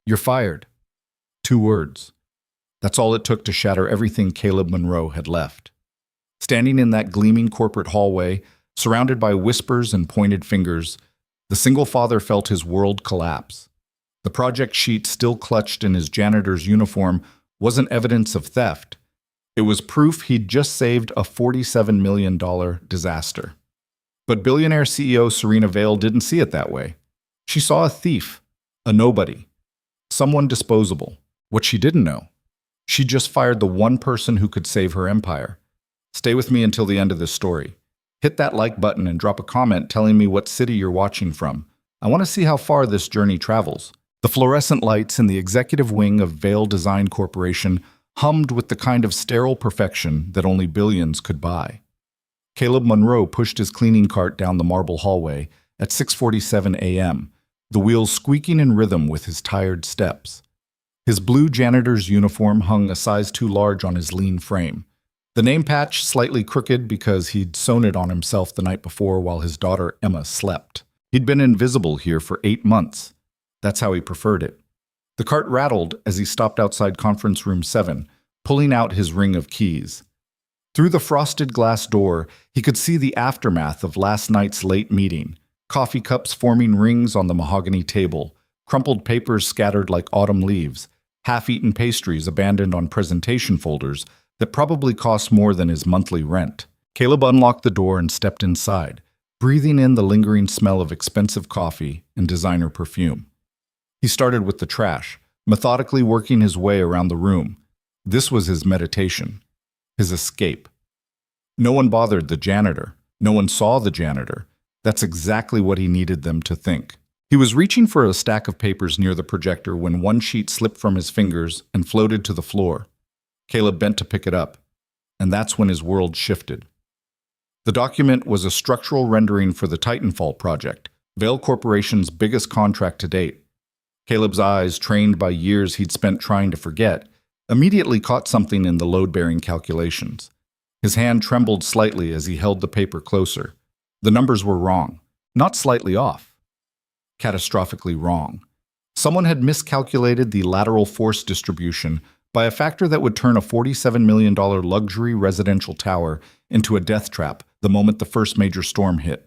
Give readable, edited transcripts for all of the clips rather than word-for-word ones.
You're fired. 2 words. That's all it took to shatter everything Caleb Monroe had left. Standing in that gleaming corporate hallway, surrounded by whispers and pointed fingers, the single father felt his world collapse. The project sheet still clutched in his janitor's uniform wasn't evidence of theft. It was proof he'd just saved a $47 million disaster. But billionaire CEO Serena Vale didn't see it that way. She saw a thief, a nobody, someone disposable. What she didn't know, she just fired the one person who could save her empire. Stay with me until the end of this story. Hit that like button and drop a comment telling me what city you're watching from. I want to see how far this journey travels. The fluorescent lights in the executive wing of Vale Design Corporation hummed with the kind of sterile perfection that only billions could buy. Caleb Monroe pushed his cleaning cart down the marble hallway at 6:47 a.m., the wheels squeaking in rhythm with his tired steps. His blue janitor's uniform hung a size too large on his lean frame, the name patch slightly crooked because he'd sewn it on himself the night before while his daughter Emma slept. He'd been invisible here for 8 months. That's how he preferred it. The cart rattled as he stopped outside conference room 7, pulling out his ring of keys. Through the frosted glass door, he could see the aftermath of last night's late meeting, coffee cups forming rings on the mahogany table, crumpled papers scattered like autumn leaves, half-eaten pastries abandoned on presentation folders that probably cost more than his monthly rent. Caleb unlocked the door and stepped inside, breathing in the lingering smell of expensive coffee and designer perfume. He started with the trash, methodically working his way around the room. This was his meditation, his escape. No one bothered the janitor. No one saw the janitor. That's exactly what he needed them to think. He was reaching for a stack of papers near the projector when one sheet slipped from his fingers and floated to the floor. Caleb bent to pick it up, and that's when his world shifted. The document was a structural rendering for the Titanfall project, Vale Corporation's biggest contract to date. Caleb's eyes, trained by years he'd spent trying to forget, immediately caught something in the load-bearing calculations. His hand trembled slightly as he held the paper closer. The numbers were wrong, not slightly off. Catastrophically wrong. Someone had miscalculated the lateral force distribution by a factor that would turn a $47 million luxury residential tower into a death trap the moment the first major storm hit.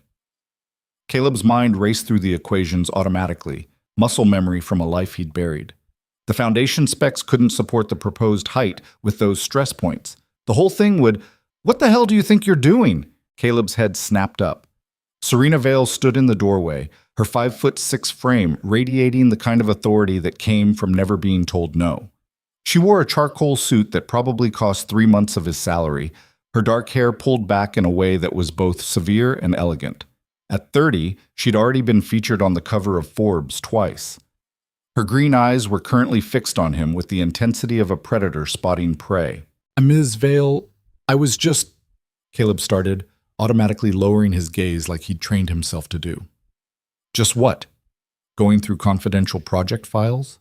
Caleb's mind raced through the equations automatically, muscle memory from a life he'd buried. The foundation specs couldn't support the proposed height with those stress points. The whole thing would— "What the hell do you think you're doing?" Caleb's head snapped up. Serena Vale stood in the doorway, her 5'6" frame radiating the kind of authority that came from never being told no. She wore a charcoal suit that probably cost 3 months of his salary, her dark hair pulled back in a way that was both severe and elegant. At 30, she'd already been featured on the cover of Forbes twice. Her green eyes were currently fixed on him with the intensity of a predator spotting prey. "Ms. Vale, I was just—" Caleb started, automatically lowering his gaze like he'd trained himself to do. "Just what? Going through confidential project files?"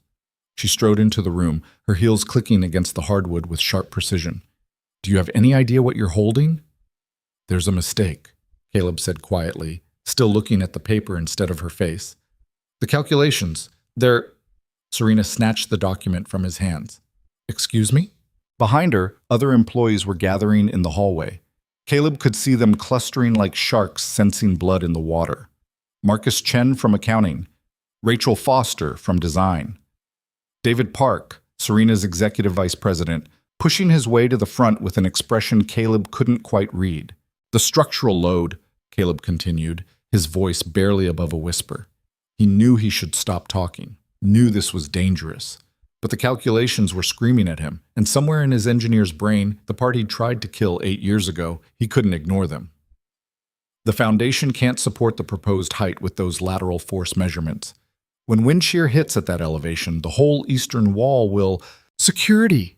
She strode into the room, her heels clicking against the hardwood with sharp precision. "Do you have any idea what you're holding?" "There's a mistake," Caleb said quietly, still looking at the paper instead of her face. "The calculations, they're—" Serena snatched the document from his hands. "Excuse me?" Behind her, other employees were gathering in the hallway. Caleb could see them clustering like sharks sensing blood in the water. Marcus Chen from accounting, Rachel Foster from design, David Park, Serena's executive vice president, pushing his way to the front with an expression Caleb couldn't quite read. "The structural load," Caleb continued, his voice barely above a whisper. He knew he should stop talking, knew this was dangerous. But the calculations were screaming at him, and somewhere in his engineer's brain, the part he'd tried to kill 8 years ago, he couldn't ignore them. The foundation can't support the proposed height with those lateral force measurements. When wind shear hits at that elevation, the whole eastern wall will— "Security!"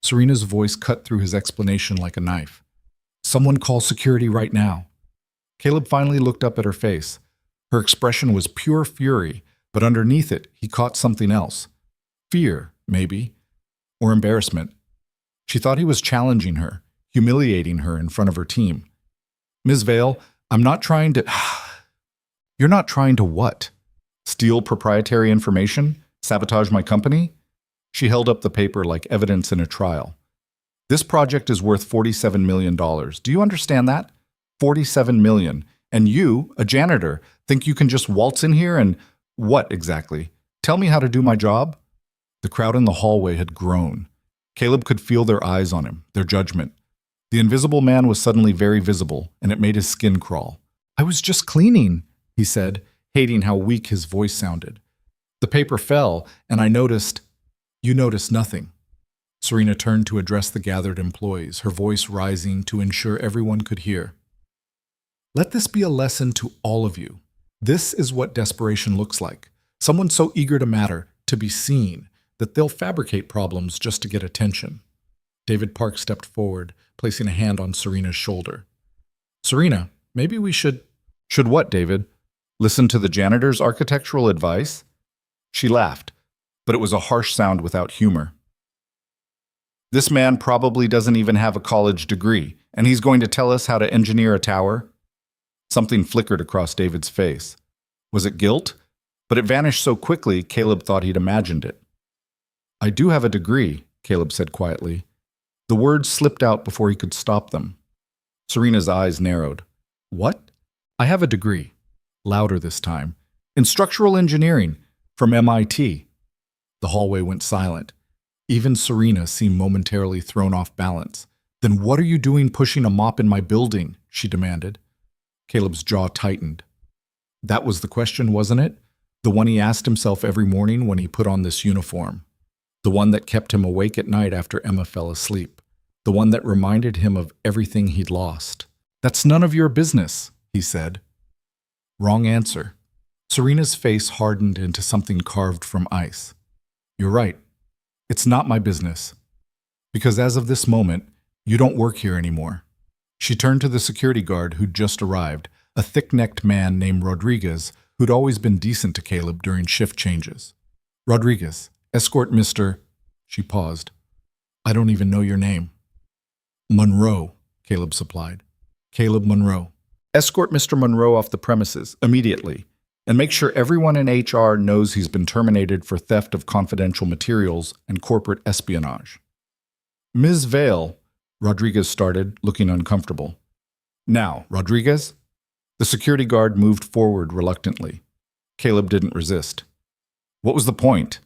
Serena's voice cut through his explanation like a knife. "Someone call security right now." Caleb finally looked up at her face. Her expression was pure fury, but underneath it, he caught something else. Fear, maybe, or embarrassment. She thought he was challenging her, humiliating her in front of her team. "Ms. Vale, I'm not trying to—" "You're not trying to what? Steal proprietary information?" Sabotage my company? She held up the paper like evidence in a trial. This project is worth $47 million. Do you understand that? $47 million. And you, a janitor, think you can just waltz in here and what exactly? Tell me how to do my job? The crowd in the hallway had grown. Caleb could feel their eyes on him, their judgment. The invisible man was suddenly very visible, and it made his skin crawl. I was just cleaning, he said, hating how weak his voice sounded. The paper fell, and I noticed. You noticed nothing. Serena turned to address the gathered employees, her voice rising to ensure everyone could hear. Let this be a lesson to all of you. This is what desperation looks like. Someone so eager to matter, to be seen, that they'll fabricate problems just to get attention. David Park stepped forward, placing a hand on Serena's shoulder. Serena, maybe we should... Should what, David? Listen to the janitor's architectural advice? She laughed, but it was a harsh sound without humor. This man probably doesn't even have a college degree, and he's going to tell us how to engineer a tower? Something flickered across David's face. Was it guilt? But it vanished so quickly, Caleb thought he'd imagined it. I do have a degree, Caleb said quietly. The words slipped out before he could stop them. Serena's eyes narrowed. What? I have a degree. Louder this time. In structural engineering, from MIT. The hallway went silent. Even Serena seemed momentarily thrown off balance. Then what are you doing pushing a mop in my building? She demanded. Caleb's jaw tightened. That was the question, wasn't it? The one he asked himself every morning when he put on this uniform. The one that kept him awake at night after Emma fell asleep. The one that reminded him of everything he'd lost. That's none of your business, he said. Wrong answer. Serena's face hardened into something carved from ice. You're right. It's not my business. Because as of this moment, you don't work here anymore. She turned to the security guard who'd just arrived, a thick-necked man named Rodriguez, who'd always been decent to Caleb during shift changes. Rodriguez, escort Mr. She paused. I don't even know your name. Monroe, Caleb supplied. Caleb Monroe. Escort Mr. Monroe off the premises, immediately, and make sure everyone in HR knows he's been terminated for theft of confidential materials and corporate espionage. Ms. Vale, Rodriguez started, looking uncomfortable. Now, Rodriguez? The security guard moved forward reluctantly. Caleb didn't resist. What was the point?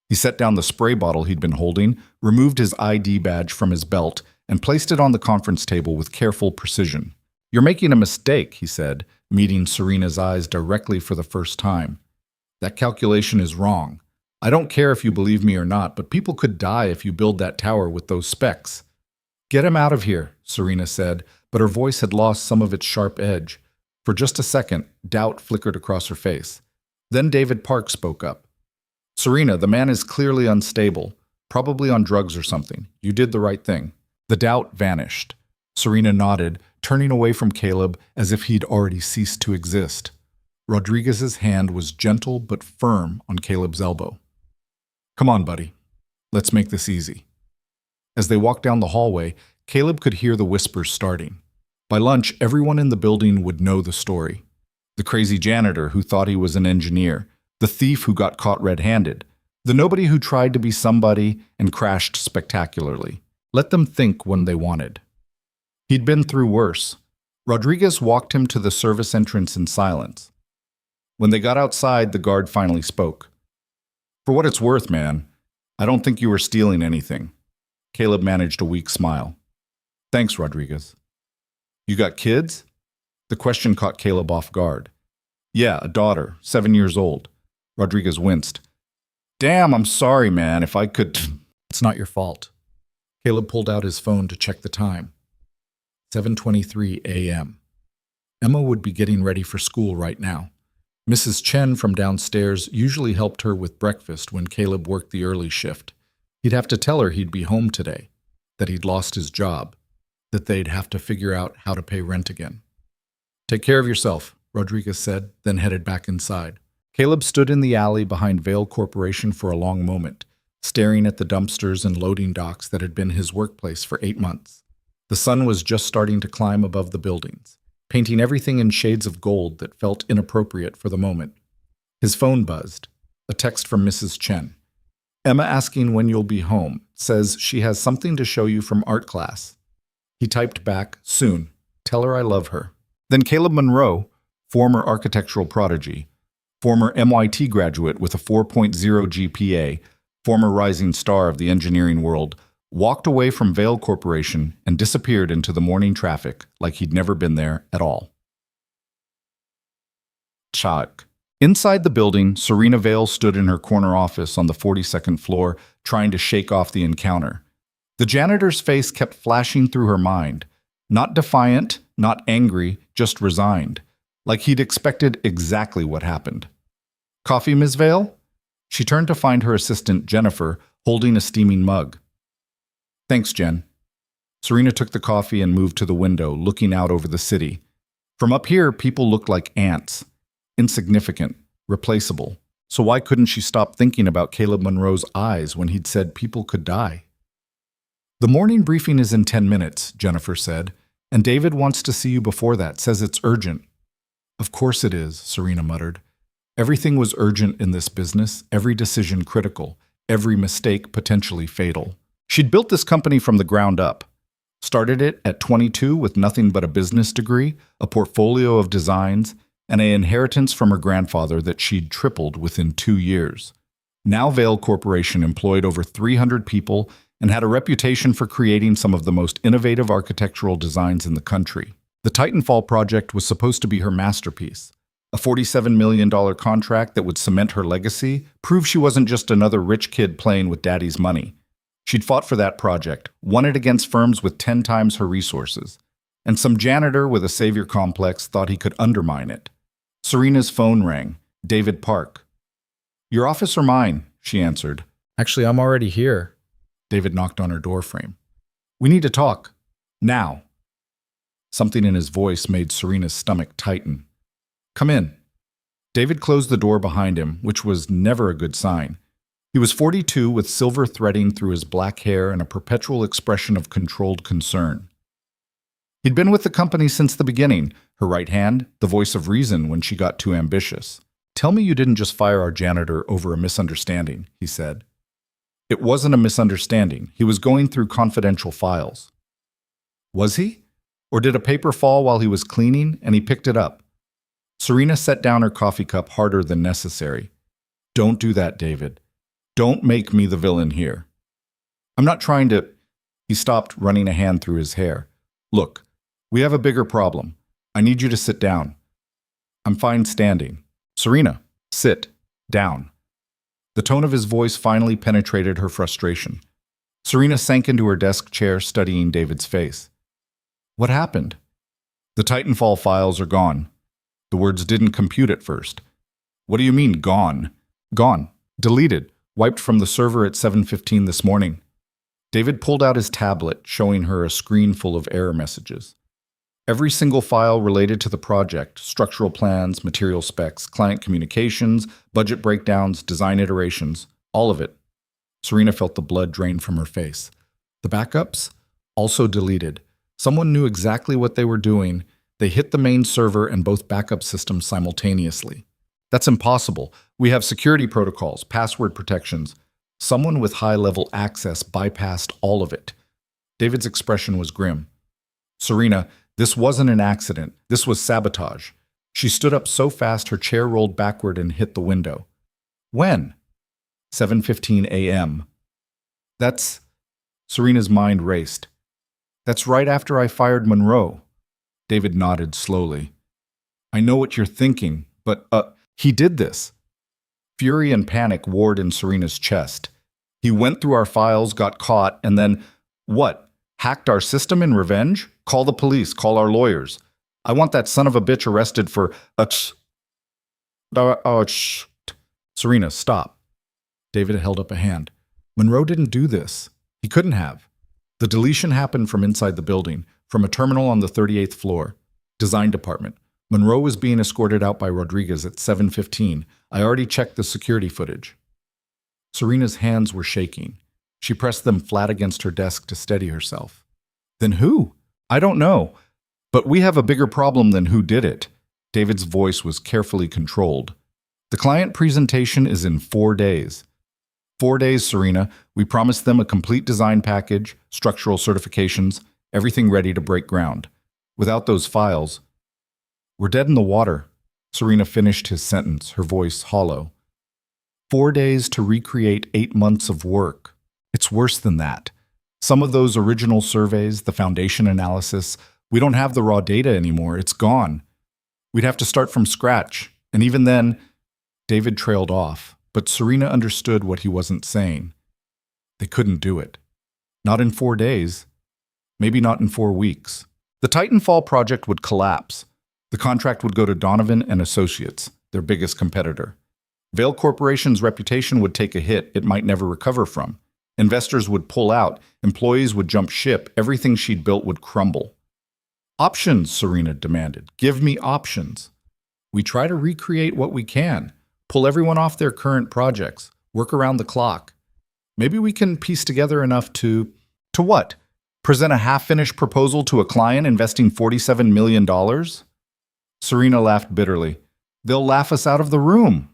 He set down the spray bottle he'd been holding, removed his ID badge from his belt, and placed it on the conference table with careful precision. You're making a mistake, he said, meeting Serena's eyes directly for the first time. That calculation is wrong. I don't care if you believe me or not, but people could die if you build that tower with those specs. Get him out of here, Serena said, but her voice had lost some of its sharp edge. For just a second, doubt flickered across her face. Then David Park spoke up. Serena, the man is clearly unstable, probably on drugs or something. You did the right thing. The doubt vanished. Serena nodded, turning away from Caleb as if he'd already ceased to exist. Rodriguez's hand was gentle but firm on Caleb's elbow. Come on, buddy. Let's make this easy. As they walked down the hallway, Caleb could hear the whispers starting. By lunch, everyone in the building would know the story. The crazy janitor who thought he was an engineer, the thief who got caught red-handed, the nobody who tried to be somebody and crashed spectacularly. Let them think when they wanted. He'd been through worse. Rodriguez walked him to the service entrance in silence. When they got outside, the guard finally spoke. For what it's worth, man, I don't think you were stealing anything. Caleb managed a weak smile. Thanks, Rodriguez. You got kids? The question caught Caleb off guard. Yeah, a daughter, 7 years old. Rodriguez winced. Damn, I'm sorry, man. If I could... It's not your fault. Caleb pulled out his phone to check the time. 7:23 a.m. Emma would be getting ready for school right now. Mrs. Chen from downstairs usually helped her with breakfast when Caleb worked the early shift. He'd have to tell her he'd be home today, that he'd lost his job, that they'd have to figure out how to pay rent again. Take care of yourself, Rodriguez said, then headed back inside. Caleb stood in the alley behind Vale Corporation for a long moment, staring at the dumpsters and loading docks that had been his workplace for 8 months. The sun was just starting to climb above the buildings, painting everything in shades of gold that felt inappropriate for the moment. His phone buzzed. A text from Mrs. Chen. Emma asking when you'll be home. Says she has something to show you from art class. He typed back, soon. Tell her I love her. Then Caleb Monroe, former architectural prodigy, former MIT graduate with a 4.0 GPA, former rising star of the engineering world, walked away from Vail Corporation and disappeared into the morning traffic like he'd never been there at all. Chak. Inside the building, Serena Vail stood in her corner office on the 42nd floor, trying to shake off the encounter. The janitor's face kept flashing through her mind. Not defiant, not angry, just resigned. Like he'd expected exactly what happened. Coffee, Ms. Vail? She turned to find her assistant, Jennifer, holding a steaming mug. Thanks, Jen. Serena took the coffee and moved to the window, looking out over the city. From up here, people looked like ants. Insignificant, replaceable. So why couldn't she stop thinking about Caleb Monroe's eyes when he'd said people could die? The morning briefing is in 10 minutes, Jennifer said, and David wants to see you before that, says it's urgent. Of course it is, Serena muttered. Everything was urgent in this business, every decision critical, every mistake potentially fatal. She'd built this company from the ground up. Started it at 22 with nothing but a business degree, a portfolio of designs, and an inheritance from her grandfather that she'd tripled within 2 years. Now Vail Corporation employed over 300 people and had a reputation for creating some of the most innovative architectural designs in the country. The Titanfall project was supposed to be her masterpiece. A $47 million contract that would cement her legacy, prove she wasn't just another rich kid playing with daddy's money. She'd fought for that project, won it against firms with 10 times her resources. And some janitor with a savior complex thought he could undermine it. Serena's phone rang. David Park. Your office or mine? She answered. Actually, I'm already here. David knocked on her doorframe. We need to talk. Now. Something in his voice made Serena's stomach tighten. Come in. David closed the door behind him, which was never a good sign. He was 42 with silver threading through his black hair and a perpetual expression of controlled concern. He'd been with the company since the beginning, her right hand, the voice of reason when she got too ambitious. Tell me you didn't just fire our janitor over a misunderstanding, he said. It wasn't a misunderstanding. He was going through confidential files. Was he? Or did a paper fall while he was cleaning and he picked it up? Serena set down her coffee cup harder than necessary. Don't do that, David. Don't make me the villain here. I'm not trying to... He stopped, running a hand through his hair. Look, we have a bigger problem. I need you to sit down. I'm fine standing. Serena, sit down. The tone of his voice finally penetrated her frustration. Serena sank into her desk chair, studying David's face. What happened? The Titanfall files are gone. The words didn't compute at first. What do you mean, gone? Gone. Deleted. Wiped from the server at 7:15 this morning. David pulled out his tablet, showing her a screen full of error messages. Every single file related to the project, structural plans, material specs, client communications, budget breakdowns, design iterations, all of it. Serena felt the blood drain from her face. The backups? Also deleted. Someone knew exactly what they were doing. They hit the main server and both backup systems simultaneously. That's impossible. We have security protocols, password protections. Someone with high-level access bypassed all of it. David's expression was grim. Serena, this wasn't an accident. This was sabotage. She stood up so fast her chair rolled backward and hit the window. When? 7:15 a.m. That's... Serena's mind raced. That's right after I fired Monroe. David nodded slowly. I know what you're thinking, but, he did this. Fury and panic warred in Serena's chest. He went through our files, got caught, and then, what? Hacked our system in revenge? Call the police, call our lawyers. I want that son of a bitch arrested for, Serena, stop. David held up a hand. Monroe didn't do this. He couldn't have. The deletion happened from inside the building, from a terminal on the 38th floor. Design department. Monroe was being escorted out by Rodriguez at 7:15. I already checked the security footage. Serena's hands were shaking. She pressed them flat against her desk to steady herself. Then who? I don't know. But we have a bigger problem than who did it. David's voice was carefully controlled. The client presentation is in 4 days. 4 days, Serena. We promised them a complete design package, structural certifications, everything ready to break ground. Without those files, we're dead in the water. Serena finished his sentence, her voice hollow. 4 days to recreate 8 months of work. It's worse than that. Some of those original surveys, the foundation analysis, we don't have the raw data anymore. It's gone. We'd have to start from scratch. And even then, David trailed off, but Serena understood what he wasn't saying. They couldn't do it. Not in 4 days. Maybe not in 4 weeks. The Titanfall project would collapse. The contract would go to Donovan and Associates, their biggest competitor. Vail Corporation's reputation would take a hit it might never recover from. Investors would pull out, employees would jump ship, everything she'd built would crumble. Options, Serena demanded. Give me options. We try to recreate what we can, pull everyone off their current projects, work around the clock. Maybe we can piece together enough to what? Present a half-finished proposal to a client investing $47 million? Serena laughed bitterly. They'll laugh us out of the room.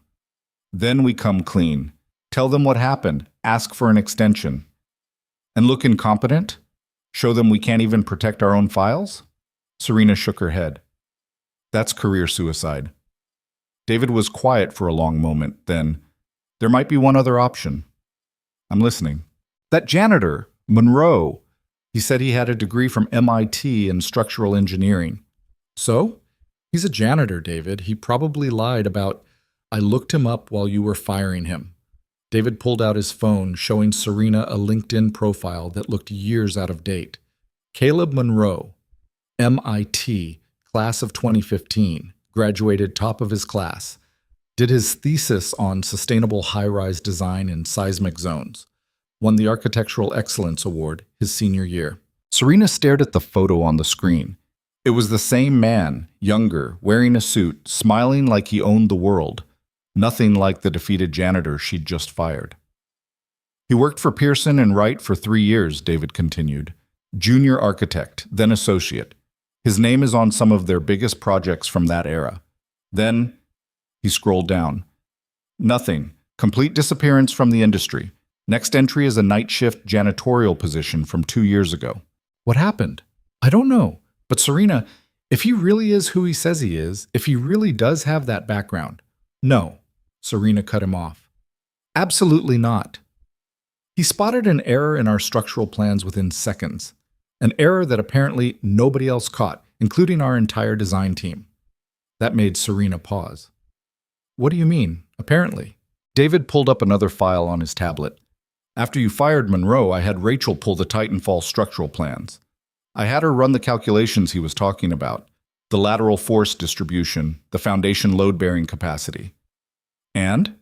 Then we come clean. Tell them what happened. Ask for an extension. And look incompetent? Show them we can't even protect our own files? Serena shook her head. That's career suicide. David was quiet for a long moment, then, there might be one other option. I'm listening. That janitor, Monroe, he said he had a degree from MIT in structural engineering. So? He's a janitor, David. He probably lied about, I looked him up while you were firing him. David pulled out his phone, showing Serena a LinkedIn profile that looked years out of date. Caleb Monroe, MIT, class of 2015, graduated top of his class, did his thesis on sustainable high-rise design in seismic zones, won the Architectural Excellence Award his senior year. Serena stared at the photo on the screen. It was the same man, younger, wearing a suit, smiling like he owned the world. Nothing like the defeated janitor she'd just fired. He worked for Pearson and Wright for 3 years, David continued. Junior architect, then associate. His name is on some of their biggest projects from that era. Then, he scrolled down. Nothing. Complete disappearance from the industry. Next entry is a night shift janitorial position from 2 years ago. What happened? I don't know. But Serena, if he really is who he says he is, if he really does have that background, no. Serena cut him off. Absolutely not. He spotted an error in our structural plans within seconds. An error that apparently nobody else caught, including our entire design team. That made Serena pause. What do you mean, apparently? David pulled up another file on his tablet. After you fired Monroe, I had Rachel pull the Titanfall structural plans. I had her run the calculations he was talking about. The lateral force distribution, the foundation load-bearing capacity. And?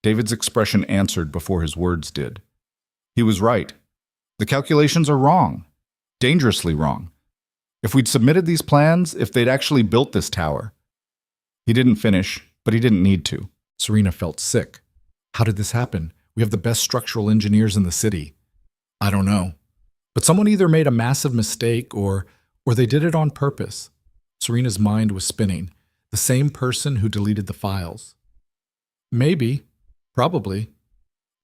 David's expression answered before his words did. He was right. The calculations are wrong. Dangerously wrong. If we'd submitted these plans, if they'd actually built this tower. He didn't finish, but he didn't need to. Serena felt sick. How did this happen? We have the best structural engineers in the city. I don't know. But someone either made a massive mistake or they did it on purpose. Serena's mind was spinning. The same person who deleted the files. Maybe. Probably.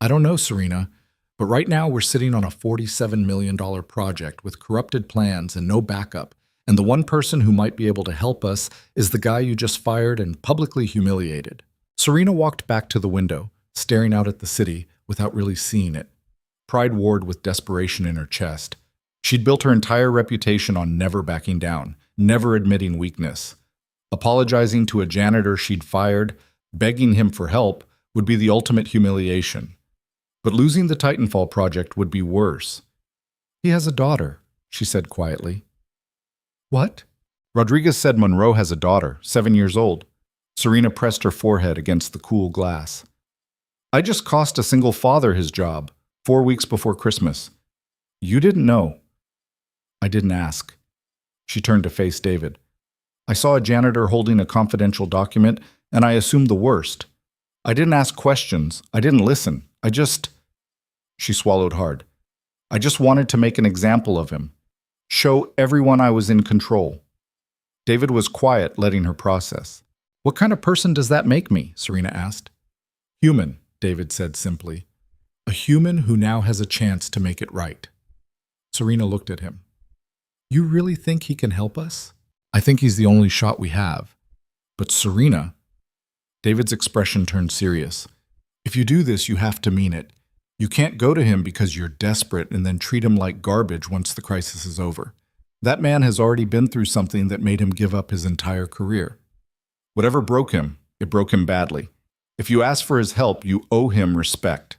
I don't know, Serena. But right now we're sitting on a $47 million project with corrupted plans and no backup. And the one person who might be able to help us is the guy you just fired and publicly humiliated. Serena walked back to the window, staring out at the city without really seeing it. Pride warred with desperation in her chest. She'd built her entire reputation on never backing down, never admitting weakness. Apologizing to a janitor she'd fired, begging him for help, would be the ultimate humiliation. But losing the Titanfall project would be worse. He has a daughter, she said quietly. What? Rodriguez said Monroe has a daughter, 7 years old. Serena pressed her forehead against the cool glass. I just cost a single father his job, 4 weeks before Christmas. You didn't know. I didn't ask. She turned to face David. I saw a janitor holding a confidential document, and I assumed the worst. I didn't ask questions. I didn't listen. She swallowed hard. I just wanted to make an example of him. Show everyone I was in control. David was quiet, letting her process. What kind of person does that make me? Serena asked. Human, David said simply. A human who now has a chance to make it right. Serena looked at him. You really think he can help us? I think he's the only shot we have. But Serena, David's expression turned serious. If you do this, you have to mean it. You can't go to him because you're desperate and then treat him like garbage once the crisis is over. That man has already been through something that made him give up his entire career. Whatever broke him, it broke him badly. If you ask for his help, you owe him respect.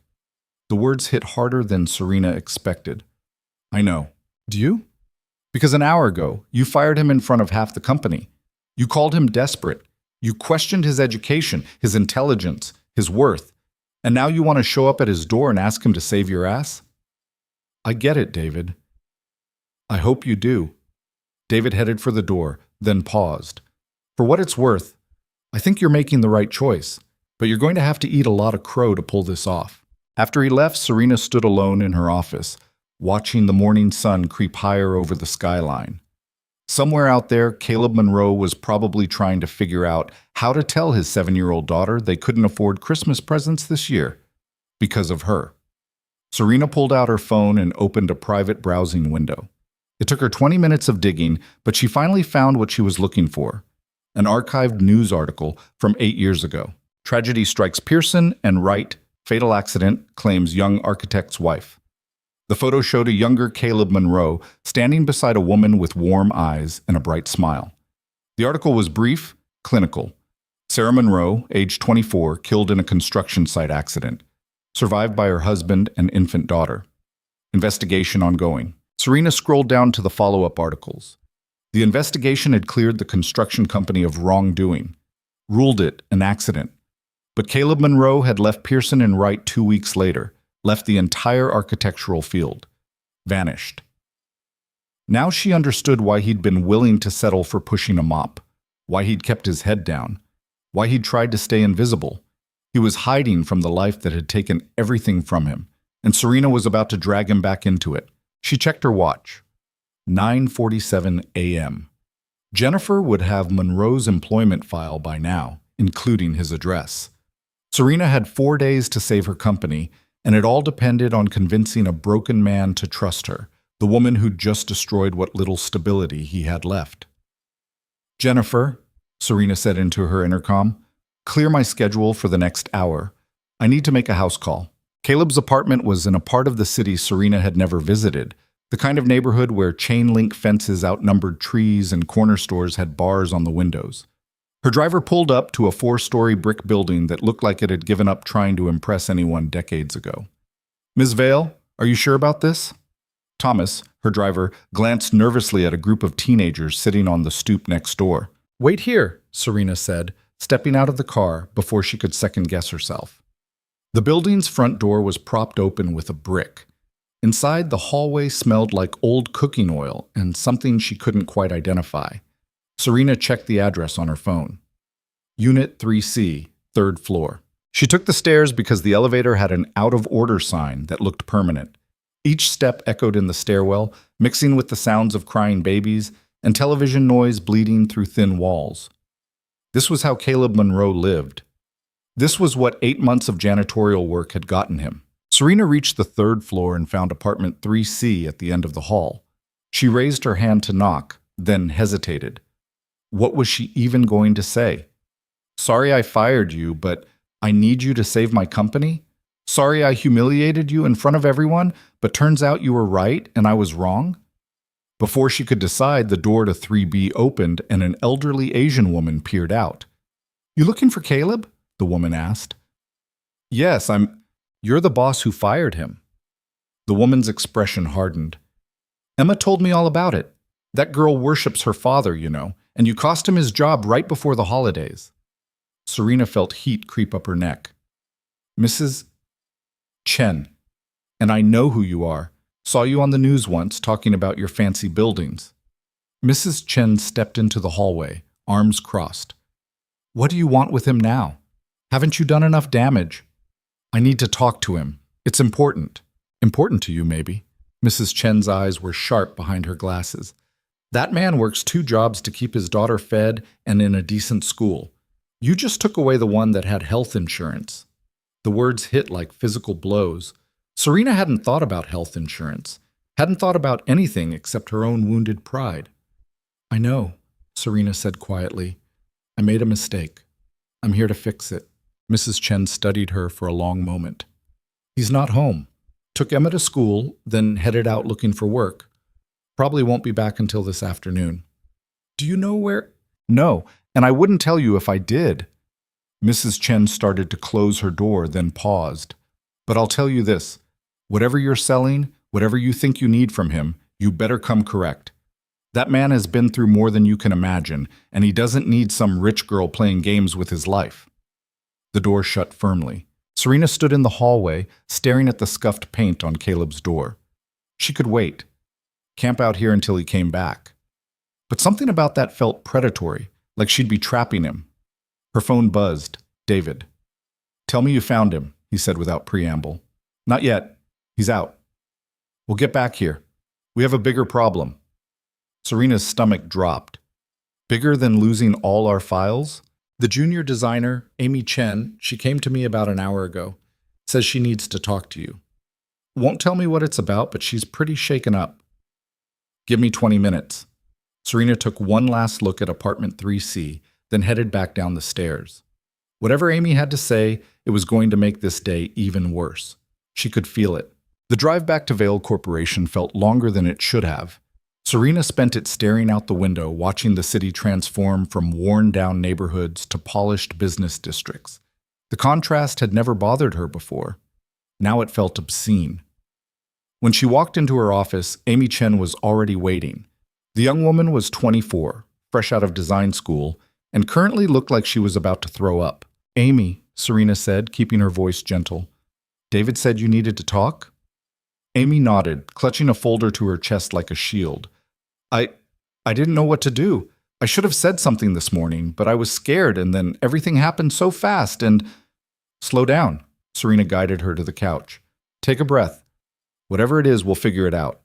The words hit harder than Serena expected. I know. Do you? Because an hour ago, you fired him in front of half the company. You called him desperate. You questioned his education, his intelligence, his worth. And now you want to show up at his door and ask him to save your ass? I get it, David. I hope you do. David headed for the door, then paused. For what it's worth, I think you're making the right choice, but you're going to have to eat a lot of crow to pull this off. After he left, Serena stood alone in her office, watching the morning sun creep higher over the skyline. Somewhere out there, Caleb Monroe was probably trying to figure out how to tell his 7-year-old daughter they couldn't afford Christmas presents this year because of her. Serena pulled out her phone and opened a private browsing window. It took her 20 minutes of digging, but she finally found what she was looking for. An archived news article from 8 years ago. Tragedy strikes Pearson and Wright. Fatal accident claims young architect's wife. The photo showed a younger Caleb Monroe standing beside a woman with warm eyes and a bright smile. The article was brief, clinical. Sarah Monroe, age 24, killed in a construction site accident. Survived by her husband and infant daughter. Investigation ongoing. Serena scrolled down to the follow-up articles. The investigation had cleared the construction company of wrongdoing, ruled it an accident. But Caleb Monroe had left Pearson and Wright 2 weeks later, left the entire architectural field, vanished. Now she understood why he'd been willing to settle for pushing a mop, why he'd kept his head down, why he'd tried to stay invisible. He was hiding from the life that had taken everything from him, and Serena was about to drag him back into it. She checked her watch. 9:47 a.m. Jennifer would have Monroe's employment file by now, including his address. Serena had 4 days to save her company, and it all depended on convincing a broken man to trust her, the woman who'd just destroyed what little stability he had left. Jennifer, Serena said into her intercom, clear my schedule for the next hour. I need to make a house call. Caleb's apartment was in a part of the city Serena had never visited, the kind of neighborhood where chain-link fences outnumbered trees and corner stores had bars on the windows. Her driver pulled up to a 4-story brick building that looked like it had given up trying to impress anyone decades ago. Ms. Vale, are you sure about this? Thomas, her driver, glanced nervously at a group of teenagers sitting on the stoop next door. Wait here, Serena said, stepping out of the car before she could second-guess herself. The building's front door was propped open with a brick. Inside, the hallway smelled like old cooking oil and something she couldn't quite identify. Serena checked the address on her phone. Unit 3C, 3rd floor. She took the stairs because the elevator had an out-of-order sign that looked permanent. Each step echoed in the stairwell, mixing with the sounds of crying babies and television noise bleeding through thin walls. This was how Caleb Monroe lived. This was what 8 months of janitorial work had gotten him. Serena reached the 3rd floor and found apartment 3C at the end of the hall. She raised her hand to knock, then hesitated. What was she even going to say? Sorry I fired you, but I need you to save my company? Sorry I humiliated you in front of everyone, but turns out you were right and I was wrong? Before she could decide, the door to 3B opened and an elderly Asian woman peered out. You looking for Caleb? The woman asked. Yes, You're the boss who fired him. The woman's expression hardened. Emma told me all about it. That girl worships her father, you know, and you cost him his job right before the holidays. Serena felt heat creep up her neck. Mrs. Chen, and I know who you are. Saw you on the news once talking about your fancy buildings. Mrs. Chen stepped into the hallway, arms crossed. What do you want with him now? Haven't you done enough damage? I need to talk to him. It's important. Important to you, maybe. Mrs. Chen's eyes were sharp behind her glasses. That man works 2 jobs to keep his daughter fed and in a decent school. You just took away the one that had health insurance. The words hit like physical blows. Serena hadn't thought about health insurance, hadn't thought about anything except her own wounded pride. I know, Serena said quietly. I made a mistake. I'm here to fix it. Mrs. Chen studied her for a long moment. He's not home. Took Emma to school, then headed out looking for work. Probably won't be back until this afternoon. Do you know where? No, and I wouldn't tell you if I did. Mrs. Chen started to close her door, then paused. But I'll tell you this. Whatever you're selling, whatever you think you need from him, you better come correct. That man has been through more than you can imagine, and he doesn't need some rich girl playing games with his life. The door shut firmly. Serena stood in the hallway, staring at the scuffed paint on Caleb's door. She could wait. Camp out here until he came back. But something about that felt predatory, like she'd be trapping him. Her phone buzzed. David. Tell me you found him, he said without preamble. Not yet. He's out. We'll get back here. We have a bigger problem. Serena's stomach dropped. Bigger than losing all our files? The junior designer, Amy Chen, she came to me about an hour ago, says she needs to talk to you. Won't tell me what it's about, but she's pretty shaken up. Give me 20 minutes. Serena took one last look at apartment 3C, then headed back down the stairs. Whatever Amy had to say, it was going to make this day even worse. She could feel it. The drive back to Vale Corporation felt longer than it should have. Serena spent it staring out the window, watching the city transform from worn-down neighborhoods to polished business districts. The contrast had never bothered her before. Now it felt obscene. When she walked into her office, Amy Chen was already waiting. The young woman was 24, fresh out of design school, and currently looked like she was about to throw up. Amy, Serena said, keeping her voice gentle. David said you needed to talk? Amy nodded, clutching a folder to her chest like a shield. I didn't know what to do. I should have said something this morning, but I was scared, and then everything happened so fast, and… Slow down, Serena guided her to the couch. Take a breath. Whatever it is, we'll figure it out.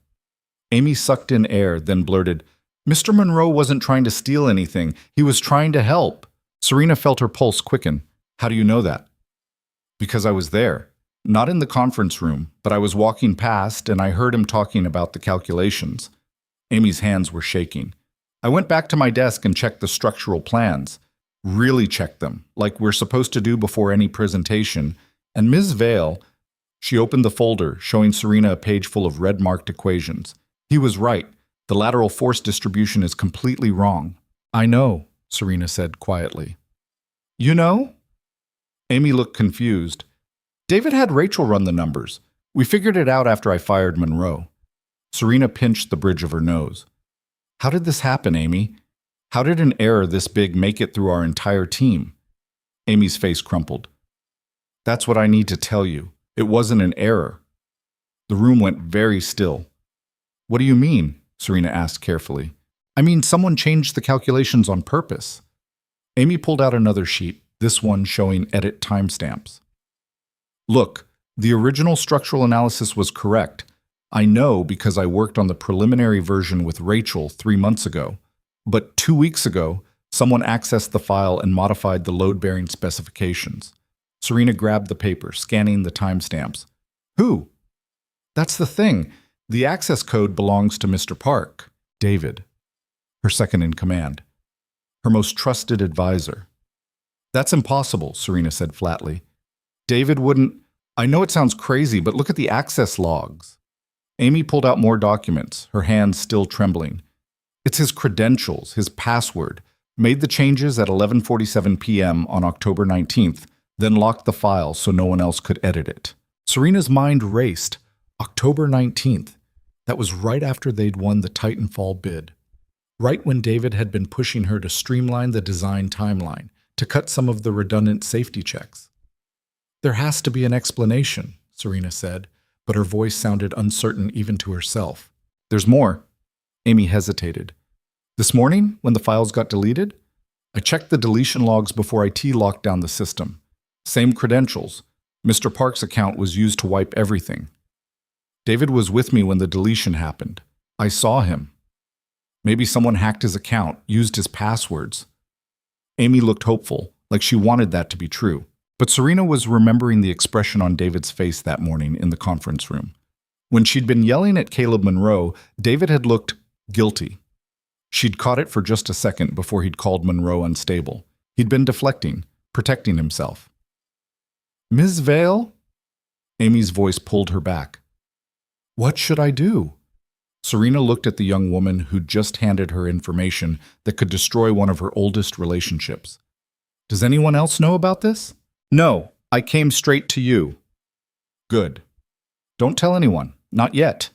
Amy sucked in air, then blurted, Mr. Monroe wasn't trying to steal anything. He was trying to help. Serena felt her pulse quicken. How do you know that? Because I was there. Not in the conference room, but I was walking past and I heard him talking about the calculations. Amy's hands were shaking. I went back to my desk and checked the structural plans. Really checked them, like we're supposed to do before any presentation. And Ms. Vale, she opened the folder, showing Serena a page full of red-marked equations. He was right. The lateral force distribution is completely wrong. I know, Serena said quietly. You know? Amy looked confused. David had Rachel run the numbers. We figured it out after I fired Monroe. Serena pinched the bridge of her nose. How did this happen, Amy? How did an error this big make it through our entire team? Amy's face crumpled. That's what I need to tell you. It wasn't an error. The room went very still. What do you mean? Serena asked carefully. I mean, someone changed the calculations on purpose. Amy pulled out another sheet, this one showing edit timestamps. Look, the original structural analysis was correct. I know because I worked on the preliminary version with Rachel 3 months ago. But 2 weeks ago, someone accessed the file and modified the load-bearing specifications. Serena grabbed the paper, scanning the timestamps. Who? That's the thing. The access code belongs to Mr. Park, David, her second in command, her most trusted advisor. That's impossible, Serena said flatly. David wouldn't… I know it sounds crazy, but look at the access logs. Amy pulled out more documents, her hands still trembling. It's his credentials, his password. Made the changes at 11:47 p.m. on October 19th, then locked the file so no one else could edit it. Serena's mind raced. October 19th. That was right after they'd won the Titanfall bid. Right when David had been pushing her to streamline the design timeline, to cut some of the redundant safety checks. There has to be an explanation, Serena said, but her voice sounded uncertain even to herself. There's more. Amy hesitated. This morning, when the files got deleted, I checked the deletion logs before IT locked down the system. Same credentials. Mr. Park's account was used to wipe everything. David was with me when the deletion happened. I saw him. Maybe someone hacked his account, used his passwords. Amy looked hopeful, like she wanted that to be true. But Serena was remembering the expression on David's face that morning in the conference room. When she'd been yelling at Caleb Monroe, David had looked guilty. She'd caught it for just a second before he'd called Monroe unstable. He'd been deflecting, protecting himself. "Ms. Vale?" Amy's voice pulled her back. "What should I do?" Serena looked at the young woman who'd just handed her information that could destroy one of her oldest relationships. "Does anyone else know about this?" "No, I came straight to you." "Good. Don't tell anyone. Not yet."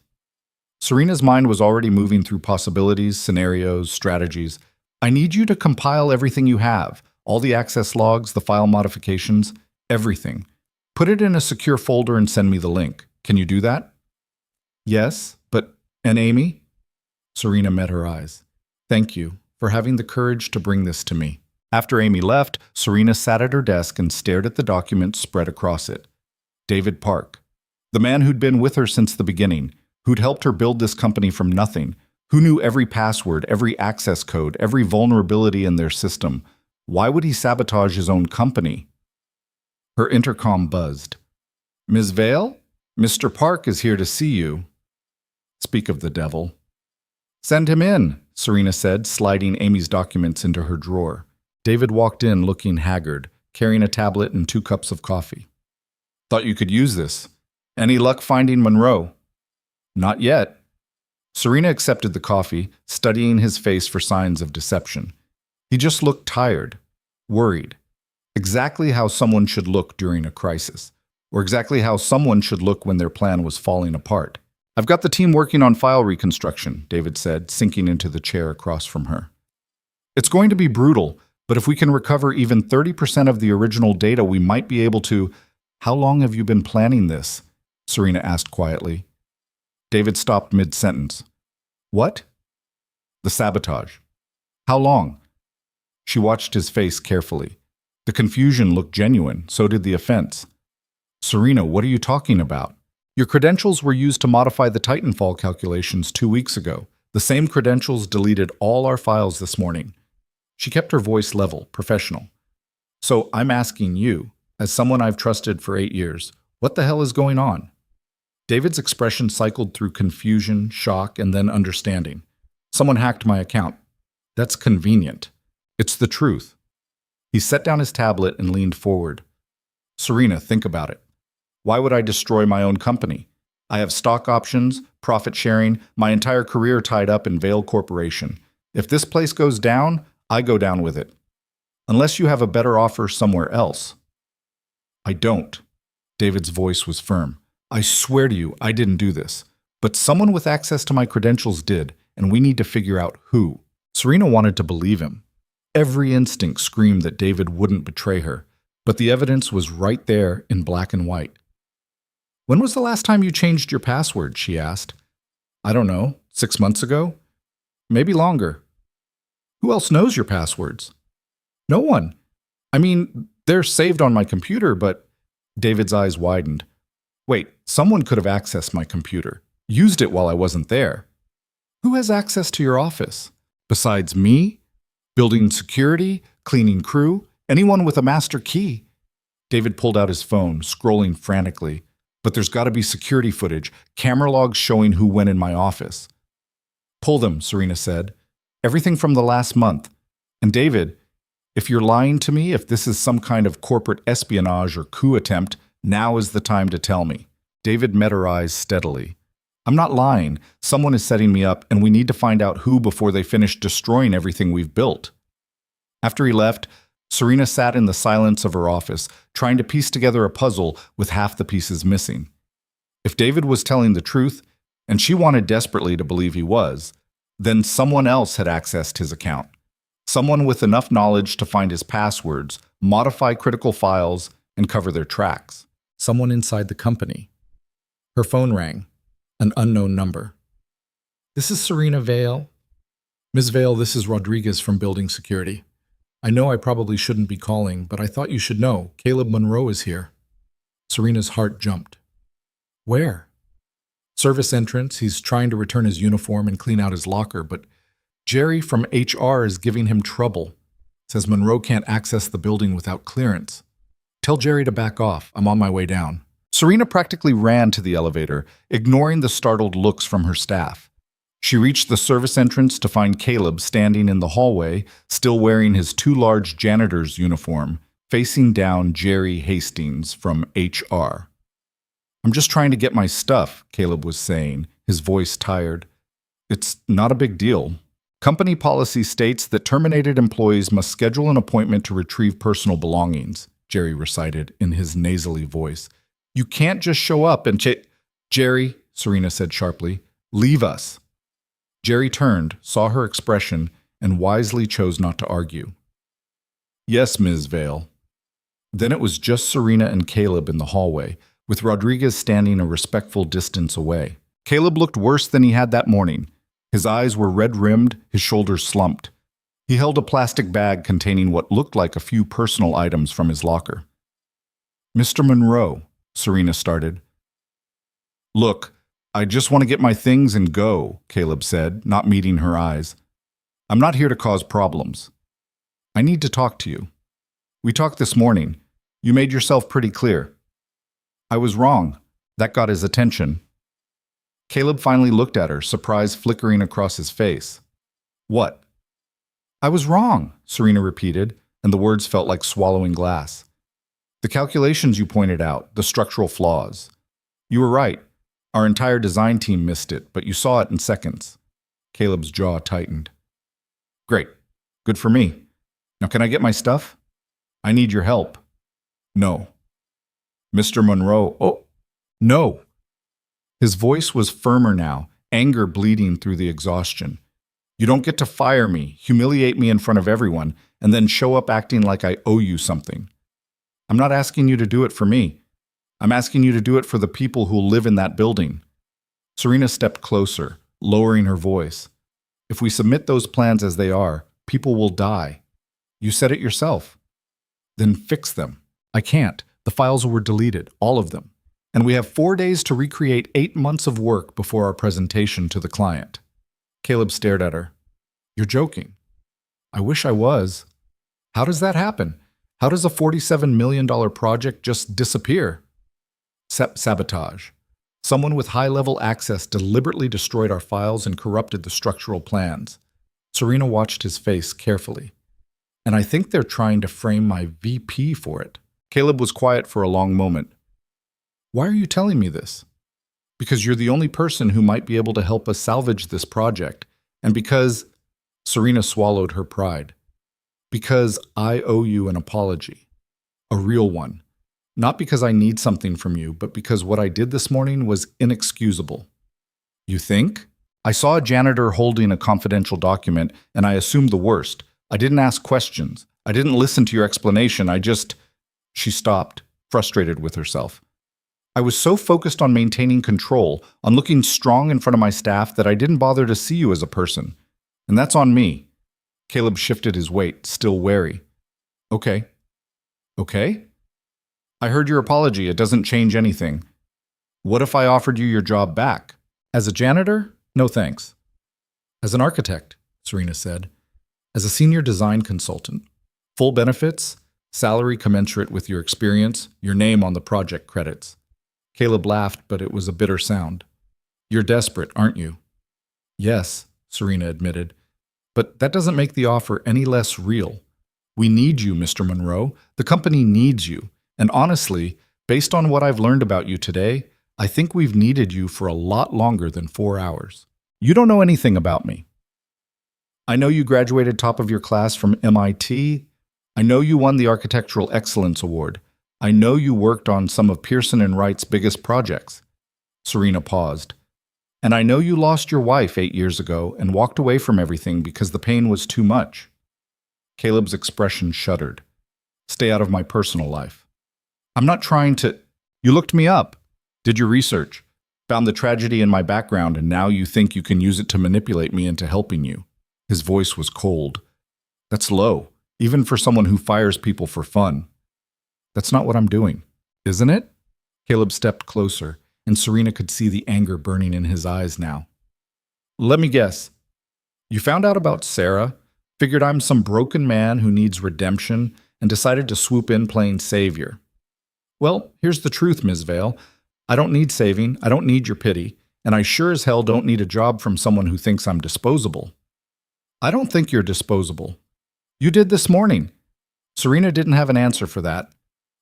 Serena's mind was already moving through possibilities, scenarios, strategies. "I need you to compile everything you have, all the access logs, the file modifications, everything. Put it in a secure folder and send me the link. Can you do that?" "Yes, but... and Amy?" Serena met her eyes. "Thank you for having the courage to bring this to me." After Amy left, Serena sat at her desk and stared at the document spread across it. David Park, the man who'd been with her since the beginning, who'd helped her build this company from nothing, who knew every password, every access code, every vulnerability in their system. Why would he sabotage his own company? Her intercom buzzed. "Ms. Vale? Mr. Park is here to see you." Speak of the devil. "Send him in," Serena said, sliding Amy's documents into her drawer. David walked in looking haggard, carrying a tablet and 2 cups of coffee. "Thought you could use this. Any luck finding Monroe?" "Not yet." Serena accepted the coffee, studying his face for signs of deception. He just looked tired, worried. Exactly how someone should look during a crisis, or exactly how someone should look when their plan was falling apart. "I've got the team working on file reconstruction," David said, sinking into the chair across from her. "It's going to be brutal, but if we can recover even 30% of the original data, we might be able to—" "How long have you been planning this?" Serena asked quietly. David stopped mid-sentence. "What?" "The sabotage. How long?" She watched his face carefully. The confusion looked genuine, so did the offense. "Serena, what are you talking about? Your credentials were used to modify the Titanfall calculations 2 weeks ago. The same credentials deleted all our files this morning." She kept her voice level, professional. "So I'm asking you, as someone I've trusted for 8 years, what the hell is going on?" David's expression cycled through confusion, shock, and then understanding. "Someone hacked my account. That's convenient. It's the truth." He set down his tablet and leaned forward. "Serena, think about it. Why would I destroy my own company? I have stock options, profit sharing, my entire career tied up in Vale Corporation. If this place goes down, I go down with it. Unless you have a better offer somewhere else." "I don't." David's voice was firm. "I swear to you, I didn't do this. But someone with access to my credentials did, and we need to figure out who." Serena wanted to believe him. Every instinct screamed that David wouldn't betray her, but the evidence was right there in black and white. "When was the last time you changed your password?" she asked. "I don't know, 6 months ago? Maybe longer." "Who else knows your passwords?" "No one. I mean, they're saved on my computer, but—" David's eyes widened. "Wait, someone could have accessed my computer, used it while I wasn't there. Who has access to your office? Besides me? Building security, cleaning crew, anyone with a master key?" David pulled out his phone, scrolling frantically. "But there's got to be security footage, camera logs showing who went in my office." "Pull them," Serena said. "Everything from the last month. And David, if you're lying to me, if this is some kind of corporate espionage or coup attempt, now is the time to tell me." David met her eyes steadily. "I'm not lying. Someone is setting me up, and we need to find out who before they finish destroying everything we've built." After he left, Serena sat in the silence of her office, trying to piece together a puzzle with half the pieces missing. If David was telling the truth, and she wanted desperately to believe he was, then someone else had accessed his account. Someone with enough knowledge to find his passwords, modify critical files, and cover their tracks. Someone inside the company. Her phone rang. An unknown number. "This is Serena Vale." "Ms. Vale, this is Rodriguez from Building Security. I know I probably shouldn't be calling, but I thought you should know. Caleb Monroe is here." Serena's heart jumped. "Where?" "Service entrance. He's trying to return his uniform and clean out his locker, but Jerry from HR is giving him trouble. Says Monroe can't access the building without clearance. Tell Jerry to back off. I'm on my way down. Serena practically ran to the elevator, ignoring the startled looks from her staff. She reached the service entrance to find Caleb standing in the hallway, still wearing his too large janitor's uniform, facing down Jerry Hastings from HR. "I'm just trying to get my stuff," Caleb was saying, his voice tired. "It's not a big deal. Company policy states that terminated employees must schedule an appointment to retrieve personal belongings," Jerry recited in his nasally voice. "You can't just show up and Jerry," Serena said sharply, "leave us." Jerry turned, saw her expression, and wisely chose not to argue. "Yes, Ms. Vale." Then it was just Serena and Caleb in the hallway, with Rodriguez standing a respectful distance away. Caleb looked worse than he had that morning. His eyes were red-rimmed, his shoulders slumped. He held a plastic bag containing what looked like a few personal items from his locker. "Mr. Monroe," Serena started. "Look, I just want to get my things and go," Caleb said, not meeting her eyes. "I'm not here to cause problems. I need to talk to you. We talked this morning. You made yourself pretty clear. I was wrong. That got his attention." Caleb finally looked at her, surprise flickering across his face. "What?" "I was wrong," Serena repeated, and the words felt like swallowing glass. "The calculations you pointed out, the structural flaws. You were right. Our entire design team missed it, but you saw it in seconds." Caleb's jaw tightened. "Great. Good for me. Now can I get my stuff? I need your help." "No." "Mr. Monroe." "Oh, no." His voice was firmer now, anger bleeding through the exhaustion. "You don't get to fire me, humiliate me in front of everyone, and then show up acting like I owe you something. I'm not asking you to do it for me. I'm asking you to do it for the people who'll live in that building." Serena stepped closer, lowering her voice. "If we submit those plans as they are, people will die. You said it yourself. Then fix them." "I can't. The files were deleted, all of them. And we have 4 days to recreate 8 months of work before our presentation to the client." Caleb stared at her. "You're joking." "I wish I was. How does that happen? How does a $47 million project just disappear?" Sabotage. Someone with high-level access deliberately destroyed our files and corrupted the structural plans." Serena watched his face carefully. "And I think they're trying to frame my VP for it." Caleb was quiet for a long moment. "Why are you telling me this?" "Because you're the only person who might be able to help us salvage this project, and because—" Serena swallowed her pride. "Because I owe you an apology. A real one. Not because I need something from you, but because what I did this morning was inexcusable." "You think?" "I saw a janitor holding a confidential document, and I assumed the worst. I didn't ask questions. I didn't listen to your explanation. I just—" She stopped, frustrated with herself. "I was so focused on maintaining control, on looking strong in front of my staff, that I didn't bother to see you as a person. And that's on me." Caleb shifted his weight, still wary. "Okay." "Okay?" "I heard your apology. It doesn't change anything. What if I offered you your job back?" "As a janitor? No thanks." "As an architect," Serena said. "As a senior design consultant. Full benefits, salary commensurate with your experience, your name on the project credits." Caleb laughed, but it was a bitter sound. "You're desperate, aren't you?" "Yes," Serena admitted. "But that doesn't make the offer any less real. We need you, Mr. Monroe. The company needs you. And honestly, based on what I've learned about you today, I think we've needed you for a lot longer than 4 hours. You don't know anything about me. I know you graduated top of your class from MIT. I know you won the Architectural Excellence Award. I know you worked on some of Pearson and Wright's biggest projects." Serena paused. "And I know you lost your wife 8 years ago and walked away from everything because the pain was too much." Caleb's expression shuddered. "Stay out of my personal life." "I'm not trying to—" "You looked me up, did your research, found the tragedy in my background, and now you think you can use it to manipulate me into helping you." His voice was cold. "That's low, even for someone who fires people for fun." "That's not what I'm doing, isn't it?" Caleb stepped closer, and Serena could see the anger burning in his eyes now. "Let me guess. You found out about Sarah, Figured I'm some broken man who needs redemption and decided to swoop in playing savior. Well, here's the truth, Ms. Vale. I don't need saving, I don't need your pity, and I sure as hell don't need a job from someone who thinks I'm disposable. I don't think you're disposable. You did this morning. Serena didn't have an answer for that.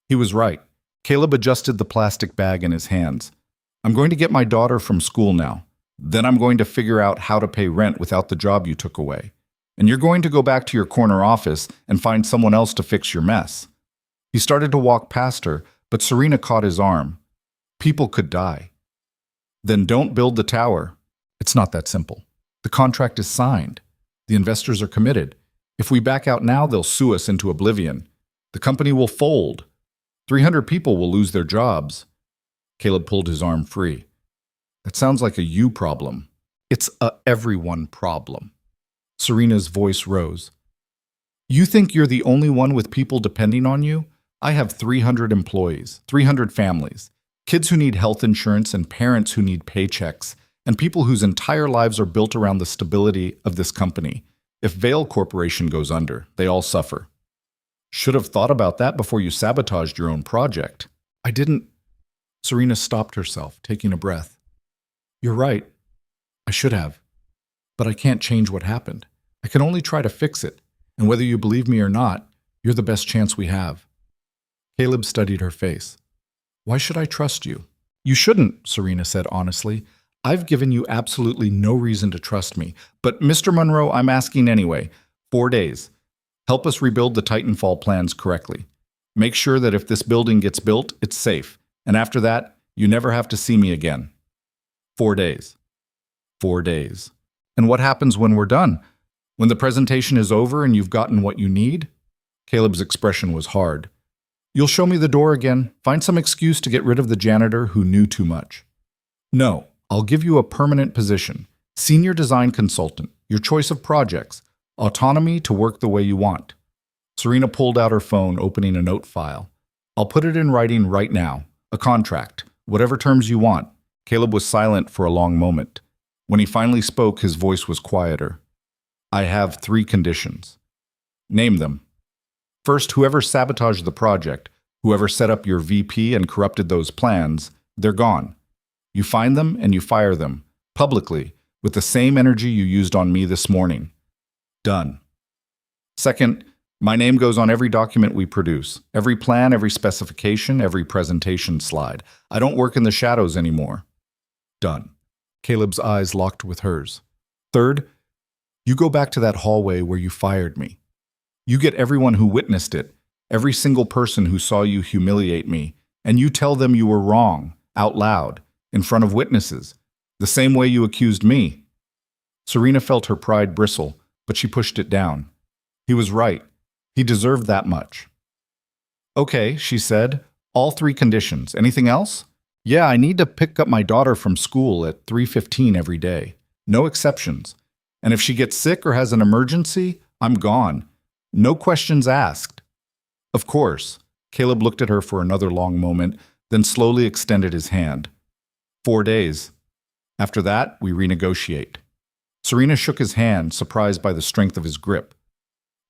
He was right. Caleb adjusted the plastic bag in his hands. I'm going to get my daughter from school now. Then I'm going to figure out how to pay rent without the job you took away. And you're going to go back to your corner office and find someone else to fix your mess. He started to walk past her, but Serena caught his arm. People could die. Then don't build the tower. It's not that simple. The contract is signed. The investors are committed. If we back out now, they'll sue us into oblivion. The company will fold. 300 people will lose their jobs. Caleb pulled his arm free. That sounds like a you problem. It's a everyone problem. Serena's voice rose. You think you're the only one with people depending on you? I have 300 employees, 300 families, kids who need health insurance and parents who need paychecks, and people whose entire lives are built around the stability of this company. If Vale Corporation goes under, they all suffer. Should have thought about that before you sabotaged your own project. I didn't. Serena stopped herself, taking a breath. You're right. I should have. But I can't change what happened. I can only try to fix it. And whether you believe me or not, you're the best chance we have. Caleb studied her face. Why should I trust you? You shouldn't, Serena said honestly. I've given you absolutely no reason to trust me. But Mr. Monroe, I'm asking anyway. 4 days. Help us rebuild the Titanfall plans correctly. Make sure that if this building gets built, it's safe. And after that, you never have to see me again. 4 days. 4 days. And what happens when we're done? When the presentation is over and you've gotten what you need? Caleb's expression was hard. You'll show me the door again. Find some excuse to get rid of the janitor who knew too much. No, I'll give you a permanent position. Senior design consultant, your choice of projects, autonomy to work the way you want. Serena pulled out her phone, opening a note file. I'll put it in writing right now. A contract, whatever terms you want. Caleb was silent for a long moment. When he finally spoke, his voice was quieter. I have 3 conditions. Name them. First, whoever sabotaged the project, whoever set up your VP and corrupted those plans, they're gone. You find them and you fire them, publicly, with the same energy you used on me this morning. Done. Second, my name goes on every document we produce, every plan, every specification, every presentation slide. I don't work in the shadows anymore. Done. Caleb's eyes locked with hers. Third, you go back to that hallway where you fired me. You get everyone who witnessed it, every single person who saw you humiliate me, and you tell them you were wrong, out loud, in front of witnesses, the same way you accused me. Serena felt her pride bristle, but she pushed it down. He was right. He deserved that much. Okay, she said. All 3 conditions. Anything else? Yeah, I need to pick up my daughter from school at 3:15 every day. No exceptions. And if she gets sick or has an emergency, I'm gone. No questions asked. Of course. Caleb looked at her for another long moment, then slowly extended his hand. 4 days. After that, we renegotiate. Serena shook his hand, surprised by the strength of his grip.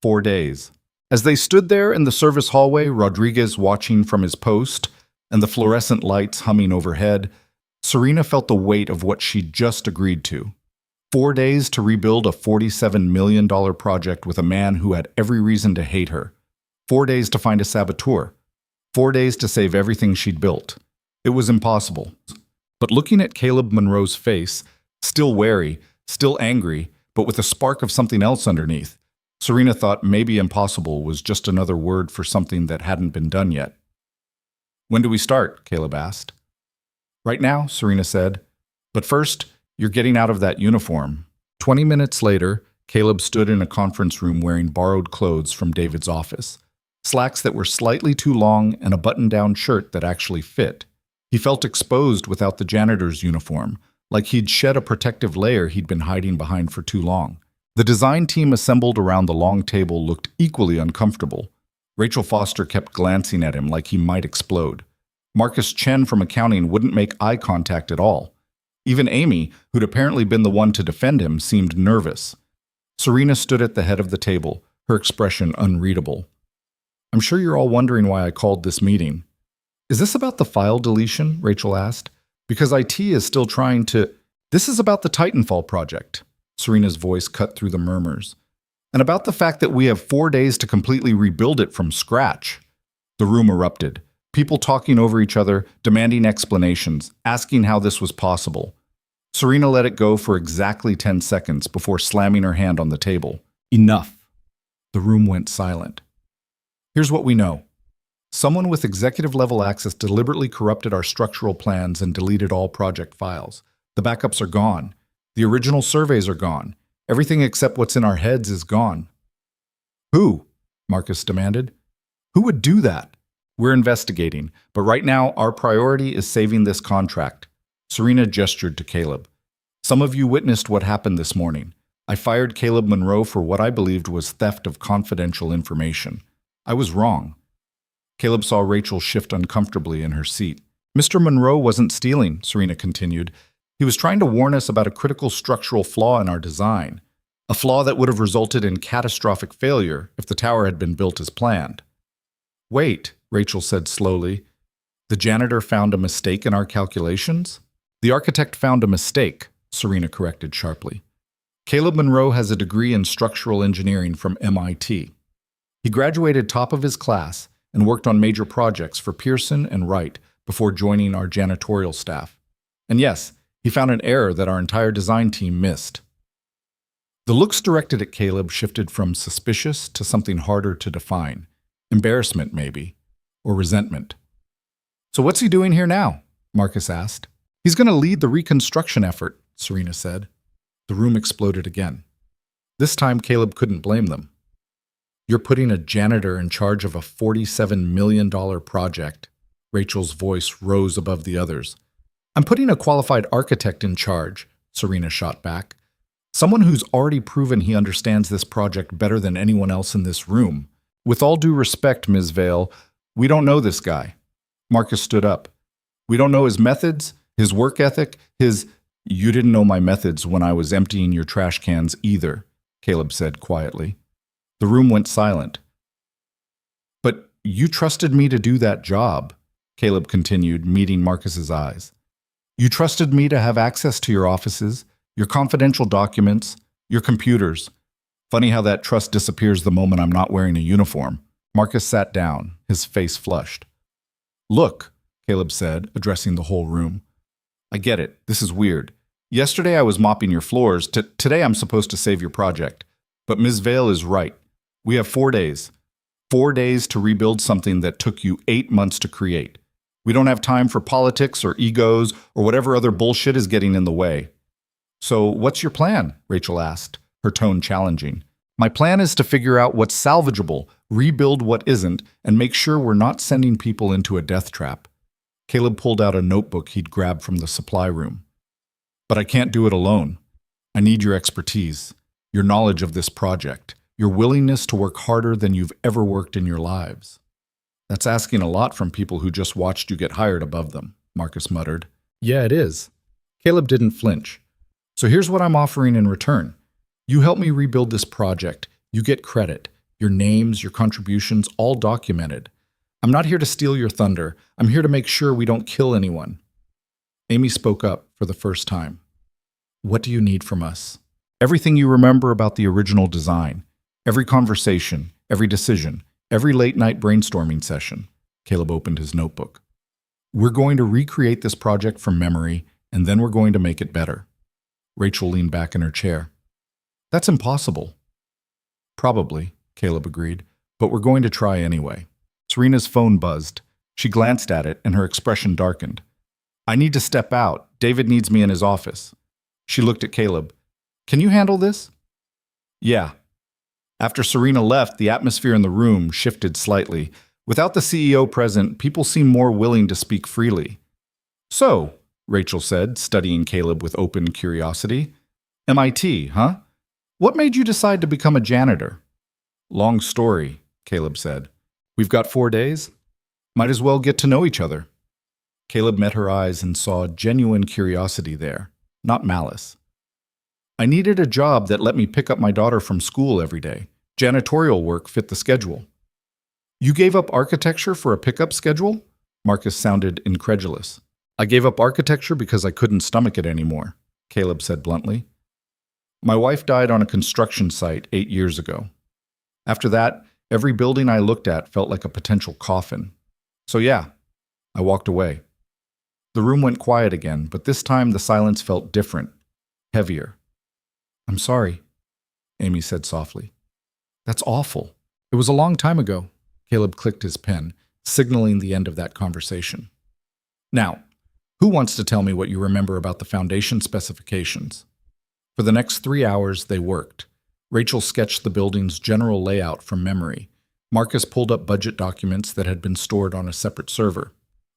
4 days. As they stood there in the service hallway, Rodriguez watching from his post, and the fluorescent lights humming overhead, Serena felt the weight of what she'd just agreed to. 4 days to rebuild a $47 million project with a man who had every reason to hate her. 4 days to find a saboteur. 4 days to save everything she'd built. It was impossible. But looking at Caleb Monroe's face, still wary, still angry, but with a spark of something else underneath, Serena thought maybe impossible was just another word for something that hadn't been done yet. When do we start? Caleb asked. Right now, Serena said. But first, you're getting out of that uniform. 20 minutes later, Caleb stood in a conference room wearing borrowed clothes from David's office. Slacks that were slightly too long and a button-down shirt that actually fit. He felt exposed without the janitor's uniform, like he'd shed a protective layer he'd been hiding behind for too long. The design team assembled around the long table looked equally uncomfortable. Rachel Foster kept glancing at him like he might explode. Marcus Chen from accounting wouldn't make eye contact at all. Even Amy, who'd apparently been the one to defend him, seemed nervous. Serena stood at the head of the table, her expression unreadable. I'm sure you're all wondering why I called this meeting. Is this about the file deletion? Rachel asked. Because IT is still trying to... This is about the Titanfall project. Serena's voice cut through the murmurs. And about the fact that we have 4 days to completely rebuild it from scratch. The room erupted. People talking over each other, demanding explanations, asking how this was possible. Serena let it go for exactly 10 seconds before slamming her hand on the table. Enough. The room went silent. Here's what we know. Someone with executive-level access deliberately corrupted our structural plans and deleted all project files. The backups are gone. The original surveys are gone. Everything except what's in our heads is gone. Who? Marcus demanded. Who would do that? We're investigating, but right now our priority is saving this contract. Serena gestured to Caleb. Some of you witnessed what happened this morning. I fired Caleb Monroe for what I believed was theft of confidential information. I was wrong. Caleb saw Rachel shift uncomfortably in her seat. Mr. Monroe wasn't stealing, Serena continued. He was trying to warn us about a critical structural flaw in our design, a flaw that would have resulted in catastrophic failure if the tower had been built as planned. Wait, Rachel said slowly. The janitor found a mistake in our calculations? The architect found a mistake, Serena corrected sharply. Caleb Monroe has a degree in structural engineering from MIT. He graduated top of his class and worked on major projects for Pearson and Wright before joining our janitorial staff. And yes, he found an error that our entire design team missed. The looks directed at Caleb shifted from suspicious to something harder to define. Embarrassment, maybe, or resentment. So what's he doing here now? Marcus asked. He's going to lead the reconstruction effort, Serena said. The room exploded again. This time Caleb couldn't blame them. You're putting a janitor in charge of a $47 million project. Rachel's voice rose above the others. I'm putting a qualified architect in charge, Serena shot back. Someone who's already proven he understands this project better than anyone else in this room. With all due respect, Ms. Vale, we don't know this guy. Marcus stood up. We don't know his methods, his work ethic, his... You didn't know my methods when I was emptying your trash cans either, Caleb said quietly. The room went silent. But you trusted me to do that job, Caleb continued, meeting Marcus's eyes. You trusted me to have access to your offices, your confidential documents, your computers. Funny how that trust disappears the moment I'm not wearing a uniform. Marcus sat down, his face flushed. Look, Caleb said, addressing the whole room. I get it. This is weird. Yesterday I was mopping your floors. Today I'm supposed to save your project. But Ms. Vale is right. We have 4 days. 4 days to rebuild something that took you 8 months to create. We don't have time for politics or egos or whatever other bullshit is getting in the way. So what's your plan? Rachel asked, her tone challenging. My plan is to figure out what's salvageable, rebuild what isn't, and make sure we're not sending people into a death trap. Caleb pulled out a notebook he'd grabbed from the supply room. But I can't do it alone. I need your expertise, your knowledge of this project, your willingness to work harder than you've ever worked in your lives. That's asking a lot from people who just watched you get hired above them, Marcus muttered. Yeah, it is. Caleb didn't flinch. So here's what I'm offering in return. You help me rebuild this project. You get credit. Your names, your contributions, all documented. I'm not here to steal your thunder. I'm here to make sure we don't kill anyone. Amy spoke up for the first time. What do you need from us? Everything you remember about the original design. Every conversation, every decision, every late-night brainstorming session. Caleb opened his notebook. We're going to recreate this project from memory, and then we're going to make it better. Rachel leaned back in her chair. That's impossible. Probably, Caleb agreed, but we're going to try anyway. Serena's phone buzzed. She glanced at it, and her expression darkened. I need to step out. David needs me in his office. She looked at Caleb. Can you handle this? Yeah. After Serena left, the atmosphere in the room shifted slightly. Without the CEO present, people seemed more willing to speak freely. So, Rachel said, studying Caleb with open curiosity. MIT, huh? What made you decide to become a janitor? Long story, Caleb said. We've got 4 days. Might as well get to know each other. Caleb met her eyes and saw genuine curiosity there, not malice. I needed a job that let me pick up my daughter from school every day. Janitorial work fit the schedule. You gave up architecture for a pickup schedule? Marcus sounded incredulous. I gave up architecture because I couldn't stomach it anymore, Caleb said bluntly. My wife died on a construction site 8 years ago. After that, every building I looked at felt like a potential coffin. So yeah, I walked away. The room went quiet again, but this time the silence felt different, heavier. I'm sorry, Amy said softly. That's awful. It was a long time ago. Caleb clicked his pen, signaling the end of that conversation. Now, who wants to tell me what you remember about the foundation specifications? For the next 3 hours, they worked. Rachel sketched the building's general layout from memory. Marcus pulled up budget documents that had been stored on a separate server.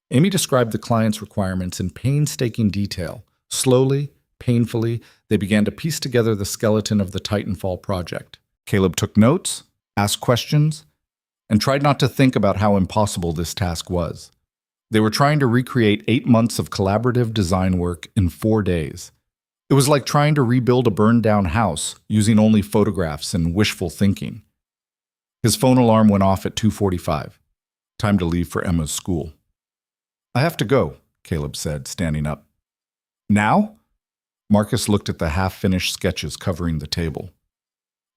Amy described the client's requirements in painstaking detail. Slowly, painfully, they began to piece together the skeleton of the Titanfall project. Caleb took notes, asked questions, and tried not to think about how impossible this task was. They were trying to recreate 8 months of collaborative design work in 4 days. It was like trying to rebuild a burned-down house using only photographs and wishful thinking. His phone alarm went off at 2:45. Time to leave for Emma's school. I have to go, Caleb said, standing up. Now? Marcus looked at the half-finished sketches covering the table.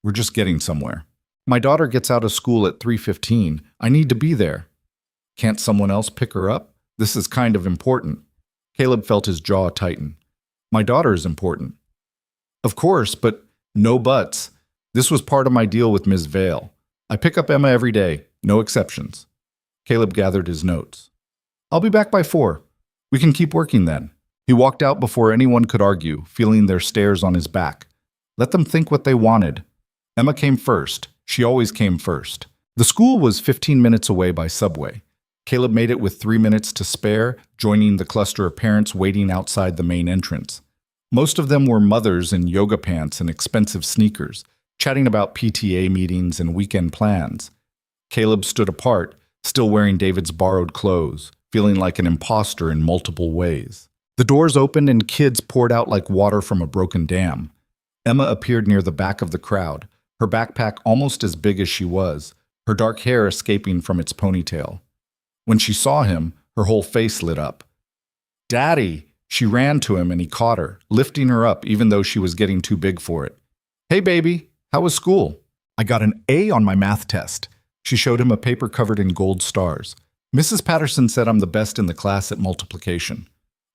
We're just getting somewhere. My daughter gets out of school at 3:15. I need to be there. Can't someone else pick her up? This is kind of important. Caleb felt his jaw tighten. My daughter is important. Of course, but no buts. This was part of my deal with Ms. Vale. I pick up Emma every day, no exceptions. Caleb gathered his notes. I'll be back by 4. We can keep working then. He walked out before anyone could argue, feeling their stares on his back. Let them think what they wanted. Emma came first. She always came first. The school was 15 minutes away by subway. Caleb made it with 3 minutes to spare, joining the cluster of parents waiting outside the main entrance. Most of them were mothers in yoga pants and expensive sneakers, chatting about PTA meetings and weekend plans. Caleb stood apart, still wearing David's borrowed clothes, feeling like an imposter in multiple ways. The doors opened and kids poured out like water from a broken dam. Emma appeared near the back of the crowd, her backpack almost as big as she was, her dark hair escaping from its ponytail. When she saw him, her whole face lit up. Daddy! She ran to him and he caught her, lifting her up even though she was getting too big for it. Hey baby, how was school? I got an A on my math test. She showed him a paper covered in gold stars. Mrs. Patterson said I'm the best in the class at multiplication.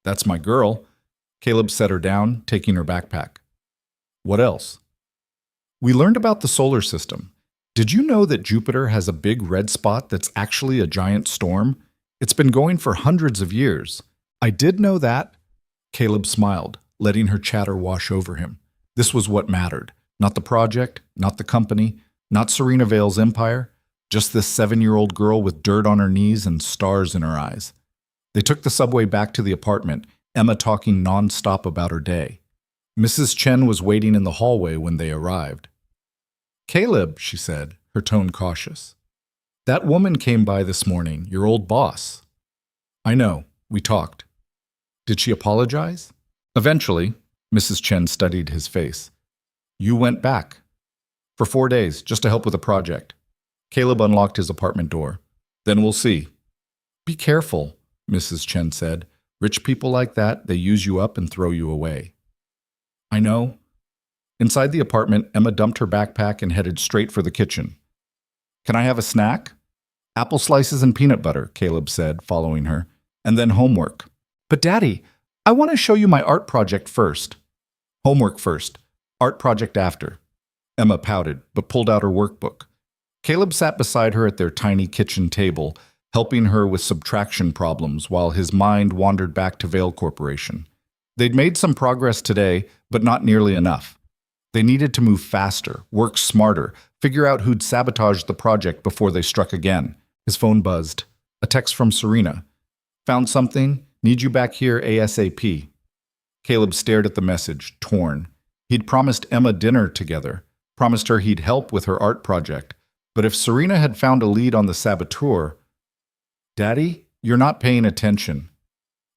That's my girl. Caleb set her down, taking her backpack. What else? We learned about the solar system. Did you know that Jupiter has a big red spot that's actually a giant storm? It's been going for hundreds of years. I did know that. Caleb smiled, letting her chatter wash over him. This was what mattered. Not the project, not the company, not Serena Vale's empire, just this 7-year-old girl with dirt on her knees and stars in her eyes. They took the subway back to the apartment, Emma talking non-stop about her day. Mrs. Chen was waiting in the hallway when they arrived. Caleb, she said, her tone cautious. That woman came by this morning, your old boss. I know, we talked. Did she apologize? Eventually, Mrs. Chen studied his face. You went back. For 4 days, just to help with a project. Caleb unlocked his apartment door. Then we'll see. Be careful, Mrs. Chen said. Rich people like that, they use you up and throw you away. I know. Inside the apartment, Emma dumped her backpack and headed straight for the kitchen. Can I have a snack? Apple slices and peanut butter, Caleb said, following her. And then homework. But Daddy, I want to show you my art project first. Homework first, art project after. Emma pouted, but pulled out her workbook. Caleb sat beside her at their tiny kitchen table, helping her with subtraction problems while his mind wandered back to Vale Corporation. They'd made some progress today, but not nearly enough. They needed to move faster, work smarter, figure out who'd sabotaged the project before they struck again. His phone buzzed. A text from Serena. Found something? Need you back here ASAP. Caleb stared at the message, torn. He'd promised Emma dinner together, promised her he'd help with her art project. But if Serena had found a lead on the saboteur... Daddy, you're not paying attention.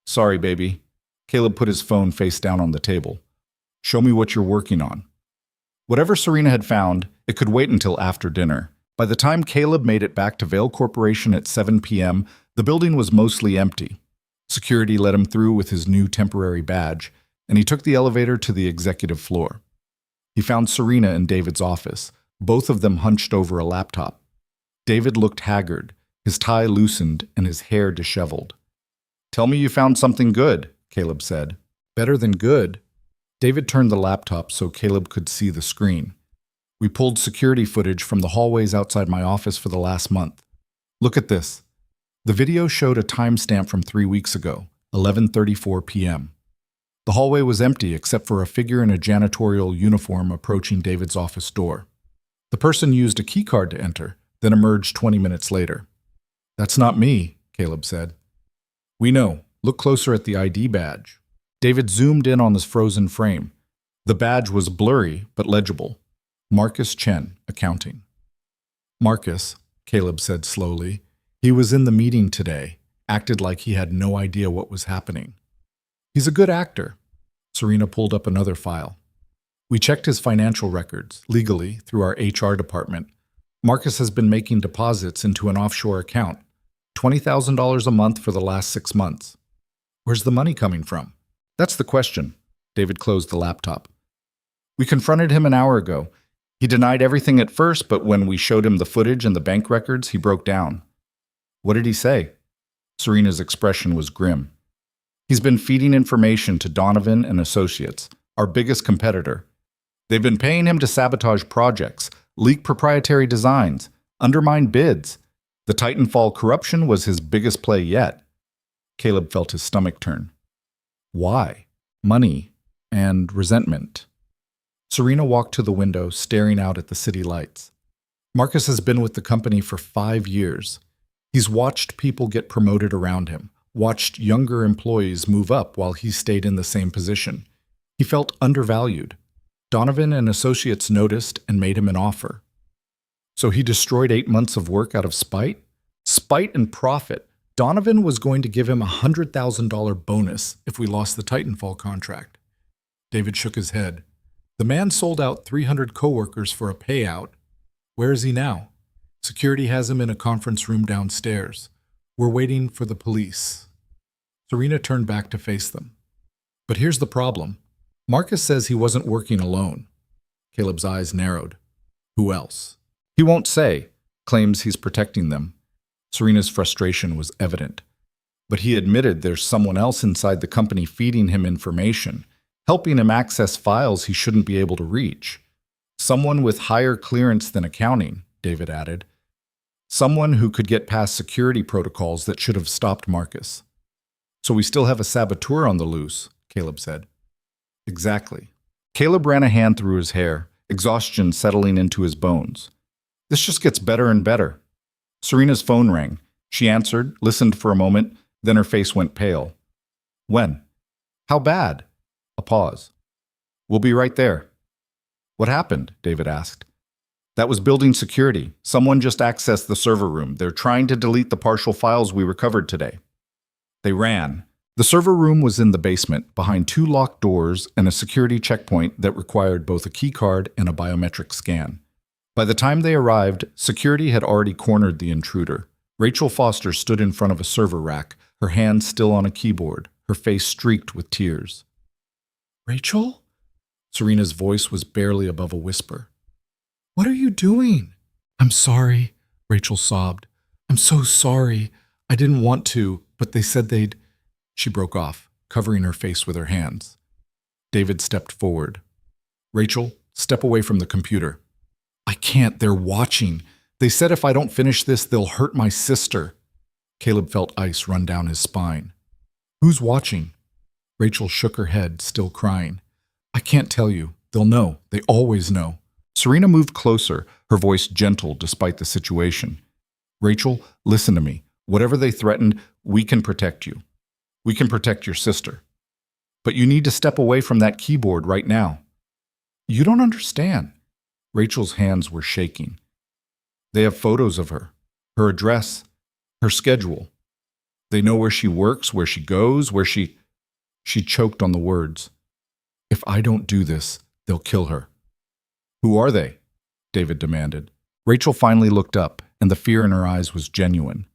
Sorry, baby. Caleb put his phone face down on the table. Show me what you're working on. Whatever Serena had found, it could wait until after dinner. By the time Caleb made it back to Vale Corporation at 7 p.m., the building was mostly empty. Security let him through with his new temporary badge, and he took the elevator to the executive floor. He found Serena in David's office, both of them hunched over a laptop. David looked haggard, his tie loosened and his hair disheveled. "Tell me you found something good," Caleb said. "Better than good." David turned the laptop so Caleb could see the screen. "We pulled security footage from the hallways outside my office for the last month. Look at this." The video showed a timestamp from 3 weeks ago, 11:34 p.m. The hallway was empty except for a figure in a janitorial uniform approaching David's office door. The person used a keycard to enter, then emerged 20 minutes later. "That's not me," Caleb said. "We know. Look closer at the ID badge." David zoomed in on this frozen frame. The badge was blurry but legible. Marcus Chen, accounting. "Marcus," Caleb said slowly. "He was in the meeting today, acted like he had no idea what was happening. He's a good actor." Serena pulled up another file. "We checked his financial records, legally, through our HR department. Marcus has been making deposits into an offshore account, $20,000 a month for the last 6 months. Where's the money coming from?" "That's the question." David closed the laptop. "We confronted him an hour ago. He denied everything at first, but when we showed him the footage and the bank records, he broke down." "What did he say?" Serena's expression was grim. "He's been feeding information to Donovan and Associates, our biggest competitor. They've been paying him to sabotage projects, leak proprietary designs, undermine bids. The Titanfall corruption was his biggest play yet." Caleb felt his stomach turn. Why? Money and resentment. Serena walked to the window, staring out at the city lights. Marcus has been with the company for 5 years. He's watched people get promoted around him, watched younger employees move up while he stayed in the same position. He felt undervalued. Donovan and Associates noticed and made him an offer. So he destroyed 8 months of work out of spite? Spite and profit. Donovan was going to give him a $100,000 bonus if we lost the Titanfall contract. David shook his head. The man sold out 300 coworkers for a payout. Where is he now? Security has him in a conference room downstairs. We're waiting for the police. Serena turned back to face them. But here's the problem. Marcus says he wasn't working alone. Caleb's eyes narrowed. Who else? He won't say. Claims he's protecting them. Serena's frustration was evident. But he admitted there's someone else inside the company feeding him information, helping him access files he shouldn't be able to reach. Someone with higher clearance than accounting, David added. Someone who could get past security protocols that should have stopped Marcus. So we still have a saboteur on the loose, Caleb said. Exactly. Caleb ran a hand through his hair, exhaustion settling into his bones. This just gets better and better. Serena's phone rang. She answered, listened for a moment, then her face went pale. When? How bad? A pause. We'll be right there. What happened? David asked. That was building security. Someone just accessed the server room. They're trying to delete the partial files we recovered today. They ran. The server room was in the basement, behind 2 locked doors and a security checkpoint that required both a keycard and a biometric scan. By the time they arrived, security had already cornered the intruder. Rachel Foster stood in front of a server rack, her hand still on a keyboard, her face streaked with tears. Rachel? Serena's voice was barely above a whisper. What are you doing? I'm sorry, Rachel sobbed. I'm so sorry. I didn't want to, but they said they'd... She broke off, covering her face with her hands. David stepped forward. Rachel, step away from the computer. I can't. They're watching. They said if I don't finish this, they'll hurt my sister. Caleb felt ice run down his spine. Who's watching? Rachel shook her head, still crying. I can't tell you. They'll know. They always know. Serena moved closer, her voice gentle despite the situation. Rachel, listen to me. Whatever they threatened, we can protect you. We can protect your sister. But you need to step away from that keyboard right now. You don't understand. Rachel's hands were shaking. They have photos of her, her address, her schedule. They know where she works, where she goes, where she... She choked on the words. If I don't do this, they'll kill her. Who are they? David demanded. Rachel finally looked up, and the fear in her eyes was genuine.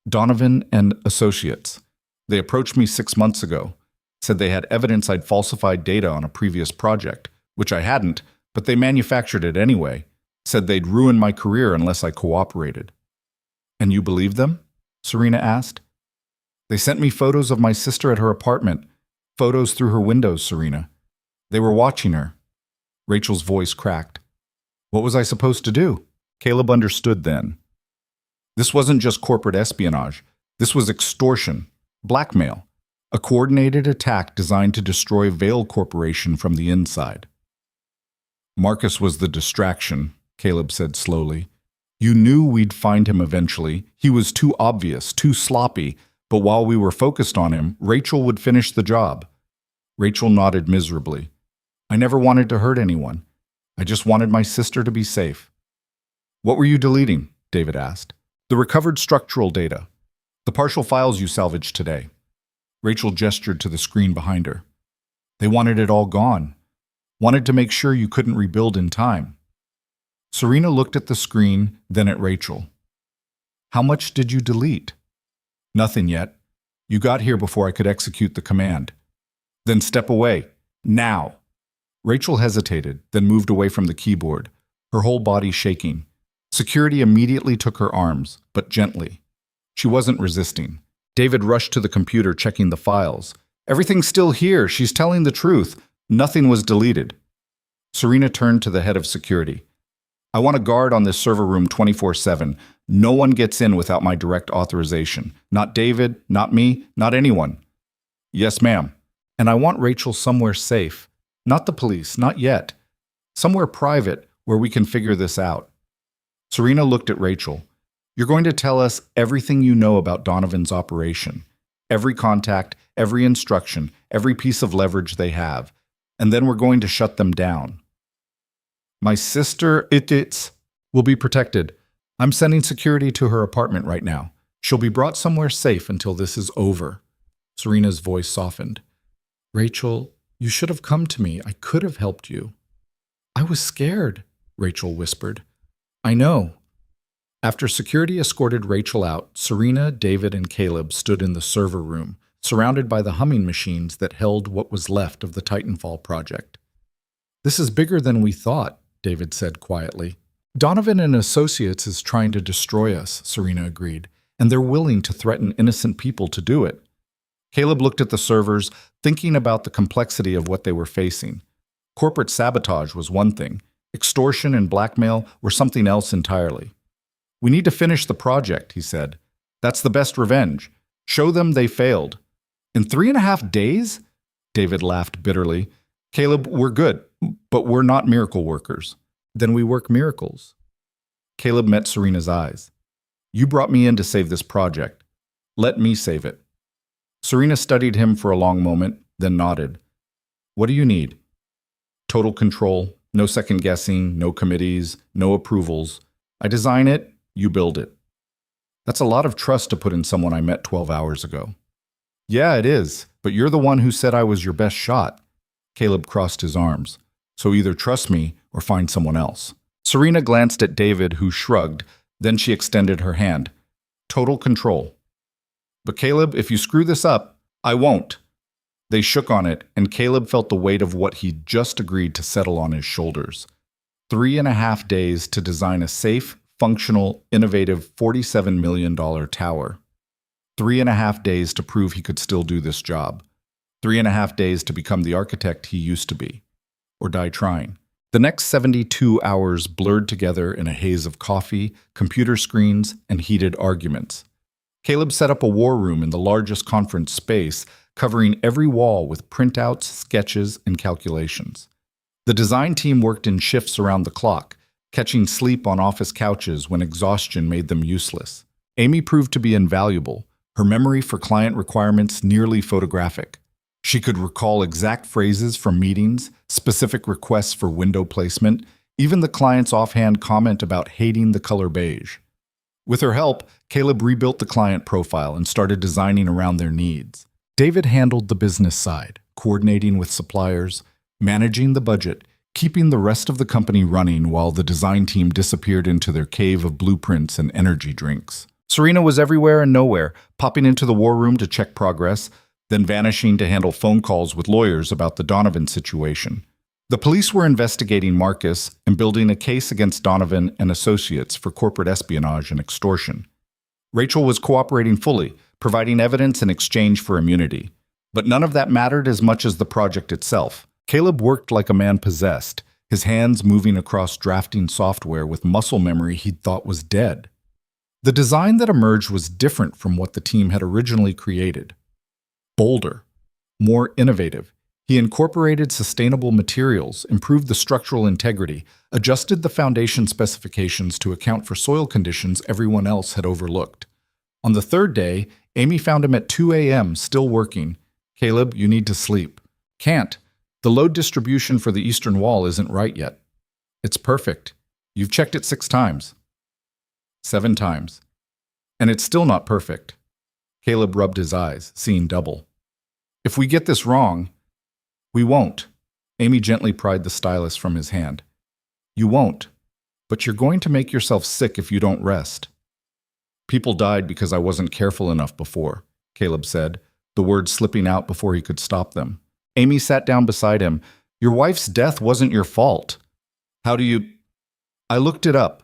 Donovan and Associates. They approached me 6 months ago, said they had evidence I'd falsified data on a previous project, which I hadn't, but they manufactured it anyway, said they'd ruin my career unless I cooperated. And you believed them? Serena asked. They sent me photos of my sister at her apartment, photos through her windows, Serena. They were watching her. Rachel's voice cracked. What was I supposed to do? Caleb understood then. This wasn't just corporate espionage. This was extortion, blackmail, a coordinated attack designed to destroy Vale Corporation from the inside. Marcus was the distraction, Caleb said slowly. You knew we'd find him eventually. He was too obvious, too sloppy, but while we were focused on him, Rachel would finish the job. Rachel nodded miserably. I never wanted to hurt anyone. I just wanted my sister to be safe. What were you deleting? David asked. The recovered structural data. The partial files you salvaged today. Rachel gestured to the screen behind her. They wanted it all gone. Wanted to make sure you couldn't rebuild in time. Serena looked at the screen, then at Rachel. How much did you delete? Nothing yet. You got here before I could execute the command. Then step away. Now. Rachel hesitated, then moved away from the keyboard, her whole body shaking. Security immediately took her arms, but gently. She wasn't resisting. David rushed to the computer, checking the files. Everything's still here. She's telling the truth. Nothing was deleted. Serena turned to the head of security. I want a guard on this server room 24/7. No one gets in without my direct authorization. Not David, not me, not anyone. Yes, ma'am. And I want Rachel somewhere safe. Not the police, not yet. Somewhere private where we can figure this out. Serena looked at Rachel. You're going to tell us everything you know about Donovan's operation. Every contact, every instruction, every piece of leverage they have. And then we're going to shut them down. My sister, it's will be protected. I'm sending security to her apartment right now. She'll be brought somewhere safe until this is over. Serena's voice softened. Rachel, you should have come to me. I could have helped you. I was scared, Rachel whispered. I know. After security escorted Rachel out, Serena, David, and Caleb stood in the server room, surrounded by the humming machines that held what was left of the Titanfall project. This is bigger than we thought, David said quietly. Donovan and Associates is trying to destroy us, Serena agreed, and they're willing to threaten innocent people to do it. Caleb looked at the servers, thinking about the complexity of what they were facing. Corporate sabotage was one thing. Extortion and blackmail were something else entirely. We need to finish the project, he said. That's the best revenge. Show them they failed. In 3.5 days? David laughed bitterly. Caleb, we're good, but we're not miracle workers. Then we work miracles. Caleb met Serena's eyes. You brought me in to save this project. Let me save it. Serena studied him for a long moment, then nodded. What do you need? Total control, no second guessing, no committees, no approvals. I design it, you build it. That's a lot of trust to put in someone I met 12 hours ago. Yeah, it is, but you're the one who said I was your best shot. Caleb crossed his arms. So either trust me or find someone else. Serena glanced at David, who shrugged. Then she extended her hand. Total control. But Caleb, if you screw this up, I won't. They shook on it, and Caleb felt the weight of what he'd just agreed to settle on his shoulders. 3.5 days to design a safe, functional, innovative $47 million tower. 3.5 days to prove he could still do this job. 3.5 days to become the architect he used to be. Or die trying. The next 72 hours blurred together in a haze of coffee, computer screens, and heated arguments. Caleb set up a war room in the largest conference space, covering every wall with printouts, sketches, and calculations. The design team worked in shifts around the clock, catching sleep on office couches when exhaustion made them useless. Amy proved to be invaluable, her memory for client requirements nearly photographic. She could recall exact phrases from meetings, specific requests for window placement, even the client's offhand comment about hating the color beige. With her help, Caleb rebuilt the client profile and started designing around their needs. David handled the business side, coordinating with suppliers, managing the budget, keeping the rest of the company running while the design team disappeared into their cave of blueprints and energy drinks. Serena was everywhere and nowhere, popping into the war room to check progress, then vanishing to handle phone calls with lawyers about the Donovan situation. The police were investigating Marcus and building a case against Donovan and associates for corporate espionage and extortion. Rachel was cooperating fully, providing evidence in exchange for immunity. But none of that mattered as much as the project itself. Caleb worked like a man possessed, his hands moving across drafting software with muscle memory he'd thought was dead. The design that emerged was different from what the team had originally created. Bolder, more innovative. He incorporated sustainable materials, improved the structural integrity, adjusted the foundation specifications to account for soil conditions everyone else had overlooked. On the third day, Amy found him at 2 a.m., still working. "Caleb, you need to sleep." "Can't. The load distribution for the eastern wall isn't right yet." "It's perfect. You've checked it 6 times." 7 times. "And it's still not perfect." Caleb rubbed his eyes, seeing double. "If we get this wrong..." "We won't." Amy gently pried the stylus from his hand. "You won't. But you're going to make yourself sick if you don't rest." "People died because I wasn't careful enough before," Caleb said, the words slipping out before he could stop them. Amy sat down beside him. "Your wife's death wasn't your fault." "How do you..." "I looked it up.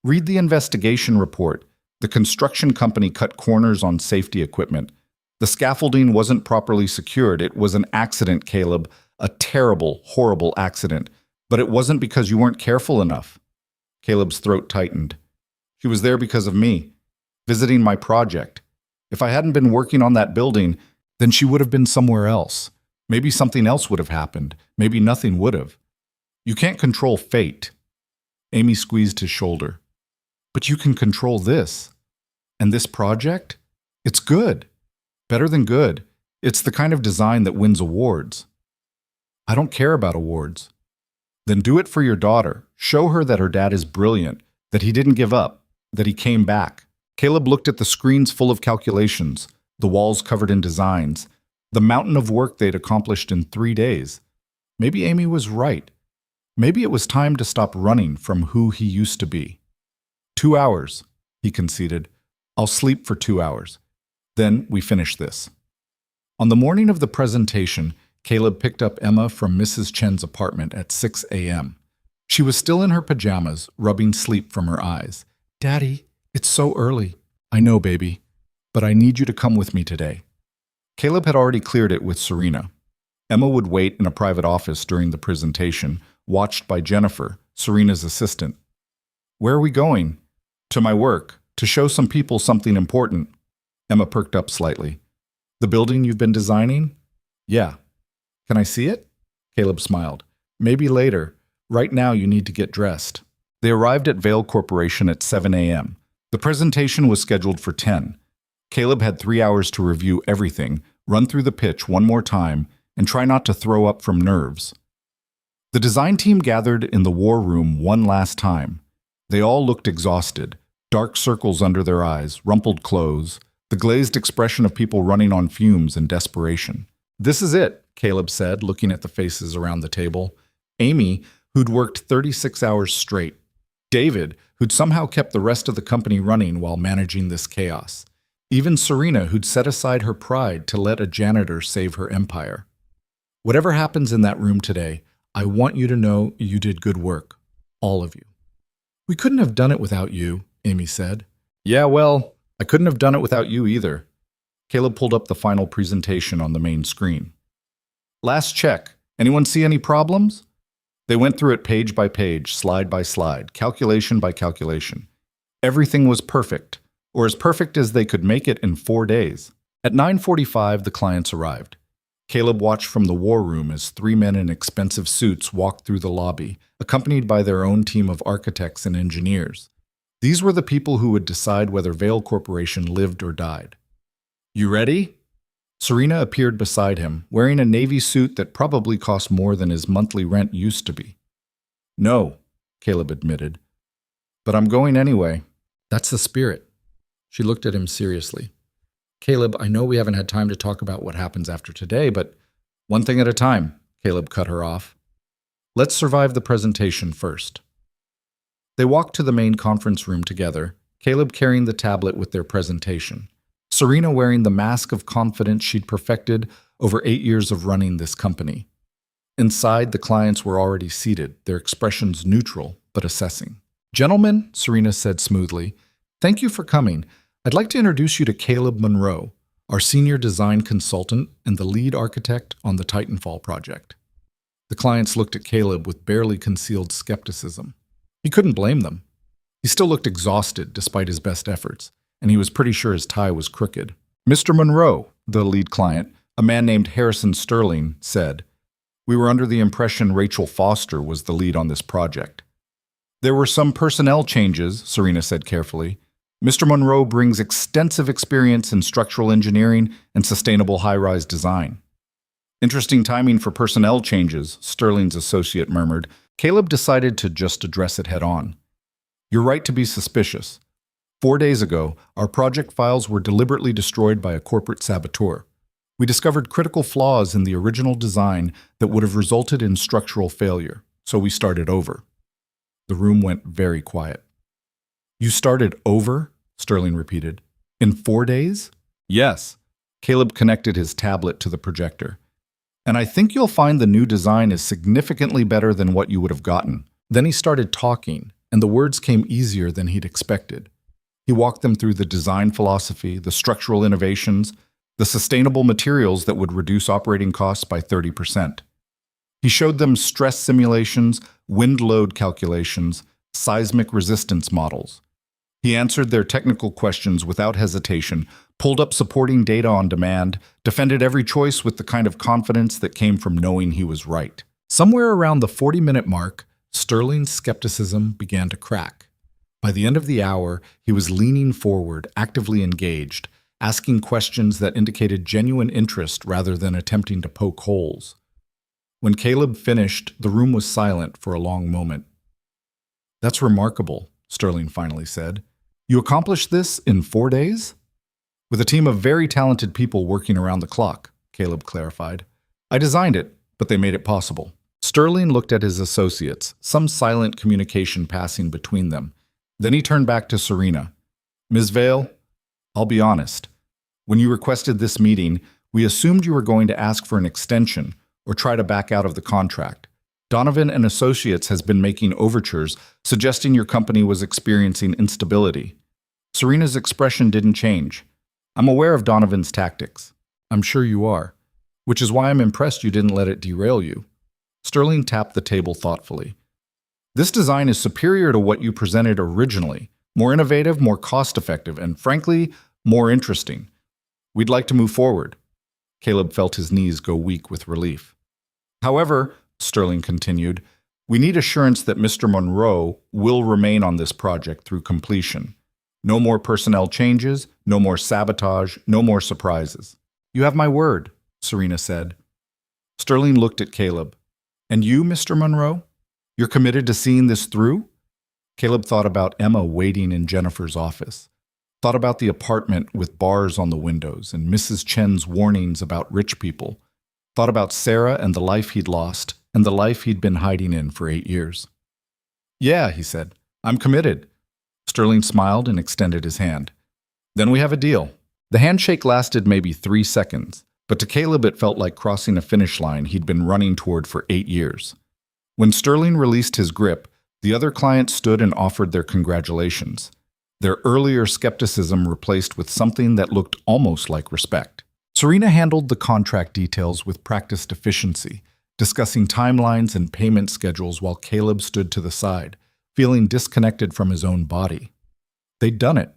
Read the investigation report. The construction company cut corners on safety equipment. The scaffolding wasn't properly secured. It was an accident, Caleb. A terrible, horrible accident. But it wasn't because you weren't careful enough." Caleb's throat tightened. "She was there because of me, visiting my project. If I hadn't been working on that building, then she would have been somewhere else. Maybe something else would have happened. Maybe nothing would have. You can't control fate." Amy squeezed his shoulder. "But you can control this. And this project? It's good. Better than good. It's the kind of design that wins awards." "I don't care about awards." "Then do it for your daughter. Show her that her dad is brilliant, that he didn't give up, that he came back." Caleb looked at the screens full of calculations, the walls covered in designs, the mountain of work they'd accomplished in 3 days. Maybe Amy was right. Maybe it was time to stop running from who he used to be. 2 hours, he conceded. "I'll sleep for 2 hours. Then we finish this." On the morning of the presentation, Caleb picked up Emma from Mrs. Chen's apartment at 6 a.m. She was still in her pajamas, rubbing sleep from her eyes. "Daddy, it's so early." "I know, baby, but I need you to come with me today." Caleb had already cleared it with Serena. Emma would wait in a private office during the presentation, watched by Jennifer, Serena's assistant. "Where are we going?" "To my work, to show some people something important." Emma perked up slightly. "The building you've been designing?" "Yeah." "Can I see it?" Caleb smiled. "Maybe later. Right now you need to get dressed." They arrived at Vail Corporation at 7 a.m. The presentation was scheduled for 10. Caleb had 3 hours to review everything, run through the pitch one more time, and try not to throw up from nerves. The design team gathered in the war room one last time. They all looked exhausted, dark circles under their eyes, rumpled clothes, the glazed expression of people running on fumes in desperation. "This is it," Caleb said, looking at the faces around the table. Amy, who'd worked 36 hours straight. David, who'd somehow kept the rest of the company running while managing this chaos. Even Serena, who'd set aside her pride to let a janitor save her empire. "Whatever happens in that room today, I want you to know you did good work. All of you." "We couldn't have done it without you," Amy said. "Yeah, well, I couldn't have done it without you either." Caleb pulled up the final presentation on the main screen. "Last check. Anyone see any problems?" They went through it page by page, slide by slide, calculation by calculation. Everything was perfect, or as perfect as they could make it in 4 days. At 9:45, the clients arrived. Caleb watched from the war room as 3 men in expensive suits walked through the lobby, accompanied by their own team of architects and engineers. These were the people who would decide whether Vail Corporation lived or died. "You ready?" Serena appeared beside him, wearing a navy suit that probably cost more than his monthly rent used to be. "No," Caleb admitted. "But I'm going anyway." "That's the spirit." She looked at him seriously. "Caleb, I know we haven't had time to talk about what happens after today, but one thing at a time," Caleb cut her off. Let's survive the presentation first. They walked to the main conference room together, Caleb carrying the tablet with their presentation, Serena wearing the mask of confidence she'd perfected over 8 years of running this company. Inside, the clients were already seated, their expressions neutral but assessing. Gentlemen, Serena said smoothly, thank you for coming. I'd like to introduce you to Caleb Monroe, our senior design consultant and the lead architect on the Titanfall project. The clients looked at Caleb with barely concealed skepticism. He couldn't blame them. He still looked exhausted despite his best efforts, and he was pretty sure his tie was crooked. Mr. Monroe, the lead client, a man named Harrison Sterling, said, we were under the impression Rachel Foster was the lead on this project. There were some personnel changes, Serena said carefully. Mr. Monroe brings extensive experience in structural engineering and sustainable high-rise design. Interesting timing for personnel changes, Sterling's associate murmured. Caleb decided to just address it head-on. You're right to be suspicious. 4 days ago, our project files were deliberately destroyed by a corporate saboteur. We discovered critical flaws in the original design that would have resulted in structural failure, so we started over. The room went very quiet. You started over? Sterling repeated. In 4 days? Yes. Caleb connected his tablet to the projector. And I think you'll find the new design is significantly better than what you would have gotten. Then he started talking, and the words came easier than he'd expected. He walked them through the design philosophy, the structural innovations, the sustainable materials that would reduce operating costs by 30%. He showed them stress simulations, wind load calculations, seismic resistance models. He answered their technical questions without hesitation, pulled up supporting data on demand, defended every choice with the kind of confidence that came from knowing he was right. Somewhere around the 40-minute mark, Sterling's skepticism began to crack. By the end of the hour, he was leaning forward, actively engaged, asking questions that indicated genuine interest rather than attempting to poke holes. When Caleb finished, the room was silent for a long moment. That's remarkable, Sterling finally said. You accomplished this in 4 days? With a team of very talented people working around the clock, Caleb clarified. I designed it, but they made it possible. Sterling looked at his associates, some silent communication passing between them. Then he turned back to Serena. Ms. Vale, I'll be honest. When you requested this meeting, we assumed you were going to ask for an extension or try to back out of the contract. Donovan and Associates has been making overtures, suggesting your company was experiencing instability. Serena's expression didn't change. I'm aware of Donovan's tactics. I'm sure you are. Which is why I'm impressed you didn't let it derail you. Sterling tapped the table thoughtfully. This design is superior to what you presented originally. More innovative, more cost-effective, and frankly, more interesting. We'd like to move forward. Caleb felt his knees go weak with relief. However, Sterling continued, we need assurance that Mr. Monroe will remain on this project through completion. No more personnel changes, no more sabotage, no more surprises. You have my word, Serena said. Sterling looked at Caleb. And you, Mr. Monroe? You're committed to seeing this through? Caleb thought about Emma waiting in Jennifer's office. Thought about the apartment with bars on the windows and Mrs. Chen's warnings about rich people. Thought about Sarah and the life he'd lost and the life he'd been hiding in for 8 years. Yeah, he said. I'm committed. Sterling smiled and extended his hand. Then we have a deal. The handshake lasted maybe 3 seconds, but to Caleb it felt like crossing a finish line he'd been running toward for 8 years. When Sterling released his grip, the other clients stood and offered their congratulations. Their earlier skepticism replaced with something that looked almost like respect. Serena handled the contract details with practiced efficiency, discussing timelines and payment schedules while Caleb stood to the side, feeling disconnected from his own body. They'd done it.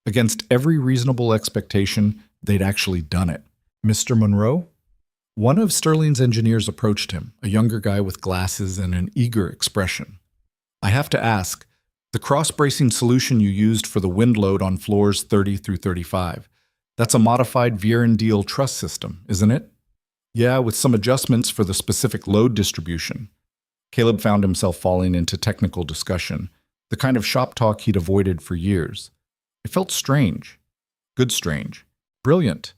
Against every reasonable expectation, they'd actually done it. Mr. Monroe? One of Sterling's engineers approached him, a younger guy with glasses and an eager expression. I have to ask, the cross-bracing solution you used for the wind load on floors 30 through 35, that's a modified Vier-and-Deal truss system, isn't it? Yeah, with some adjustments for the specific load distribution. Caleb found himself falling into technical discussion, the kind of shop talk he'd avoided for years. It felt strange. Good strange. Brilliant.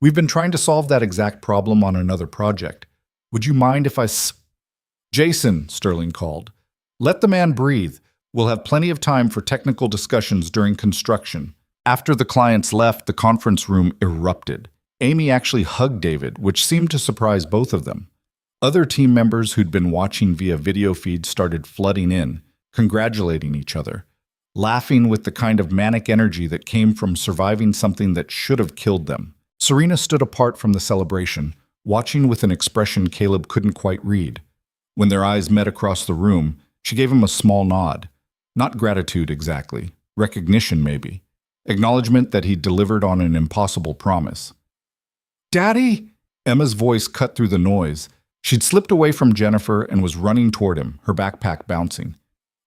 We've been trying to solve that exact problem on another project. Would you mind if Jason, Sterling called. Let the man breathe. We'll have plenty of time for technical discussions during construction. After the clients left, the conference room erupted. Amy actually hugged David, which seemed to surprise both of them. Other team members who'd been watching via video feed started flooding in, congratulating each other, laughing with the kind of manic energy that came from surviving something that should have killed them. Serena stood apart from the celebration, watching with an expression Caleb couldn't quite read. When their eyes met across the room, she gave him a small nod. Not gratitude exactly, recognition maybe. Acknowledgement that he'd delivered on an impossible promise. "Daddy!" Emma's voice cut through the noise. She'd slipped away from Jennifer and was running toward him, her backpack bouncing.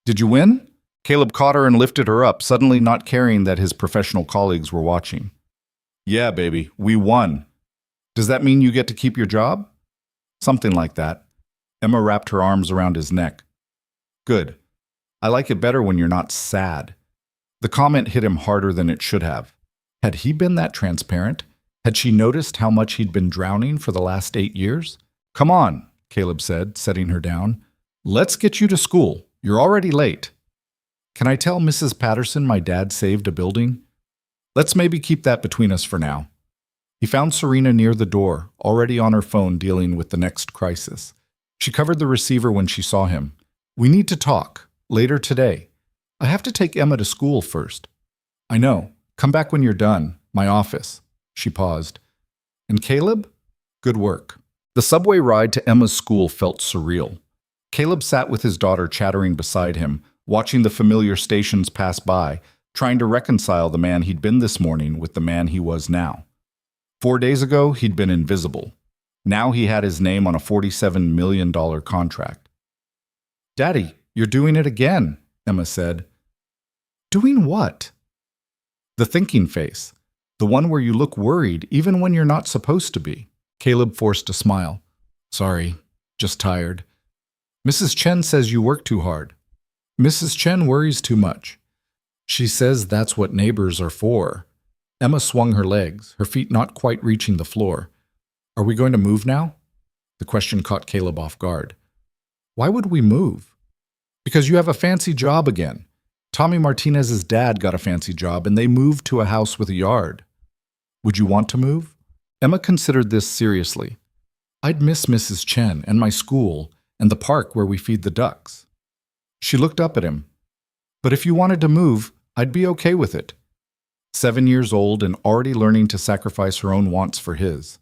"Did you win?" Caleb caught her and lifted her up, suddenly not caring that his professional colleagues were watching. "Yeah, baby, we won. Does that mean you get to keep your job?" "Something like that." Emma wrapped her arms around his neck. "Good. I like it better when you're not sad." The comment hit him harder than it should have. Had he been that transparent? Had she noticed how much he'd been drowning for the last 8 years? "Come on," Caleb said, setting her down. "Let's get you to school. You're already late." "Can I tell Mrs. Patterson my dad saved a building?" "Let's maybe keep that between us for now." He found Serena near the door, already on her phone dealing with the next crisis. She covered the receiver when she saw him. "We need to talk. Later today. I have to take Emma to school first." "I know. Come back when you're done. My office." She paused. "And Caleb? Good work." The subway ride to Emma's school felt surreal. Caleb sat with his daughter chattering beside him, watching the familiar stations pass by, trying to reconcile the man he'd been this morning with the man he was now. 4 days ago, he'd been invisible. Now he had his name on a $47 million contract. "Daddy, you're doing it again," Emma said. "Doing what?" "The thinking face. The one where you look worried even when you're not supposed to be." Caleb forced a smile. "Sorry, just tired." "Mrs. Chen says you work too hard." "Mrs. Chen worries too much. She says that's what neighbors are for." Emma swung her legs, her feet not quite reaching the floor. "Are we going to move now?" The question caught Caleb off guard. "Why would we move?" "Because you have a fancy job again. Tommy Martinez's dad got a fancy job and they moved to a house with a yard." "Would you want to move?" Emma considered this seriously. "I'd miss Mrs. Chen and my school and the park where we feed the ducks." She looked up at him. "But if you wanted to move, I'd be okay with it." 7 years old and already learning to sacrifice her own wants for his.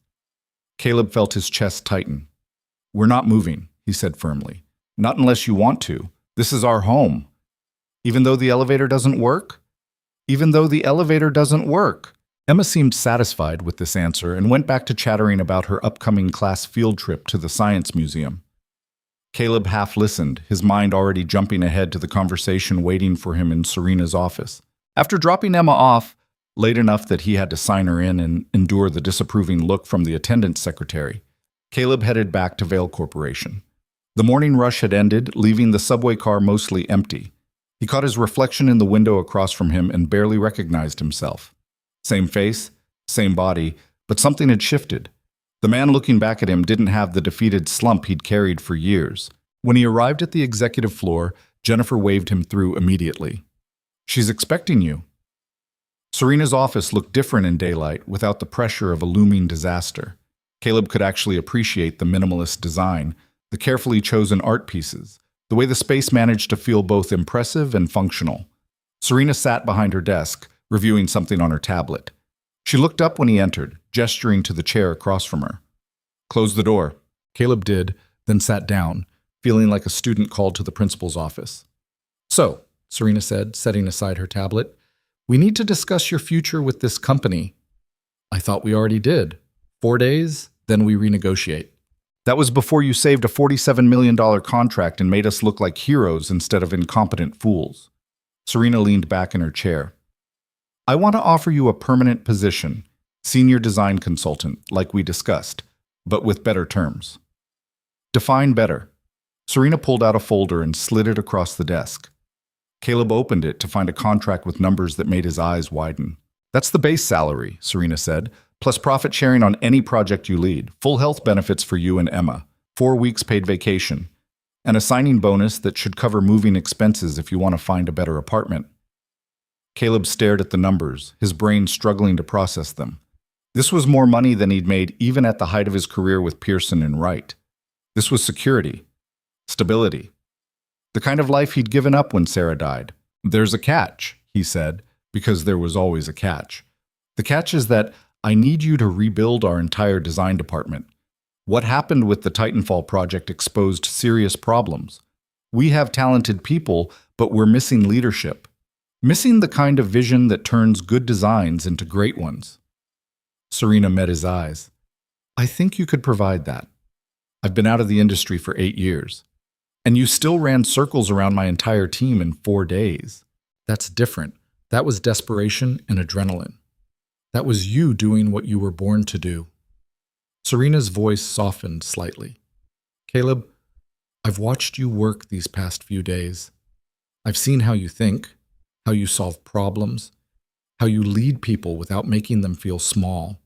Caleb felt his chest tighten. "We're not moving," he said firmly. "Not unless you want to. This is our home." "Even though the elevator doesn't work?" "Even though the elevator doesn't work." Emma seemed satisfied with this answer and went back to chattering about her upcoming class field trip to the Science Museum. Caleb half listened, his mind already jumping ahead to the conversation waiting for him in Serena's office. After dropping Emma off, late enough that he had to sign her in and endure the disapproving look from the attendance secretary, Caleb headed back to Vale Corporation. The morning rush had ended, leaving the subway car mostly empty. He caught his reflection in the window across from him and barely recognized himself. Same face, same body, but something had shifted. The man looking back at him didn't have the defeated slump he'd carried for years. When he arrived at the executive floor, Jennifer waved him through immediately. "She's expecting you." Serena's office looked different in daylight, without the pressure of a looming disaster. Caleb could actually appreciate the minimalist design, the carefully chosen art pieces, the way the space managed to feel both impressive and functional. Serena sat behind her desk, reviewing something on her tablet. She looked up when he entered, gesturing to the chair across from her. "Close the door." Caleb did, then sat down, feeling like a student called to the principal's office. "So," Serena said, setting aside her tablet, "we need to discuss your future with this company." "I thought we already did. 4 days, then we renegotiate." "That was before you saved a $47 million contract and made us look like heroes instead of incompetent fools." Serena leaned back in her chair. "I want to offer you a permanent position, senior design consultant, like we discussed, but with better terms." "Define better." Serena pulled out a folder and slid it across the desk. Caleb opened it to find a contract with numbers that made his eyes widen. "That's the base salary," Serena said, "plus profit sharing on any project you lead, full health benefits for you and Emma. 4 weeks paid vacation, and a signing bonus that should cover moving expenses if you want to find a better apartment. Caleb stared at the numbers, his brain struggling to process them. This was more money than he'd made even at the height of his career with Pearson and Wright. This was security, stability, the kind of life he'd given up when Sarah died. "There's a catch," he said, because there was always a catch. "The catch is that I need you to rebuild our entire design department. What happened with the Titanfall project exposed serious problems. We have talented people, but we're missing leadership. Missing the kind of vision that turns good designs into great ones." Serena met his eyes. "I think you could provide that. I've been out of the industry for 8 years. And you still ran circles around my entire team in 4 days. That's different. That was desperation and adrenaline. That was you doing what you were born to do." Serena's voice softened slightly. "Caleb, I've watched you work these past few days. I've seen how you think, how you solve problems, how you lead people without making them feel small.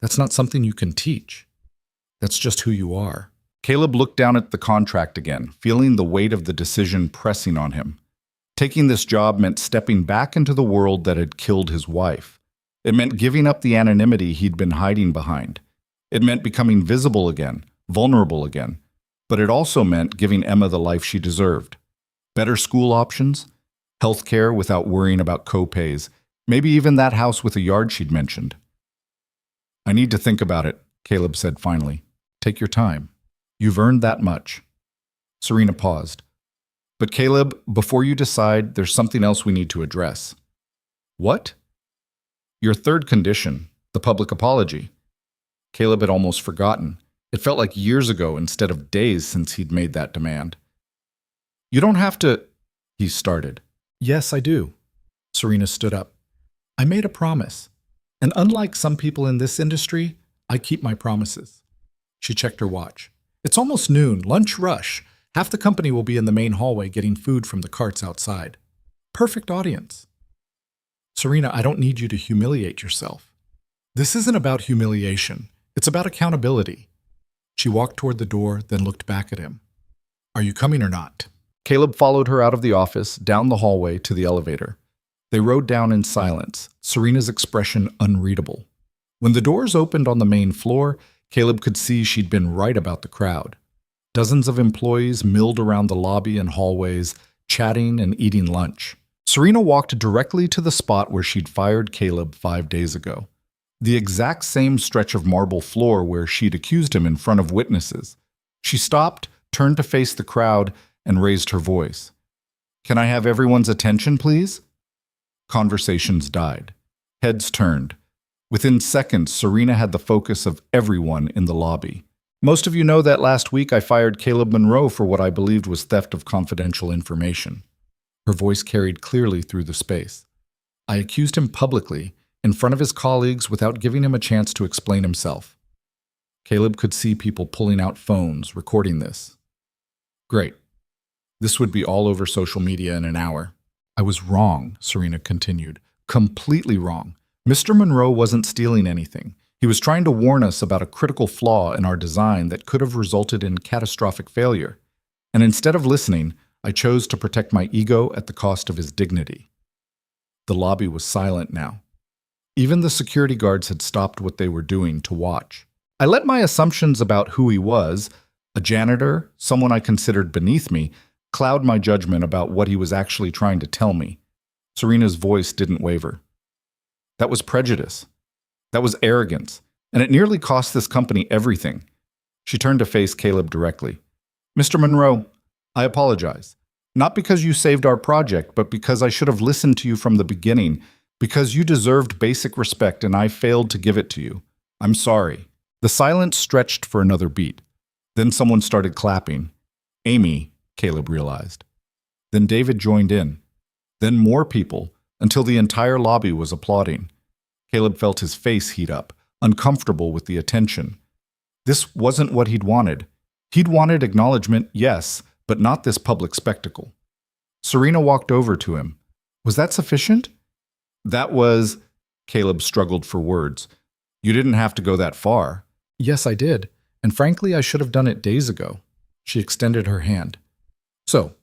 That's not something you can teach. That's just who you are." Caleb looked down at the contract again, feeling the weight of the decision pressing on him. Taking this job meant stepping back into the world that had killed his wife. It meant giving up the anonymity he'd been hiding behind. It meant becoming visible again, vulnerable again. But it also meant giving Emma the life she deserved. Better school options, health care without worrying about co-pays, maybe even that house with a yard she'd mentioned. "I need to think about it," Caleb said finally. "Take your time. You've earned that much." Serena paused. "But Caleb, before you decide, there's something else we need to address." "What?" "Your third condition, the public apology." Caleb had almost forgotten. It felt like years ago instead of days since he'd made that demand. "You don't have to," he started. "Yes, I do." Serena stood up. "I made a promise. And unlike some people in this industry, I keep my promises." She checked her watch. "It's almost noon, lunch rush. Half the company will be in the main hallway getting food from the carts outside. Perfect audience." "Serena, I don't need you to humiliate yourself." "This isn't about humiliation. It's about accountability." She walked toward the door, then looked back at him. "Are you coming or not?" Caleb followed her out of the office, down the hallway to the elevator. They rode down in silence, Serena's expression unreadable. When the doors opened on the main floor, Caleb could see she'd been right about the crowd. Dozens of employees milled around the lobby and hallways, chatting and eating lunch. Serena walked directly to the spot where she'd fired Caleb 5 days ago. The exact same stretch of marble floor where she'd accused him in front of witnesses. She stopped, turned to face the crowd, and raised her voice. "Can I have everyone's attention, please?" Conversations died. Heads turned. Within seconds, Serena had the focus of everyone in the lobby. "Most of you know that last week I fired Caleb Monroe for what I believed was theft of confidential information." Her voice carried clearly through the space. "I accused him publicly, in front of his colleagues, without giving him a chance to explain himself." Caleb could see people pulling out phones, recording this. Great. This would be all over social media in an hour. "I was wrong," Serena continued. "Completely wrong. Mr. Monroe wasn't stealing anything. He was trying to warn us about a critical flaw in our design that could have resulted in catastrophic failure. And instead of listening, I chose to protect my ego at the cost of his dignity." The lobby was silent now. Even the security guards had stopped what they were doing to watch. "I let my assumptions about who he was, a janitor, someone I considered beneath me, cloud my judgment about what he was actually trying to tell me." Serena's voice didn't waver. "That was prejudice. That was arrogance. And it nearly cost this company everything." She turned to face Caleb directly. "Mr. Monroe, I apologize. Not because you saved our project, but because I should have listened to you from the beginning, because you deserved basic respect and I failed to give it to you. I'm sorry." The silence stretched for another beat. Then someone started clapping. Amy, Caleb realized. Then David joined in. Then more people, until the entire lobby was applauding. Caleb felt his face heat up, uncomfortable with the attention. This wasn't what he'd wanted. He'd wanted acknowledgement, yes, but not this public spectacle. Serena walked over to him. "Was that sufficient?" "That was..." Caleb struggled for words. "You didn't have to go that far." "Yes, I did. And frankly, I should have done it days ago. She extended her hand. So,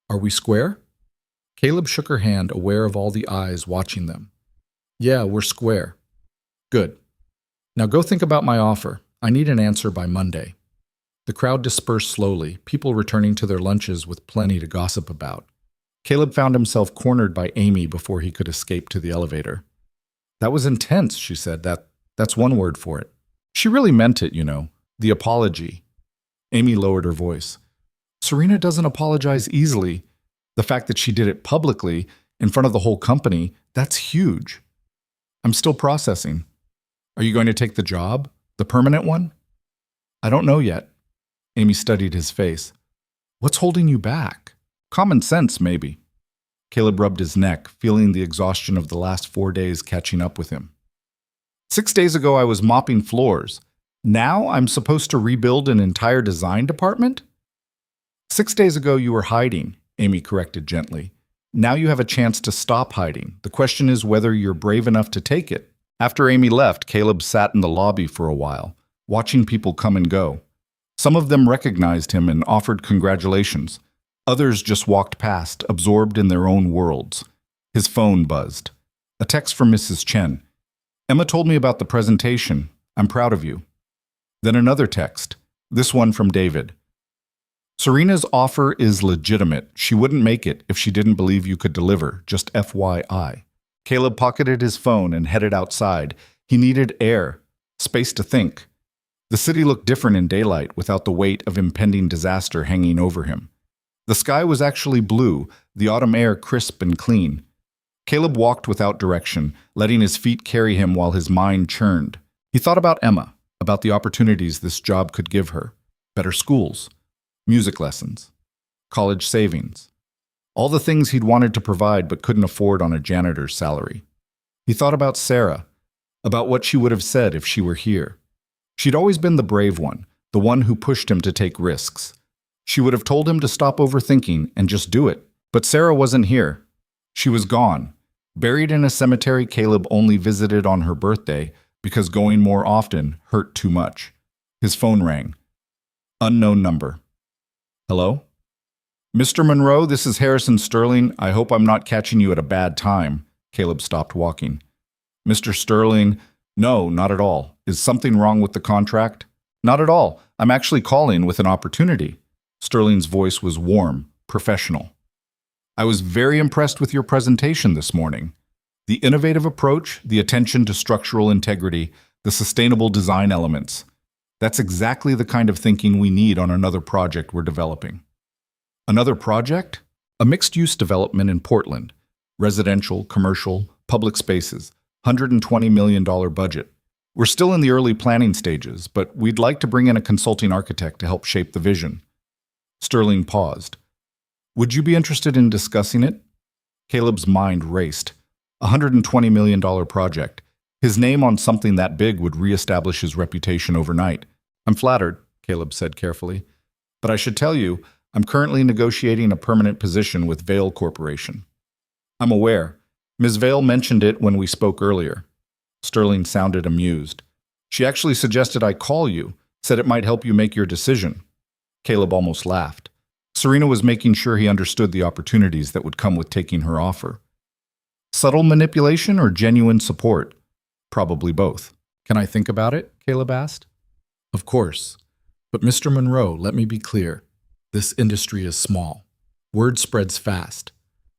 are we square? Caleb shook her hand, aware of all the eyes watching them. Yeah, we're square. Good. Now go think about my offer. I need an answer by Monday. The crowd dispersed slowly, people returning to their lunches with plenty to gossip about. Caleb found himself cornered by Amy before he could escape to the elevator. That was intense, she said. That's one word for it. She really meant it, you know. The apology. Amy lowered her voice. Serena doesn't apologize easily. The fact that she did it publicly, in front of the whole company, that's huge. I'm still processing. Are you going to take the job? The permanent one? I don't know yet. Amy studied his face. What's holding you back? Common sense, maybe. Caleb rubbed his neck, feeling the exhaustion of the last 4 days catching up with him. 6 days ago, I was mopping floors. Now I'm supposed to rebuild an entire design department? 6 days ago, you were hiding, Amy corrected gently. Now you have a chance to stop hiding. The question is whether you're brave enough to take it. After Amy left, Caleb sat in the lobby for a while, watching people come and go. Some of them recognized him and offered congratulations. Others just walked past, absorbed in their own worlds. His phone buzzed. A text from Mrs. Chen. Emma told me about the presentation. I'm proud of you. Then another text, this one from David. Serena's offer is legitimate. She wouldn't make it if she didn't believe you could deliver, just FYI. Caleb pocketed his phone and headed outside. He needed air, space to think. The city looked different in daylight without the weight of impending disaster hanging over him. The sky was actually blue, the autumn air crisp and clean. Caleb walked without direction, letting his feet carry him while his mind churned. He thought about Emma, about the opportunities this job could give her. Better schools, music lessons, college savings. All the things he'd wanted to provide but couldn't afford on a janitor's salary. He thought about Sarah, about what she would have said if she were here. She'd always been the brave one, the one who pushed him to take risks. She would have told him to stop overthinking and just do it. But Sarah wasn't here. She was gone, buried in a cemetery Caleb only visited on her birthday because going more often hurt too much. His phone rang. Unknown number. Hello? Mr. Monroe, this is Harrison Sterling. I hope I'm not catching you at a bad time. Caleb stopped walking. Mr. Sterling, no, not at all. Is something wrong with the contract? Not at all. I'm actually calling with an opportunity. Sterling's voice was warm, professional. I was very impressed with your presentation this morning. The innovative approach, the attention to structural integrity, the sustainable design elements. That's exactly the kind of thinking we need on another project we're developing. Another project? A mixed-use development in Portland. Residential, commercial, public spaces. $120 million budget. We're still in the early planning stages, but we'd like to bring in a consulting architect to help shape the vision. Sterling paused. Would you be interested in discussing it? Caleb's mind raced. A $120 million project. His name on something that big would reestablish his reputation overnight. I'm flattered, Caleb said carefully. But I should tell you, I'm currently negotiating a permanent position with Vail Corporation. I'm aware. Ms. Vail mentioned it when we spoke earlier. Sterling sounded amused. She actually suggested I call you, said it might help you make your decision. Caleb almost laughed. Serena was making sure he understood the opportunities that would come with taking her offer. Subtle manipulation or genuine support? Probably both. Can I think about it? Caleb asked. Of course. But Mr. Monroe, let me be clear. This industry is small. Word spreads fast.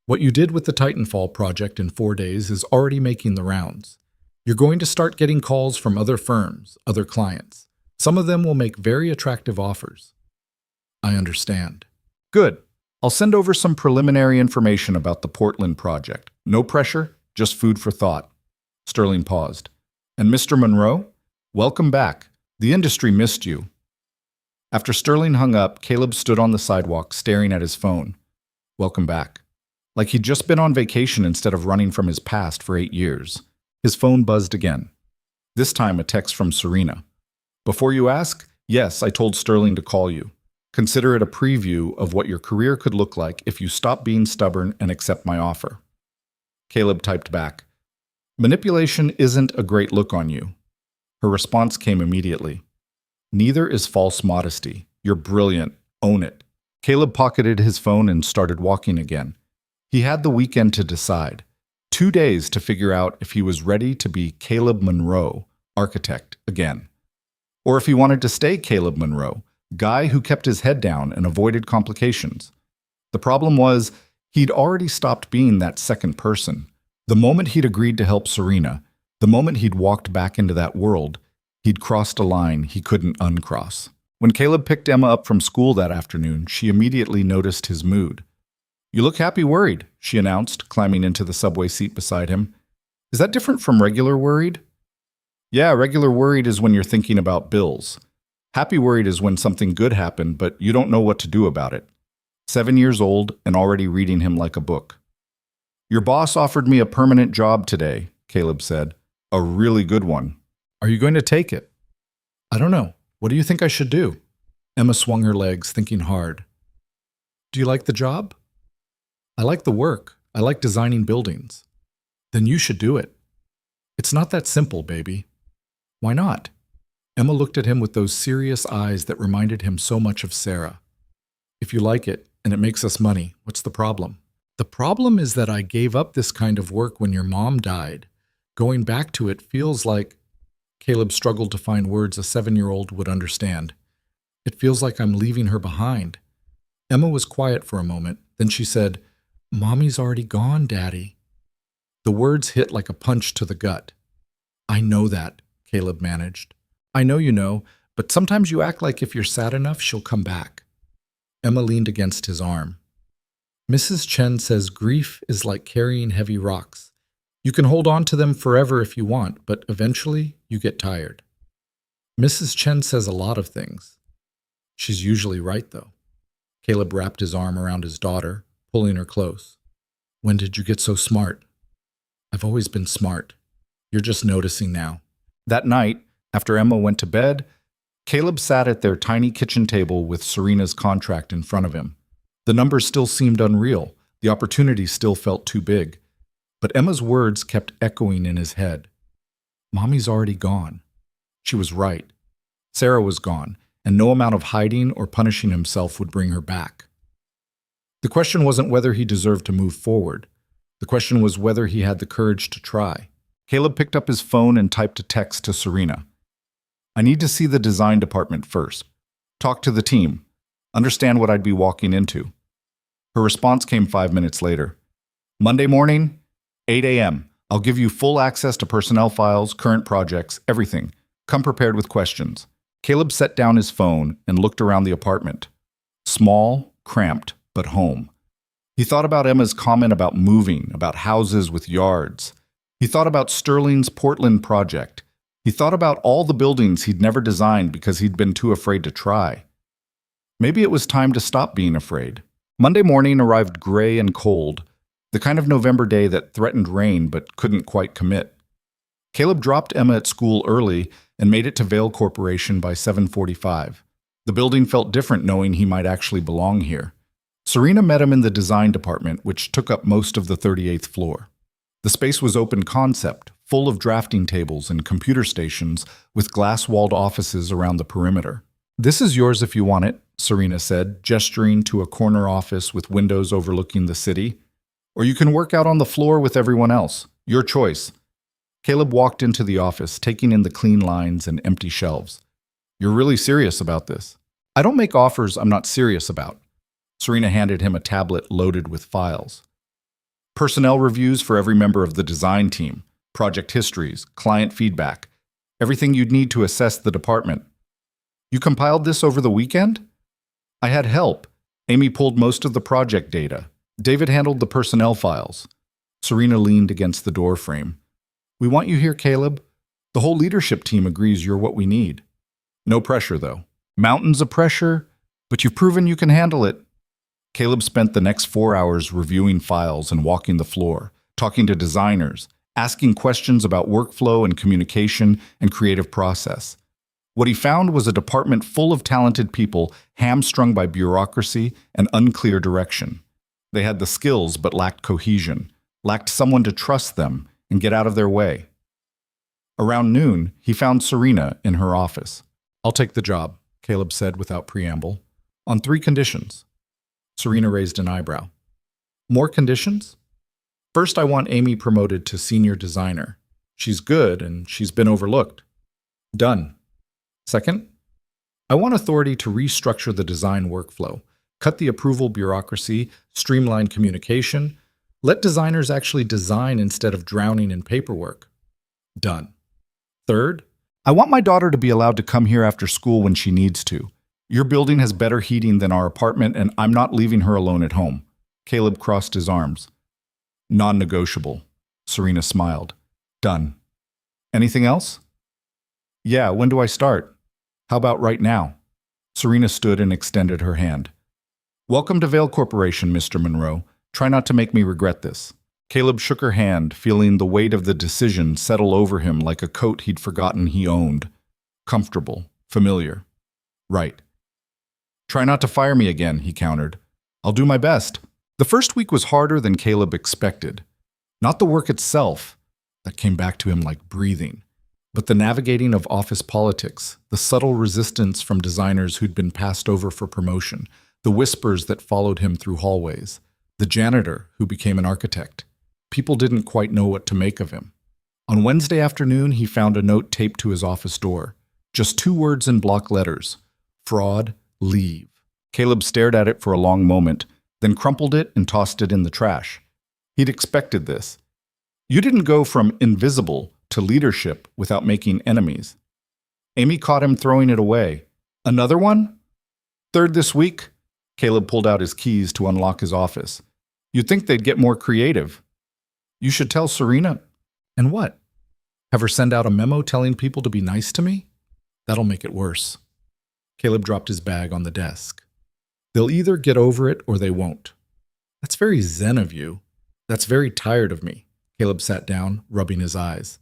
What you did with the Titanfall project in 4 days is already making the rounds. You're going to start getting calls from other firms, other clients. Some of them will make very attractive offers. I understand. Good. I'll send over some preliminary information about the Portland project. No pressure, just food for thought. Sterling paused. And Mr. Monroe? Welcome back. The industry missed you. After Sterling hung up, Caleb stood on the sidewalk staring at his phone. Welcome back. Like he'd just been on vacation instead of running from his past for 8 years. His phone buzzed again. This time a text from Serena. Before you ask, yes, I told Sterling to call you. Consider it a preview of what your career could look like if you stop being stubborn and accept my offer. Caleb typed back. Manipulation isn't a great look on you. Her response came immediately. Neither is false modesty. You're brilliant. Own it. Caleb pocketed his phone and started walking again. He had the weekend to decide. 2 days to figure out if he was ready to be Caleb Monroe, architect, again. Or if he wanted to stay Caleb Monroe, guy who kept his head down and avoided complications. The problem was, he'd already stopped being that second person. The moment he'd agreed to help Serena, the moment he'd walked back into that world, he'd crossed a line he couldn't uncross. When Caleb picked Emma up from school that afternoon, she immediately noticed his mood. "You look happy worried," she announced, climbing into the subway seat beside him. "Is that different from regular worried?" "Yeah, regular worried is when you're thinking about bills. Happy worried is when something good happened, but you don't know what to do about it." 7 years old and already reading him like a book. "Your boss offered me a permanent job today," Caleb said. "A really good one. Are you going to take it?" "I don't know. What do you think I should do?" Emma swung her legs, thinking hard. "Do you like the job?" "I like the work. I like designing buildings." "Then you should do it." "It's not that simple, baby." "Why not?" Emma looked at him with those serious eyes that reminded him so much of Sarah. "If you like it, and it makes us money, what's the problem?" "The problem is that I gave up this kind of work when your mom died. Going back to it feels like—" Caleb struggled to find words a 7-year-old would understand. "It feels like I'm leaving her behind." Emma was quiet for a moment. Then she said, "Mommy's already gone, Daddy." The words hit like a punch to the gut. "I know that," Caleb managed. "I know you know, but sometimes you act like if you're sad enough, she'll come back." Emma leaned against his arm. "Mrs. Chen says grief is like carrying heavy rocks. You can hold on to them forever if you want, but eventually you get tired." "Mrs. Chen says a lot of things." "She's usually right, though." Caleb wrapped his arm around his daughter, pulling her close. "When did you get so smart?" "I've always been smart. You're just noticing now." That night, after Emma went to bed, Caleb sat at their tiny kitchen table with Serena's contract in front of him. The numbers still seemed unreal. The opportunity still felt too big. But Emma's words kept echoing in his head. "Mommy's already gone." She was right. Sarah was gone, and no amount of hiding or punishing himself would bring her back. The question wasn't whether he deserved to move forward. The question was whether he had the courage to try. Caleb picked up his phone and typed a text to Serena. "I need to see the design department first. Talk to the team. Understand what I'd be walking into." Her response came 5 minutes later. "Monday morning, 8 a.m. I'll give you full access to personnel files, current projects, everything. Come prepared with questions." Caleb set down his phone and looked around the apartment. Small, cramped, but home. He thought about Emma's comment about moving, about houses with yards. He thought about Sterling's Portland project. He thought about all the buildings he'd never designed because he'd been too afraid to try. Maybe it was time to stop being afraid. Monday morning arrived gray and cold, the kind of November day that threatened rain but couldn't quite commit. Caleb dropped Emma at school early and made it to Vail Corporation by 7:45. The building felt different knowing he might actually belong here. Serena met him in the design department, which took up most of the 38th floor. The space was open concept, full of drafting tables and computer stations with glass-walled offices around the perimeter. "This is yours if you want it," Serena said, gesturing to a corner office with windows overlooking the city. "Or you can work out on the floor with everyone else. Your choice." Caleb walked into the office, taking in the clean lines and empty shelves. "You're really serious about this?" "I don't make offers I'm not serious about." Serena handed him a tablet loaded with files. "Personnel reviews for every member of the design team, project histories, client feedback, everything you'd need to assess the department." "You compiled this over the weekend?" "I had help. Amy pulled most of the project data. David handled the personnel files." Serena leaned against the door frame. "We want you here, Caleb. The whole leadership team agrees you're what we need." "No pressure, though." "Mountains of pressure, but you've proven you can handle it." Caleb spent the next 4 hours reviewing files and walking the floor, talking to designers, asking questions about workflow and communication and creative process. What he found was a department full of talented people hamstrung by bureaucracy and unclear direction. They had the skills but lacked cohesion, lacked someone to trust them and get out of their way. Around noon, he found Serena in her office. I'll take the job, Caleb said without preamble. On 3 conditions. Serena raised an eyebrow. More conditions? First, I want Amy promoted to senior designer. She's good and she's been overlooked. Done. Second, I want authority to restructure the design workflow, cut the approval bureaucracy, streamline communication, let designers actually design instead of drowning in paperwork. Done. Third, I want my daughter to be allowed to come here after school when she needs to. Your building has better heating than our apartment, and I'm not leaving her alone at home. Caleb crossed his arms. Non-negotiable. Serena smiled. Done. Anything else? Yeah, when do I start? How about right now? Serena stood and extended her hand. Welcome to Vale Corporation, Mr. Monroe. Try not to make me regret this. Caleb shook her hand, feeling the weight of the decision settle over him like a coat he'd forgotten he owned. Comfortable. Familiar. Right. Try not to fire me again, he countered. I'll do my best. The first week was harder than Caleb expected. Not the work itself, that came back to him like breathing, but the navigating of office politics, the subtle resistance from designers who'd been passed over for promotion, the whispers that followed him through hallways, the janitor who became an architect. People didn't quite know what to make of him. On Wednesday afternoon, he found a note taped to his office door. Just 2 words in block letters. Fraud, leave. Caleb stared at it for a long moment, then crumpled it and tossed it in the trash. He'd expected this. You didn't go from invisible to leadership without making enemies. Amy caught him throwing it away. Another one? Third this week? Caleb pulled out his keys to unlock his office. You'd think they'd get more creative. You should tell Serena. And what? Have her send out a memo telling people to be nice to me? That'll make it worse. Caleb dropped his bag on the desk. They'll either get over it or they won't. That's very zen of you. That's very tired of me. Caleb sat down, rubbing his eyes.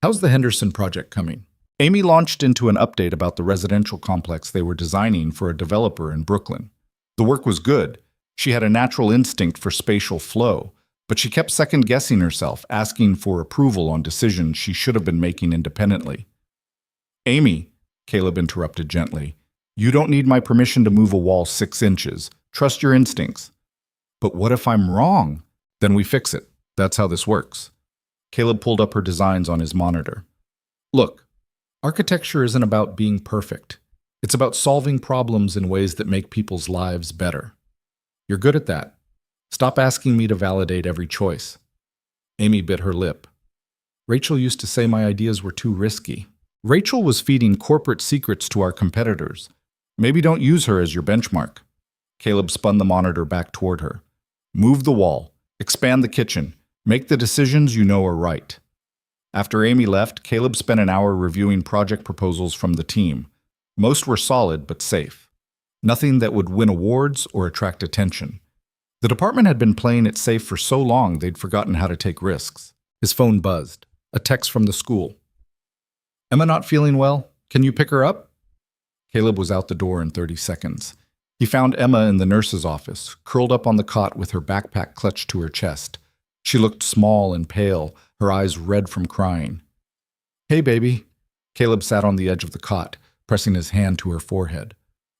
How's the Henderson project coming? Amy launched into an update about the residential complex they were designing for a developer in Brooklyn. The work was good. She had a natural instinct for spatial flow, but she kept second-guessing herself, asking for approval on decisions she should have been making independently. Amy, Caleb interrupted gently, you don't need my permission to move a wall 6 inches. Trust your instincts. But what if I'm wrong? Then we fix it. That's how this works. Caleb pulled up her designs on his monitor. Look, architecture isn't about being perfect. It's about solving problems in ways that make people's lives better. You're good at that. Stop asking me to validate every choice. Amy bit her lip. Rachel used to say my ideas were too risky. Rachel was feeding corporate secrets to our competitors. Maybe don't use her as your benchmark. Caleb spun the monitor back toward her. Move the wall. Expand the kitchen. Make the decisions you know are right. After Amy left, Caleb spent an hour reviewing project proposals from the team. Most were solid but safe. Nothing that would win awards or attract attention. The department had been playing it safe for so long they'd forgotten how to take risks. His phone buzzed. A text from the school. Emma not feeling well? Can you pick her up? Caleb was out the door in 30 seconds. He found Emma in the nurse's office, curled up on the cot with her backpack clutched to her chest. She looked small and pale, her eyes red from crying. Hey, baby. Caleb sat on the edge of the cot, pressing his hand to her forehead.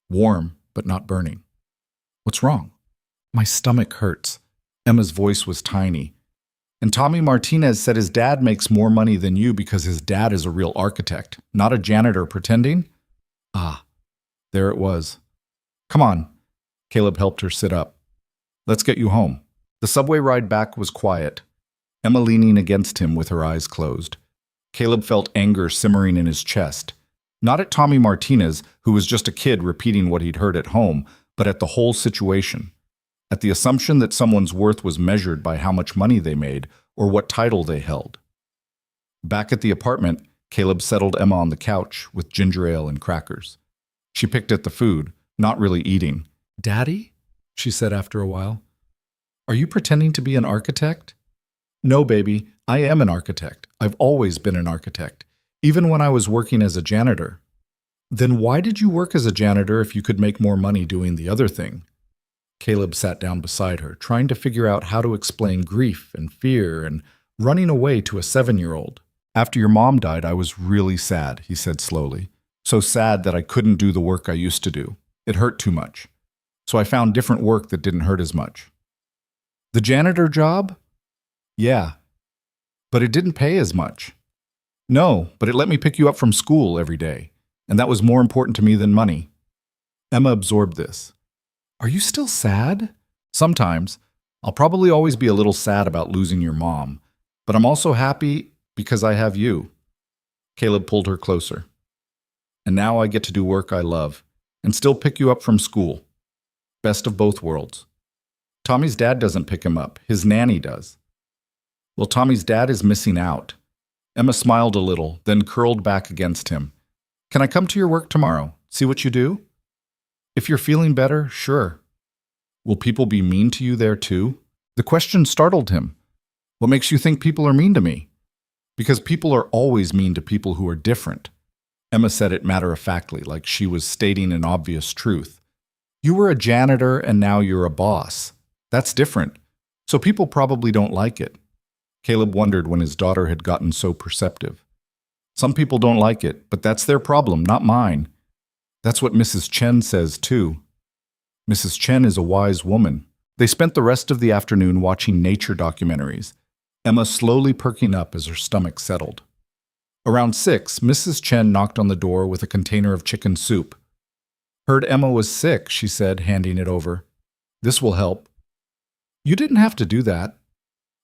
Warm, but not burning. What's wrong? My stomach hurts. Emma's voice was tiny. And Tommy Martinez said his dad makes more money than you because his dad is a real architect, not a janitor pretending? Ah, there it was. Come on. Caleb helped her sit up. Let's get you home. The subway ride back was quiet, Emma leaning against him with her eyes closed. Caleb felt anger simmering in his chest. Not at Tommy Martinez, who was just a kid repeating what he'd heard at home, but at the whole situation. At the assumption that someone's worth was measured by how much money they made or what title they held. Back at the apartment, Caleb settled Emma on the couch with ginger ale and crackers. She picked at the food, not really eating. Daddy? She said after a while. Are you pretending to be an architect? No, baby, I am an architect. I've always been an architect, even when I was working as a janitor. Then why did you work as a janitor if you could make more money doing the other thing? Caleb sat down beside her, trying to figure out how to explain grief and fear and running away to a 7-year-old. After your mom died, I was really sad, he said slowly. So sad that I couldn't do the work I used to do. It hurt too much. So I found different work that didn't hurt as much. The janitor job? Yeah, but it didn't pay as much. No, but it let me pick you up from school every day, and that was more important to me than money. Emma absorbed this. Are you still sad? Sometimes. I'll probably always be a little sad about losing your mom, but I'm also happy because I have you. Caleb pulled her closer. And now I get to do work I love and still pick you up from school. Best of both worlds. Tommy's dad doesn't pick him up. His nanny does. Well, Tommy's dad is missing out. Emma smiled a little, then curled back against him. Can I come to your work tomorrow? See what you do? If you're feeling better, sure. Will people be mean to you there too? The question startled him. What makes you think people are mean to me? Because people are always mean to people who are different. Emma said it matter-of-factly, like she was stating an obvious truth. You were a janitor and now you're a boss. That's different. So people probably don't like it. Caleb wondered when his daughter had gotten so perceptive. Some people don't like it, but that's their problem, not mine. That's what Mrs. Chen says too. Mrs. Chen is a wise woman. They spent the rest of the afternoon watching nature documentaries, Emma slowly perking up as her stomach settled. Around 6, Mrs. Chen knocked on the door with a container of chicken soup. Heard Emma was sick, she said, handing it over. This will help. You didn't have to do that.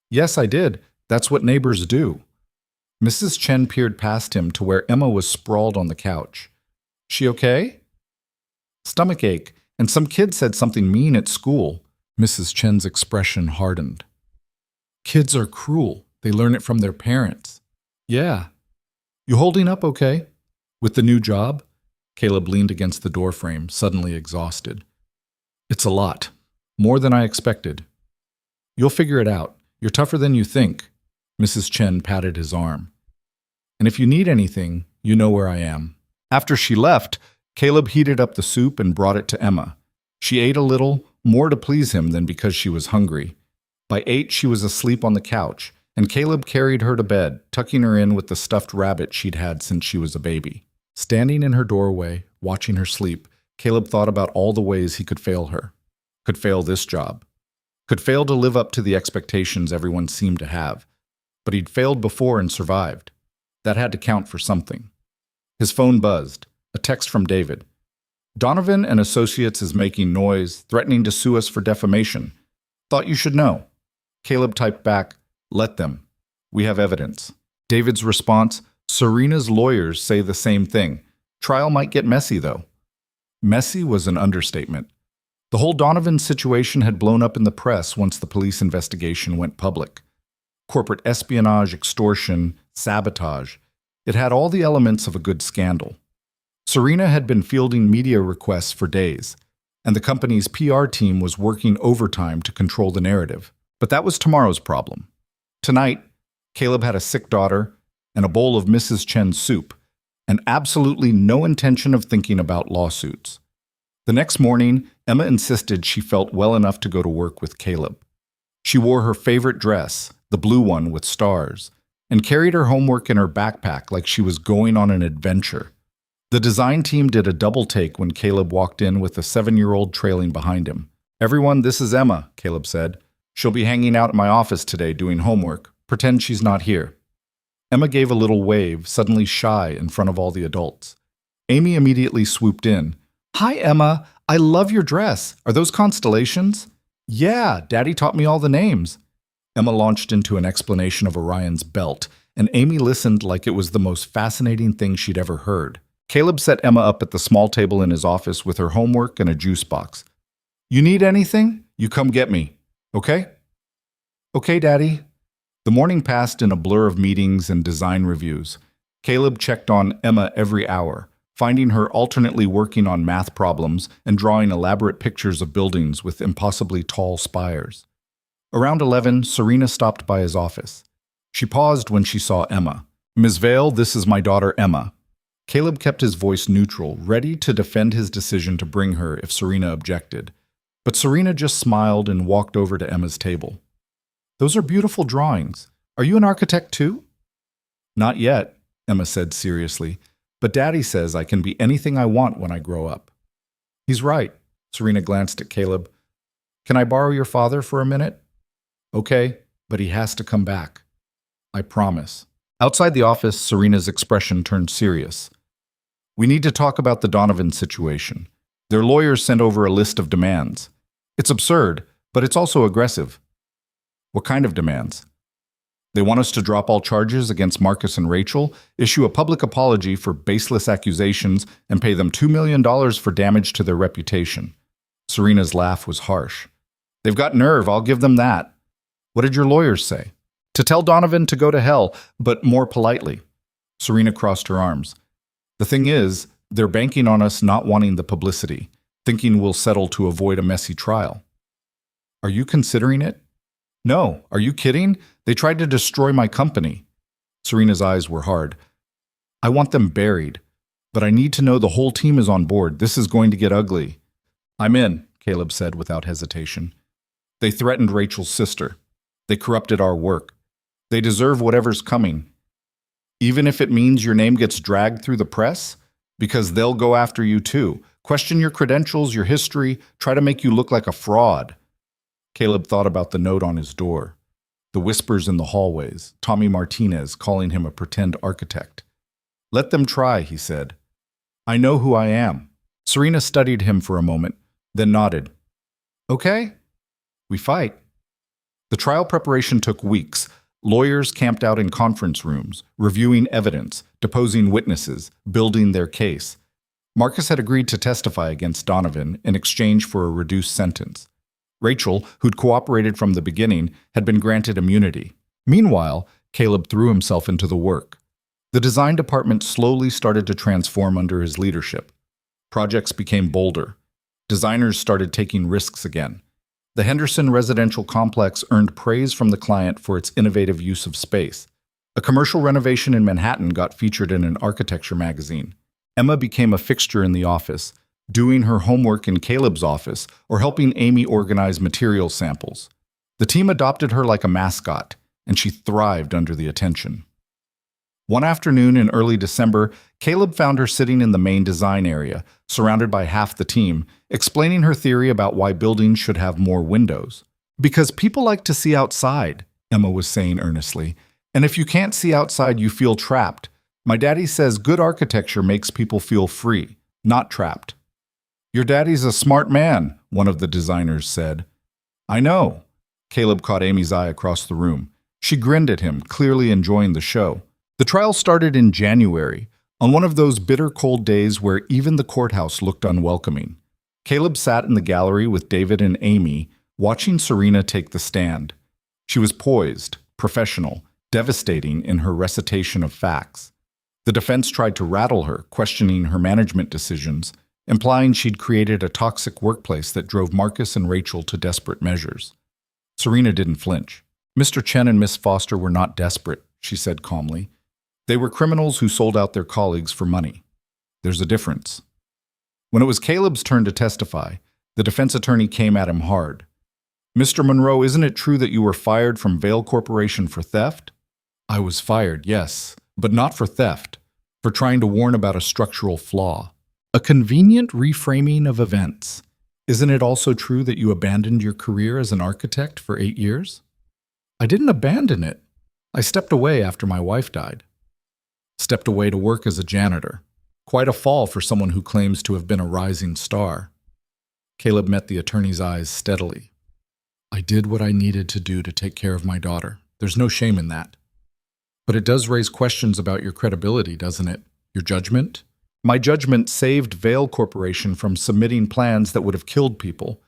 Yes, I did. That's what neighbors do. Mrs. Chen peered past him to where Emma was sprawled on the couch. She okay? Stomach ache, and some kid said something mean at school. Mrs. Chen's expression hardened. Kids are cruel. They learn it from their parents. Yeah. You holding up okay? With the new job? Caleb leaned against the doorframe, suddenly exhausted. It's a lot. More than I expected. You'll figure it out. You're tougher than you think. Mrs. Chen patted his arm. And if you need anything, you know where I am. After she left, Caleb heated up the soup and brought it to Emma. She ate a little, more to please him than because she was hungry. By 8, she was asleep on the couch, and Caleb carried her to bed, tucking her in with the stuffed rabbit she'd had since she was a baby. Standing in her doorway, watching her sleep, Caleb thought about all the ways he could fail her. Could fail this job. Could fail to live up to the expectations everyone seemed to have. But he'd failed before and survived. That had to count for something. His phone buzzed. A text from David. Donovan and Associates is making noise, threatening to sue us for defamation. Thought you should know. Caleb typed back, let them. We have evidence. David's response, Serena's lawyers say the same thing. Trial might get messy, though. Messy was an understatement. The whole Donovan situation had blown up in the press once the police investigation went public. Corporate espionage, extortion, sabotage. It had all the elements of a good scandal. Serena had been fielding media requests for days, and the company's PR team was working overtime to control the narrative. But that was tomorrow's problem. Tonight, Caleb had a sick daughter and a bowl of Mrs. Chen's soup, and absolutely no intention of thinking about lawsuits. The next morning, Emma insisted she felt well enough to go to work with Caleb. She wore her favorite dress, the blue one with stars, and carried her homework in her backpack like she was going on an adventure. The design team did a double take when Caleb walked in with a 7-year-old trailing behind him. Everyone, this is Emma, Caleb said. She'll be hanging out at my office today doing homework. Pretend she's not here. Emma gave a little wave, suddenly shy in front of all the adults. Amy immediately swooped in. Hi, Emma. I love your dress. Are those constellations? Yeah, Daddy taught me all the names. Emma launched into an explanation of Orion's belt, and Amy listened like it was the most fascinating thing she'd ever heard. Caleb set Emma up at the small table in his office with her homework and a juice box. You need anything? You come get me. Okay? Okay, Daddy. The morning passed in a blur of meetings and design reviews. Caleb checked on Emma every hour, finding her alternately working on math problems and drawing elaborate pictures of buildings with impossibly tall spires. Around 11, Serena stopped by his office. She paused when she saw Emma. Ms. Vale, this is my daughter Emma. Caleb kept his voice neutral, ready to defend his decision to bring her if Serena objected. But Serena just smiled and walked over to Emma's table. Those are beautiful drawings. Are you an architect too? Not yet, Emma said seriously, But Daddy says I can be anything I want when I grow up. He's right. Serena glanced at Caleb. Can I borrow your father for a minute? Okay, but he has to come back. I promise. Outside the office, Serena's expression turned serious. We need to talk about the Donovan situation. Their lawyers sent over a list of demands. It's absurd, but it's also aggressive. What kind of demands? They want us to drop all charges against Marcus and Rachel, issue a public apology for baseless accusations, and pay them $2 million for damage to their reputation. Serena's laugh was harsh. They've got nerve, I'll give them that. What did your lawyers say? To tell Donovan to go to hell, but more politely. Serena crossed her arms. The thing is, they're banking on us not wanting the publicity, thinking we'll settle to avoid a messy trial. Are you considering it? No, are you kidding? They tried to destroy my company. Serena's eyes were hard. I want them buried, but I need to know the whole team is on board. This is going to get ugly. I'm in, Caleb said without hesitation. They threatened Rachel's sister. They corrupted our work. They deserve whatever's coming. Even if it means your name gets dragged through the press? Because they'll go after you too. Question your credentials, your history, try to make you look like a fraud. Caleb thought about the note on his door, the whispers in the hallways, Tommy Martinez calling him a pretend architect. Let them try, he said. I know who I am. Serena studied him for a moment, then nodded. Okay, we fight. The trial preparation took weeks. Lawyers camped out in conference rooms, reviewing evidence, deposing witnesses, building their case. Marcus had agreed to testify against Donovan in exchange for a reduced sentence. Rachel, who'd cooperated from the beginning, had been granted immunity. Meanwhile, Caleb threw himself into the work. The design department slowly started to transform under his leadership. Projects became bolder. Designers started taking risks again. The Henderson residential complex earned praise from the client for its innovative use of space. A commercial renovation in Manhattan got featured in an architecture magazine. Emma became a fixture in the office, doing her homework in Caleb's office or helping Amy organize material samples. The team adopted her like a mascot, and she thrived under the attention. One afternoon in early December, Caleb found her sitting in the main design area, surrounded by half the team, explaining her theory about why buildings should have more windows. Because people like to see outside, Emma was saying earnestly, and if you can't see outside, you feel trapped. My daddy says good architecture makes people feel free, not trapped. Your daddy's a smart man, one of the designers said. I know. Caleb caught Amy's eye across the room. She grinned at him, clearly enjoying the show. The trial started in January, on one of those bitter cold days where even the courthouse looked unwelcoming. Caleb sat in the gallery with David and Amy, watching Serena take the stand. She was poised, professional, devastating in her recitation of facts. The defense tried to rattle her, questioning her management decisions, implying she'd created a toxic workplace that drove Marcus and Rachel to desperate measures. Serena didn't flinch. Mr. Chen and Miss Foster were not desperate, she said calmly. They were criminals who sold out their colleagues for money. There's a difference. When it was Caleb's turn to testify, the defense attorney came at him hard. Mr. Monroe, isn't it true that you were fired from Vail Corporation for theft? I was fired, yes, but not for theft, for trying to warn about a structural flaw. A convenient reframing of events. Isn't it also true that you abandoned your career as an architect for 8 years? I didn't abandon it. I stepped away after my wife died. Stepped away to work as a janitor. Quite a fall for someone who claims to have been a rising star. Caleb met the attorney's eyes steadily. I did what I needed to do to take care of my daughter. There's no shame in that. But it does raise questions about your credibility, doesn't it? Your judgment? My judgment saved Vail Corporation from submitting plans that would have killed people.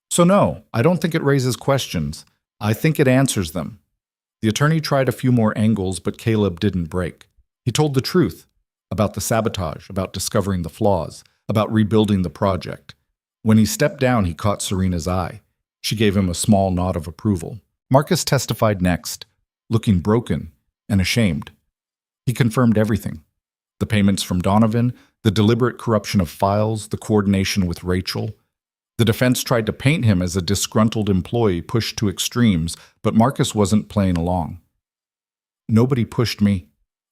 So no, I don't think it raises questions. I think it answers them. The attorney tried a few more angles, but Caleb didn't break. He told the truth about the sabotage, about discovering the flaws, about rebuilding the project. When he stepped down, he caught Serena's eye. She gave him a small nod of approval. Marcus testified next, looking broken and ashamed. He confirmed everything. The payments from Donovan, the deliberate corruption of files, the coordination with Rachel. The defense tried to paint him as a disgruntled employee pushed to extremes, but Marcus wasn't playing along. Nobody pushed me,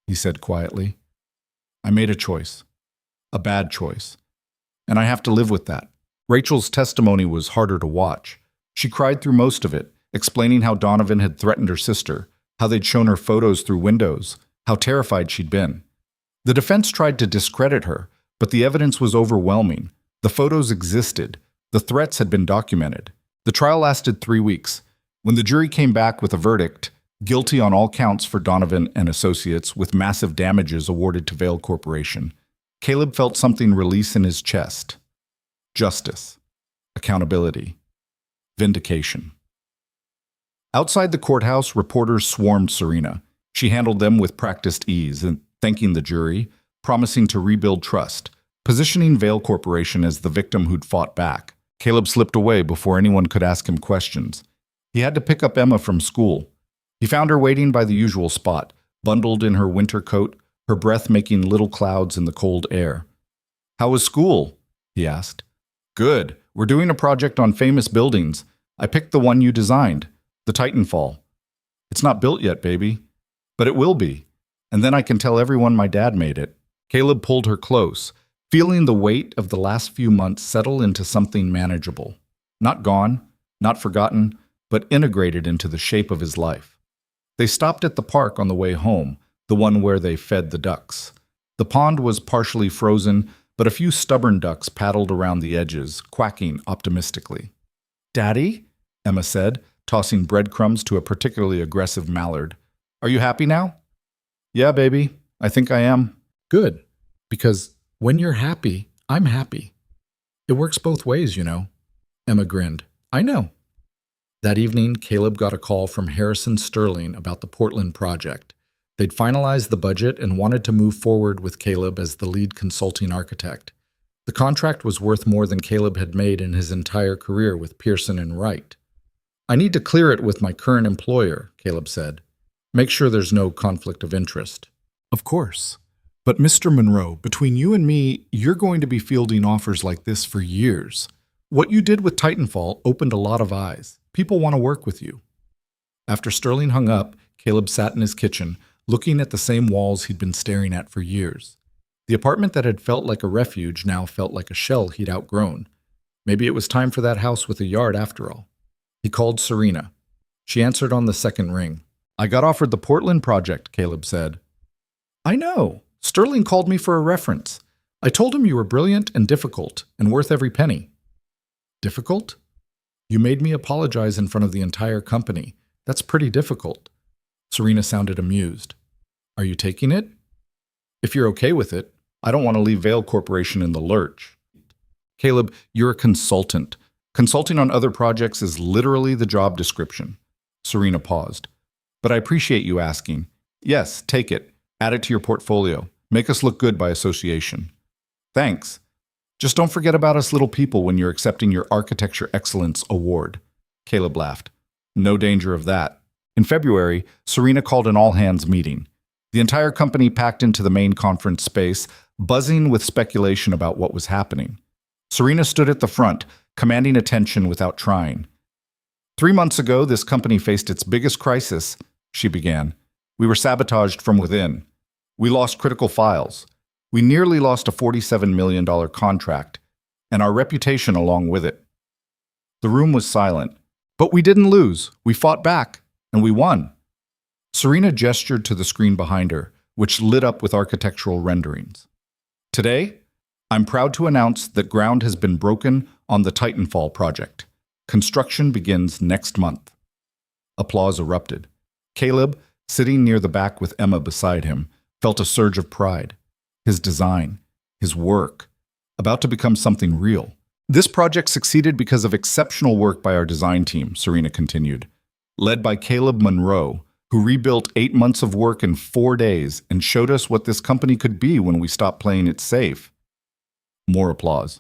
he said quietly. I made a choice. A bad choice. And I have to live with that. Rachel's testimony was harder to watch. She cried through most of it, explaining how Donovan had threatened her sister, how they'd shown her photos through windows, how terrified she'd been. The defense tried to discredit her, but the evidence was overwhelming. The photos existed. The threats had been documented. The trial lasted 3 weeks. When the jury came back with a verdict, guilty on all counts for Donovan and associates with massive damages awarded to Vail Corporation, Caleb felt something release in his chest. Justice. Accountability. Vindication. Outside the courthouse, reporters swarmed Serena. She handled them with practiced ease and thanking the jury, promising to rebuild trust, positioning Vail Corporation as the victim who'd fought back. Caleb slipped away before anyone could ask him questions. He had to pick up Emma from school. He found her waiting by the usual spot, bundled in her winter coat, her breath making little clouds in the cold air. "How was school?" he asked. "Good. We're doing a project on famous buildings. I picked the one you designed, the Titanfall. It's not built yet, baby. But it will be. And then I can tell everyone my dad made it." Caleb pulled her close, feeling the weight of the last few months settle into something manageable. Not gone, not forgotten, but integrated into the shape of his life. They stopped at the park on the way home, the one where they fed the ducks. The pond was partially frozen, but a few stubborn ducks paddled around the edges, quacking optimistically. "Daddy?" Emma said, tossing breadcrumbs to a particularly aggressive mallard. "Are you happy now?" "Yeah, baby. I think I am." Good, because when you're happy, I'm happy. It works both ways, you know. Emma grinned. "I know." That evening, Caleb got a call from Harrison Sterling about the Portland project. They'd finalized the budget and wanted to move forward with Caleb as the lead consulting architect. The contract was worth more than Caleb had made in his entire career with Pearson and Wright. "I need to clear it with my current employer," Caleb said. "Make sure there's no conflict of interest." "Of course. But Mr. Monroe, between you and me, you're going to be fielding offers like this for years. What you did with Titanfall opened a lot of eyes. People want to work with you." After Sterling hung up, Caleb sat in his kitchen, looking at the same walls he'd been staring at for years. The apartment that had felt like a refuge now felt like a shell he'd outgrown. Maybe it was time for that house with a yard after all. He called Serena. She answered on the second ring. "I got offered the Portland project," Caleb said. "I know. Sterling called me for a reference. I told him you were brilliant and difficult and worth every penny." "Difficult? You made me apologize in front of the entire company. That's pretty difficult." Serena sounded amused. "Are you taking it?" "If you're okay with it. I don't want to leave Vail Corporation in the lurch." "Caleb, you're a consultant. Consulting on other projects is literally the job description." Serena paused. "But I appreciate you asking. Yes, take it. Add it to your portfolio. Make us look good by association." "Thanks. Just don't forget about us little people when you're accepting your Architecture Excellence Award." Caleb laughed. "No danger of that." In February, Serena called an all-hands meeting. The entire company packed into the main conference space, buzzing with speculation about what was happening. Serena stood at the front, commanding attention without trying. "3 months ago, this company faced its biggest crisis," she began. "We were sabotaged from within. We lost critical files. We nearly lost a $47 million contract, and our reputation along with it." The room was silent. "But we didn't lose. We fought back, and we won." Serena gestured to the screen behind her, which lit up with architectural renderings. "Today, I'm proud to announce that ground has been broken on the Titanfall project. Construction begins next month." Applause erupted. Caleb, sitting near the back with Emma beside him, felt a surge of pride. His design, his work, about to become something real. "This project succeeded because of exceptional work by our design team," Serena continued, "led by Caleb Monroe, who rebuilt 8 months of work in 4 days and showed us what this company could be when we stopped playing it safe." More applause.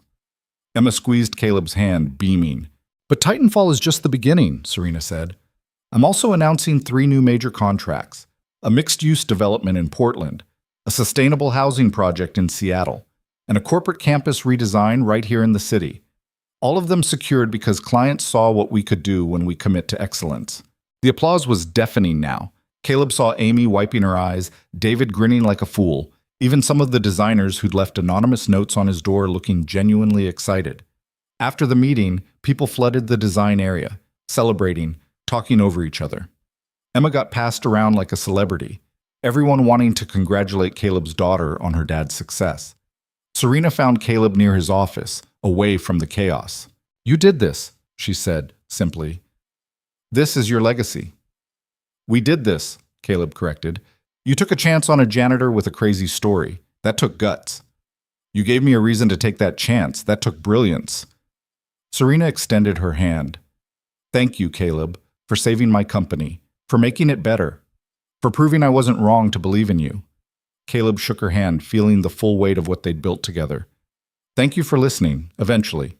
Emma squeezed Caleb's hand, beaming. "But Titanfall is just the beginning," Serena said. "I'm also announcing 3 new major contracts: a mixed-use development in Portland, a sustainable housing project in Seattle, and a corporate campus redesign right here in the city. All of them secured because clients saw what we could do when we commit to excellence." The applause was deafening now. Caleb saw Amy wiping her eyes, David grinning like a fool, Even some of the designers who'd left anonymous notes on his door looking genuinely excited. After the meeting, people flooded the design area, celebrating, talking over each other. Emma got passed around like a celebrity, everyone wanting to congratulate Caleb's daughter on her dad's success. Serena found Caleb near his office, away from the chaos. "You did this," she said, simply. "This is your legacy." "We did this," Caleb corrected. "You took a chance on a janitor with a crazy story. That took guts. You gave me a reason to take that chance. That took brilliance." Serena extended her hand. "Thank you, Caleb, for saving my company, for making it better, for proving I wasn't wrong to believe in you." Caleb shook her hand, feeling the full weight of what they'd built together. "Thank you for listening, eventually.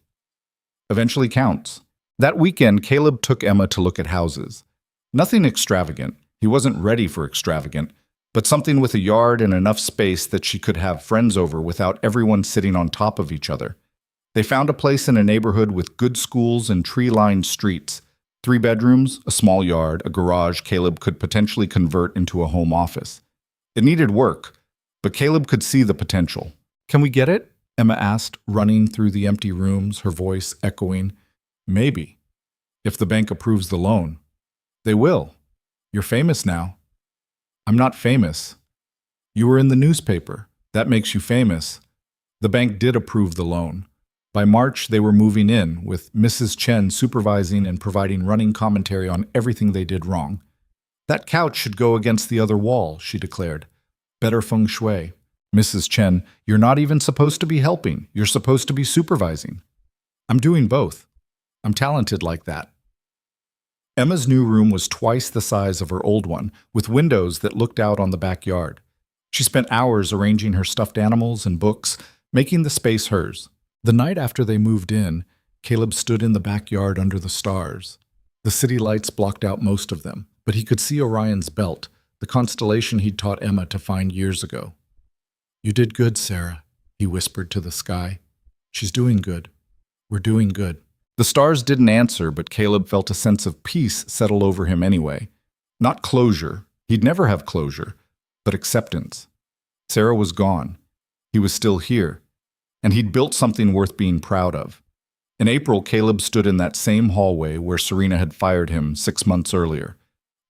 Eventually counts." That weekend, Caleb took Emma to look at houses. Nothing extravagant. He wasn't ready for extravagant, but something with a yard and enough space that she could have friends over without everyone sitting on top of each other. They found a place in a neighborhood with good schools and tree-lined streets. 3 bedrooms, a small yard, a garage Caleb could potentially convert into a home office. It needed work, but Caleb could see the potential. "Can we get it?" Emma asked, running through the empty rooms, her voice echoing. "Maybe. If the bank approves the loan." "They will. You're famous now." "I'm not famous." "You were in the newspaper. That makes you famous." The bank did approve the loan. By March, they were moving in, with Mrs. Chen supervising and providing running commentary on everything they did wrong. "That couch should go against the other wall," she declared. "Better feng shui." "Mrs. Chen, you're not even supposed to be helping. You're supposed to be supervising." "I'm doing both. I'm talented like that." Emma's new room was twice the size of her old one, with windows that looked out on the backyard. She spent hours arranging her stuffed animals and books, making the space hers. The night after they moved in, Caleb stood in the backyard under the stars. The city lights blocked out most of them, but he could see Orion's belt, the constellation he'd taught Emma to find years ago. "You did good, Sarah," he whispered to the sky. "She's doing good. We're doing good." The stars didn't answer, but Caleb felt a sense of peace settle over him anyway. Not closure. He'd never have closure, but acceptance. Sarah was gone. He was still here, and he'd built something worth being proud of. In April, Caleb stood in that same hallway where Serena had fired him 6 months earlier.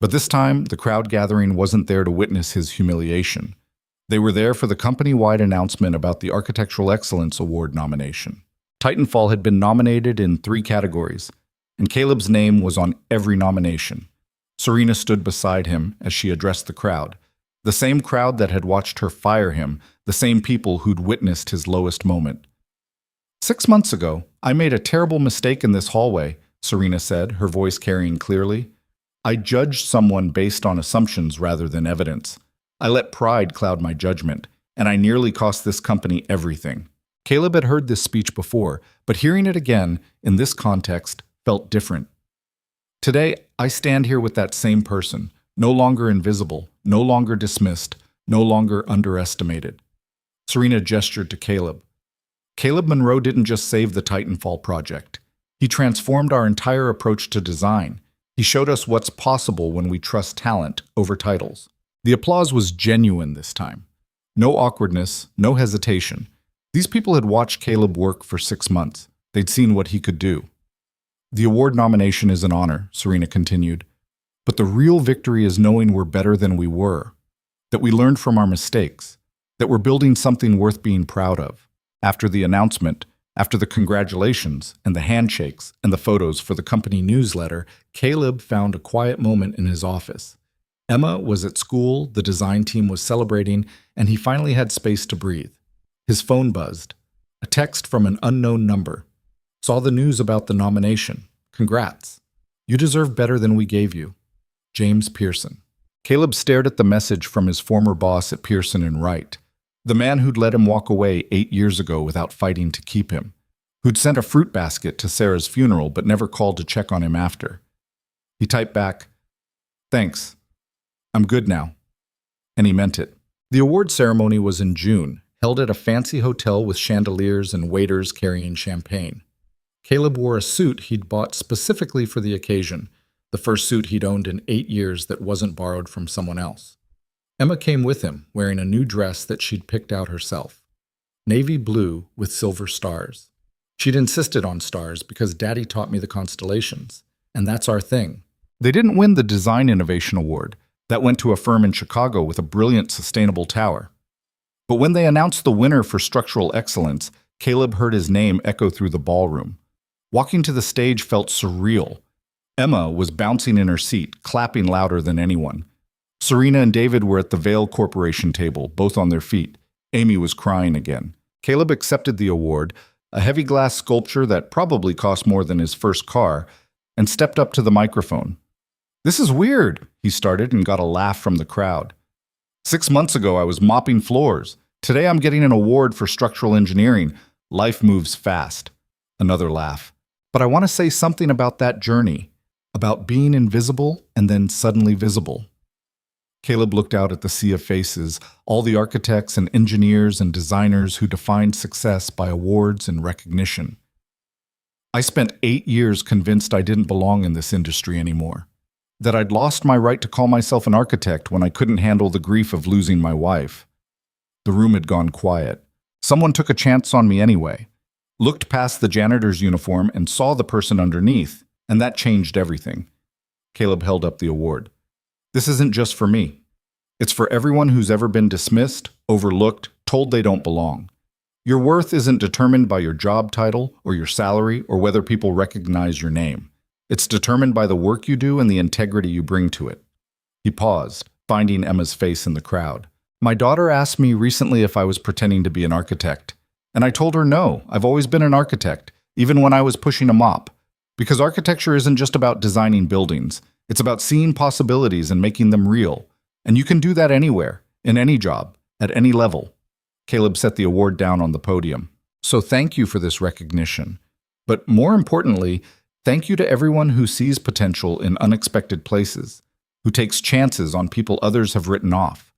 But this time, the crowd gathering wasn't there to witness his humiliation. They were there for the company-wide announcement about the Architectural Excellence Award nomination. Titanfall had been nominated in 3 categories, and Caleb's name was on every nomination. Serena stood beside him as she addressed the crowd, the same crowd that had watched her fire him, the same people who'd witnessed his lowest moment. "6 months ago, I made a terrible mistake in this hallway," Serena said, her voice carrying clearly. "I judged someone based on assumptions rather than evidence. I let pride cloud my judgment, and I nearly cost this company everything." Caleb had heard this speech before, but hearing it again, in this context, felt different. "Today, I stand here with that same person, no longer invisible, no longer dismissed, no longer underestimated." Serena gestured to Caleb. Caleb Monroe didn't just save the Titanfall project. He transformed our entire approach to design. He showed us what's possible when we trust talent over titles. The applause was genuine this time. No awkwardness, no hesitation. These people had watched Caleb work for 6 months. They'd seen what he could do. "The award nomination is an honor," Serena continued. "But the real victory is knowing we're better than we were, that we learned from our mistakes, that we're building something worth being proud of." After the announcement, after the congratulations and the handshakes and the photos for the company newsletter, Caleb found a quiet moment in his office. Emma was at school, the design team was celebrating, and he finally had space to breathe. His phone buzzed. A text from an unknown number. "Saw the news about the nomination. Congrats. You deserve better than we gave you. James Pearson." Caleb stared at the message from his former boss at Pearson and Wright, the man who'd let him walk away 8 years ago without fighting to keep him, who'd sent a fruit basket to Sarah's funeral but never called to check on him after. He typed back, "Thanks. I'm good now." And he meant it. The award ceremony was in June, held at a fancy hotel with chandeliers and waiters carrying champagne. Caleb wore a suit he'd bought specifically for the occasion, the first suit he'd owned in 8 years that wasn't borrowed from someone else. Emma came with him, wearing a new dress that she'd picked out herself. Navy blue with silver stars. She'd insisted on stars because Daddy taught me the constellations, and that's our thing. They didn't win the Design Innovation Award. That went to a firm in Chicago with a brilliant sustainable tower. But when they announced the winner for structural excellence, Caleb heard his name echo through the ballroom. Walking to the stage felt surreal. Emma was bouncing in her seat, clapping louder than anyone. Serena and David were at the Vail Corporation table, both on their feet. Amy was crying again. Caleb accepted the award, a heavy glass sculpture that probably cost more than his first car, and stepped up to the microphone. "This is weird," he started, and got a laugh from the crowd. "6 months ago, I was mopping floors. Today, I'm getting an award for structural engineering. Life moves fast." Another laugh. "But I want to say something about that journey, about being invisible and then suddenly visible." Caleb looked out at the sea of faces, all the architects and engineers and designers who defined success by awards and recognition. "I spent 8 years convinced I didn't belong in this industry anymore. That I'd lost my right to call myself an architect when I couldn't handle the grief of losing my wife." The room had gone quiet. Someone took a chance on me anyway, looked past the janitor's uniform and saw the person underneath, and that changed everything. Caleb held up the award. "This isn't just for me. It's for everyone who's ever been dismissed, overlooked, told they don't belong. Your worth isn't determined by your job title or your salary or whether people recognize your name. It's determined by the work you do and the integrity you bring to it." He paused, finding Emma's face in the crowd. "My daughter asked me recently if I was pretending to be an architect, and I told her no, I've always been an architect, even when I was pushing a mop. Because architecture isn't just about designing buildings, it's about seeing possibilities and making them real. And you can do that anywhere, in any job, at any level." Caleb set the award down on the podium. "So thank you for this recognition. But more importantly, thank you to everyone who sees potential in unexpected places, who takes chances on people others have written off,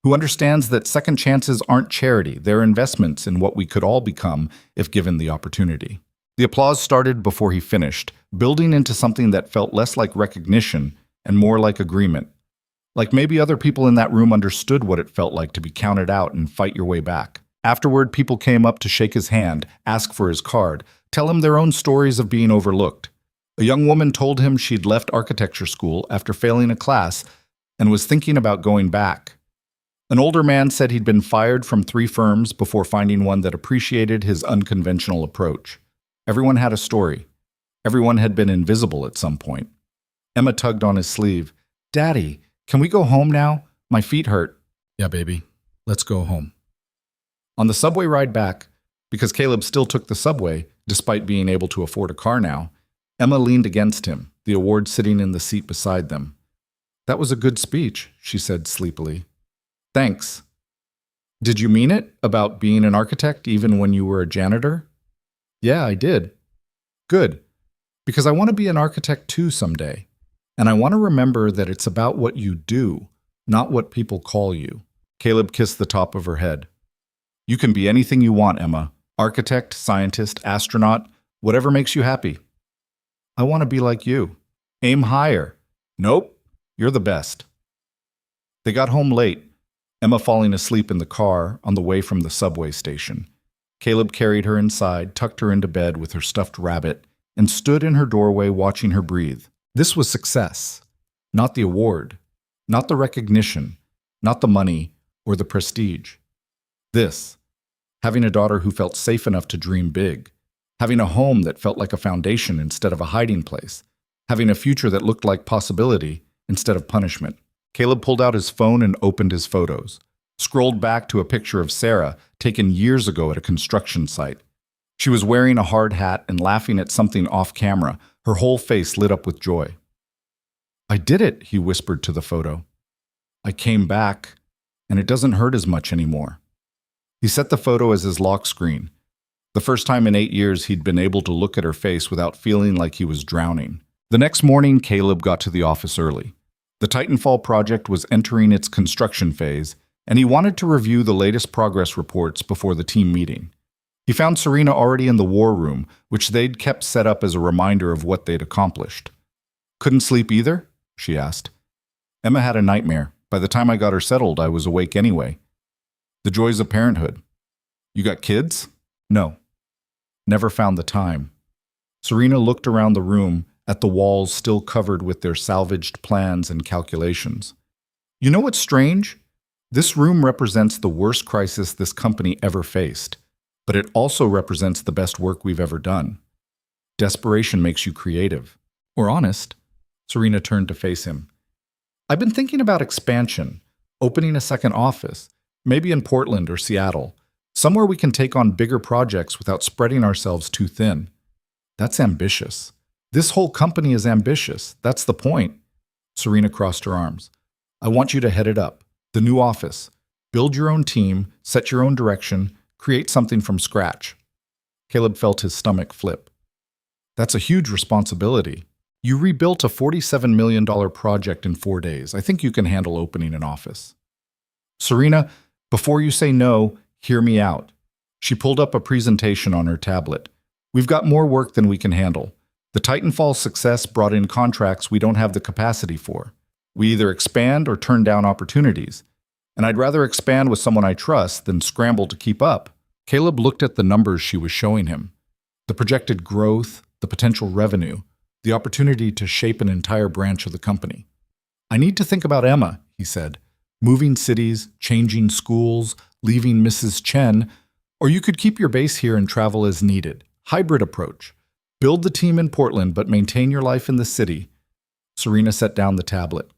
who understands that second chances aren't charity, they're investments in what we could all become if given the opportunity." The applause started before he finished, building into something that felt less like recognition and more like agreement. Like maybe other people in that room understood what it felt like to be counted out and fight your way back. Afterward, people came up to shake his hand, ask for his card, tell him their own stories of being overlooked. A young woman told him she'd left architecture school after failing a class and was thinking about going back. An older man said he'd been fired from 3 firms before finding one that appreciated his unconventional approach. Everyone had a story. Everyone had been invisible at some point. Emma tugged on his sleeve. "Daddy, can we go home now? My feet hurt." "Yeah, baby. Let's go home." On the subway ride back, because Caleb still took the subway, despite being able to afford a car now, Emma leaned against him, the award sitting in the seat beside them. "That was a good speech," she said sleepily. "Thanks. Did you mean it, about being an architect even when you were a janitor?" "Yeah, I did." "Good. Because I want to be an architect too someday. And I want to remember that it's about what you do, not what people call you." Caleb kissed the top of her head. "You can be anything you want, Emma. Architect, scientist, astronaut, whatever makes you happy." "I want to be like you." "Aim higher." "Nope, you're the best." They got home late, Emma falling asleep in the car on the way from the subway station. Caleb carried her inside, tucked her into bed with her stuffed rabbit, and stood in her doorway watching her breathe. This was success. Not the award, not the recognition, not the money or the prestige. This, having a daughter who felt safe enough to dream big, having a home that felt like a foundation instead of a hiding place, having a future that looked like possibility instead of punishment. Caleb pulled out his phone and opened his photos, scrolled back to a picture of Sarah taken years ago at a construction site. She was wearing a hard hat and laughing at something off camera, her whole face lit up with joy. "I did it," he whispered to the photo. "I came back, and it doesn't hurt as much anymore." He set the photo as his lock screen. The first time in 8 years he'd been able to look at her face without feeling like he was drowning. The next morning, Caleb got to the office early. The Titanfall project was entering its construction phase, and he wanted to review the latest progress reports before the team meeting. He found Serena already in the war room, which they'd kept set up as a reminder of what they'd accomplished. "Couldn't sleep either?" she asked. "Emma had a nightmare," By the time I got her settled, I was awake anyway. The joys of parenthood. You got kids? No. Never found the time. Serena looked around the room at the walls still covered with their salvaged plans and calculations. You know what's strange? This room represents the worst crisis this company ever faced, but it also represents the best work we've ever done. Desperation makes you creative. Or honest. Serena turned to face him. I've been thinking about expansion, opening a second office, maybe in Portland or Seattle, somewhere we can take on bigger projects without spreading ourselves too thin. That's ambitious. This whole company is ambitious. That's the point. Serena crossed her arms. I want you to head it up. The new office. Build your own team, set your own direction, create something from scratch. Caleb felt his stomach flip. That's a huge responsibility. You rebuilt a $47 million project in 4 days. I think you can handle opening an office. Serena, before you say no, hear me out. She pulled up a presentation on her tablet. We've got more work than we can handle. The Titanfall success brought in contracts we don't have the capacity for. We either expand or turn down opportunities. And I'd rather expand with someone I trust than scramble to keep up. Caleb looked at the numbers she was showing him. The projected growth, the potential revenue, the opportunity to shape an entire branch of the company. I need to think about Emma, he said. Moving cities, changing schools, leaving Mrs. Chen, or you could keep your base here and travel as needed. Hybrid approach. Build the team in Portland, but maintain your life in the city. Serena set down the tablet.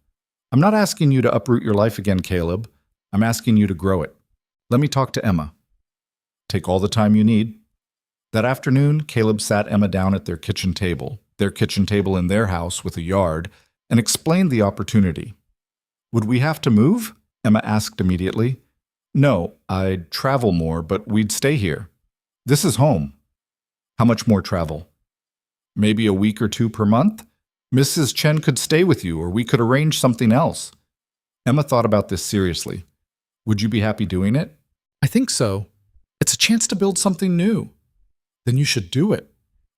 I'm not asking you to uproot your life again, Caleb. I'm asking you to grow it. Let me talk to Emma. Take all the time you need. That afternoon, Caleb sat Emma down at their kitchen table in their house with a yard, and explained the opportunity. Would we have to move? Emma asked immediately. No, I'd travel more, but we'd stay here. This is home. How much more travel? Maybe a week or two per month? Mrs. Chen could stay with you, or we could arrange something else. Emma thought about this seriously. Would you be happy doing it? I think so. It's a chance to build something new. Then you should do it.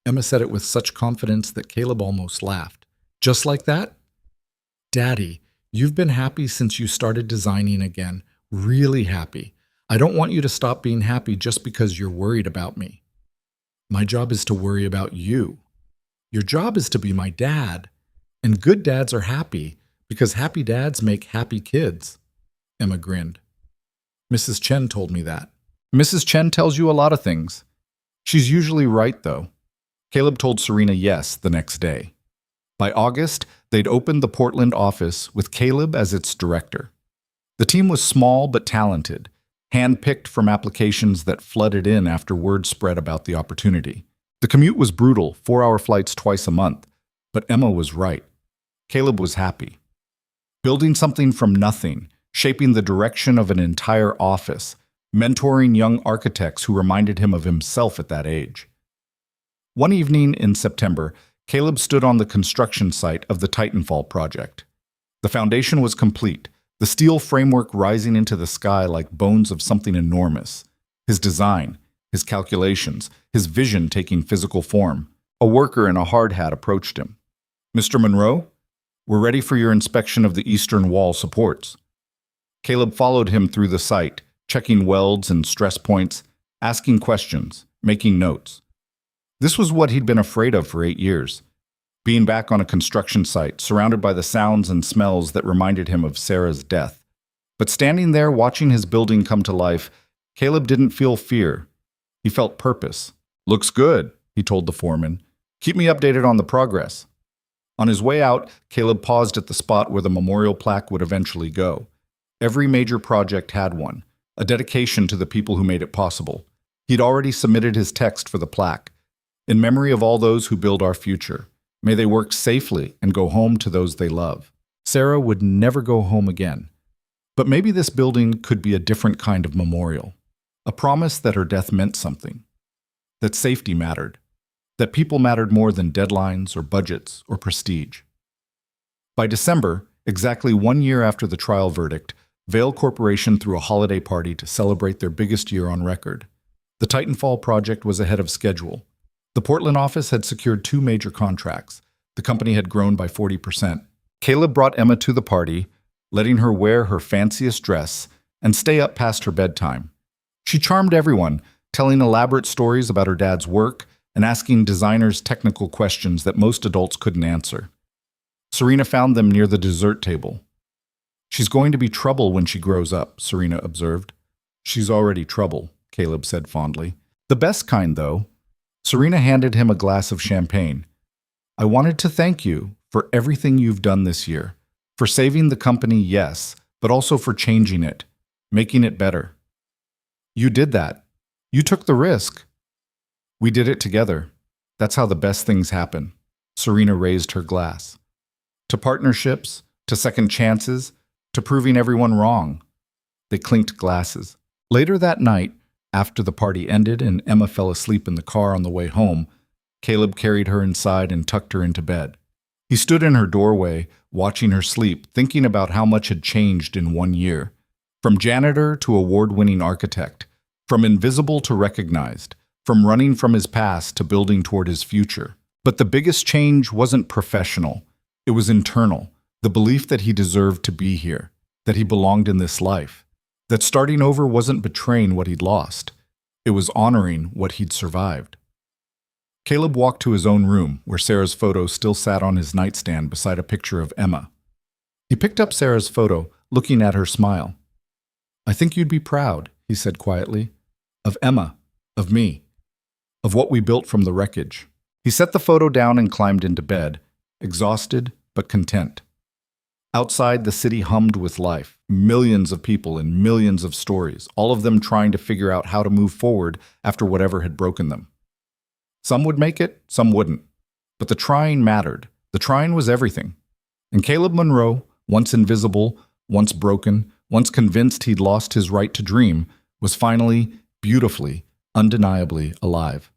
Emma said it with such confidence that Caleb almost laughed. Just like that? Daddy, you've been happy since you started designing again. Really happy. I don't want you to stop being happy just because you're worried about me. My job is to worry about you. Your job is to be my dad. And good dads are happy because happy dads make happy kids. Emma grinned. Mrs. Chen told me that. Mrs. Chen tells you a lot of things. She's usually right, though. Caleb told Serena yes the next day. By August, they'd opened the Portland office with Caleb as its director. The team was small but talented, hand-picked from applications that flooded in after word spread about the opportunity. The commute was brutal, 4-hour flights twice a month, but Emma was right. Caleb was happy. Building something from nothing, shaping the direction of an entire office, mentoring young architects who reminded him of himself at that age. One evening in September, Caleb stood on the construction site of the Titanfall project. The foundation was complete, the steel framework rising into the sky like bones of something enormous. His design, his calculations, his vision taking physical form. A worker in a hard hat approached him. Mr. Monroe, we're ready for your inspection of the eastern wall supports. Caleb followed him through the site, checking welds and stress points, asking questions, making notes. This was what he'd been afraid of for 8 years. Being back on a construction site, surrounded by the sounds and smells that reminded him of Sarah's death. But standing there watching his building come to life, Caleb didn't feel fear. He felt purpose. Looks good, he told the foreman. Keep me updated on the progress. On his way out, Caleb paused at the spot where the memorial plaque would eventually go. Every major project had one, a dedication to the people who made it possible. He'd already submitted his text for the plaque. In memory of all those who build our future, may they work safely and go home to those they love. Sarah would never go home again. But maybe this building could be a different kind of memorial. A promise that her death meant something. That safety mattered. That people mattered more than deadlines or budgets or prestige. By December, exactly 1 year after the trial verdict, Vail Corporation threw a holiday party to celebrate their biggest year on record. The Titanfall project was ahead of schedule. The Portland office had secured 2 major contracts. The company had grown by 40%. Caleb brought Emma to the party, letting her wear her fanciest dress and stay up past her bedtime. She charmed everyone, telling elaborate stories about her dad's work and asking designers technical questions that most adults couldn't answer. Serena found them near the dessert table. "She's going to be trouble when she grows up," Serena observed. "She's already trouble," Caleb said fondly. "The best kind, though." Serena handed him a glass of champagne. "I wanted to thank you for everything you've done this year. For saving the company, yes, but also for changing it, making it better. You did that. You took the risk. We did it together. That's how the best things happen." Serena raised her glass. "To partnerships, to second chances, to proving everyone wrong." They clinked glasses. Later that night, after the party ended and Emma fell asleep in the car on the way home, Caleb carried her inside and tucked her into bed. He stood in her doorway, watching her sleep, thinking about how much had changed in 1 year. From janitor to award-winning architect, from invisible to recognized, from running from his past to building toward his future. But the biggest change wasn't professional. It was internal, the belief that he deserved to be here, that he belonged in this life, that starting over wasn't betraying what he'd lost. It was honoring what he'd survived. Caleb walked to his own room, where Sarah's photo still sat on his nightstand beside a picture of Emma. He picked up Sarah's photo, looking at her smile. "I think you'd be proud," he said quietly, "of Emma, of me, of what we built from the wreckage." He set the photo down and climbed into bed, exhausted but content. Outside, the city hummed with life, millions of people and millions of stories, all of them trying to figure out how to move forward after whatever had broken them. Some would make it, some wouldn't. But the trying mattered. The trying was everything. And Caleb Monroe, once invisible, once broken, once convinced he'd lost his right to dream, was finally, beautifully, undeniably alive.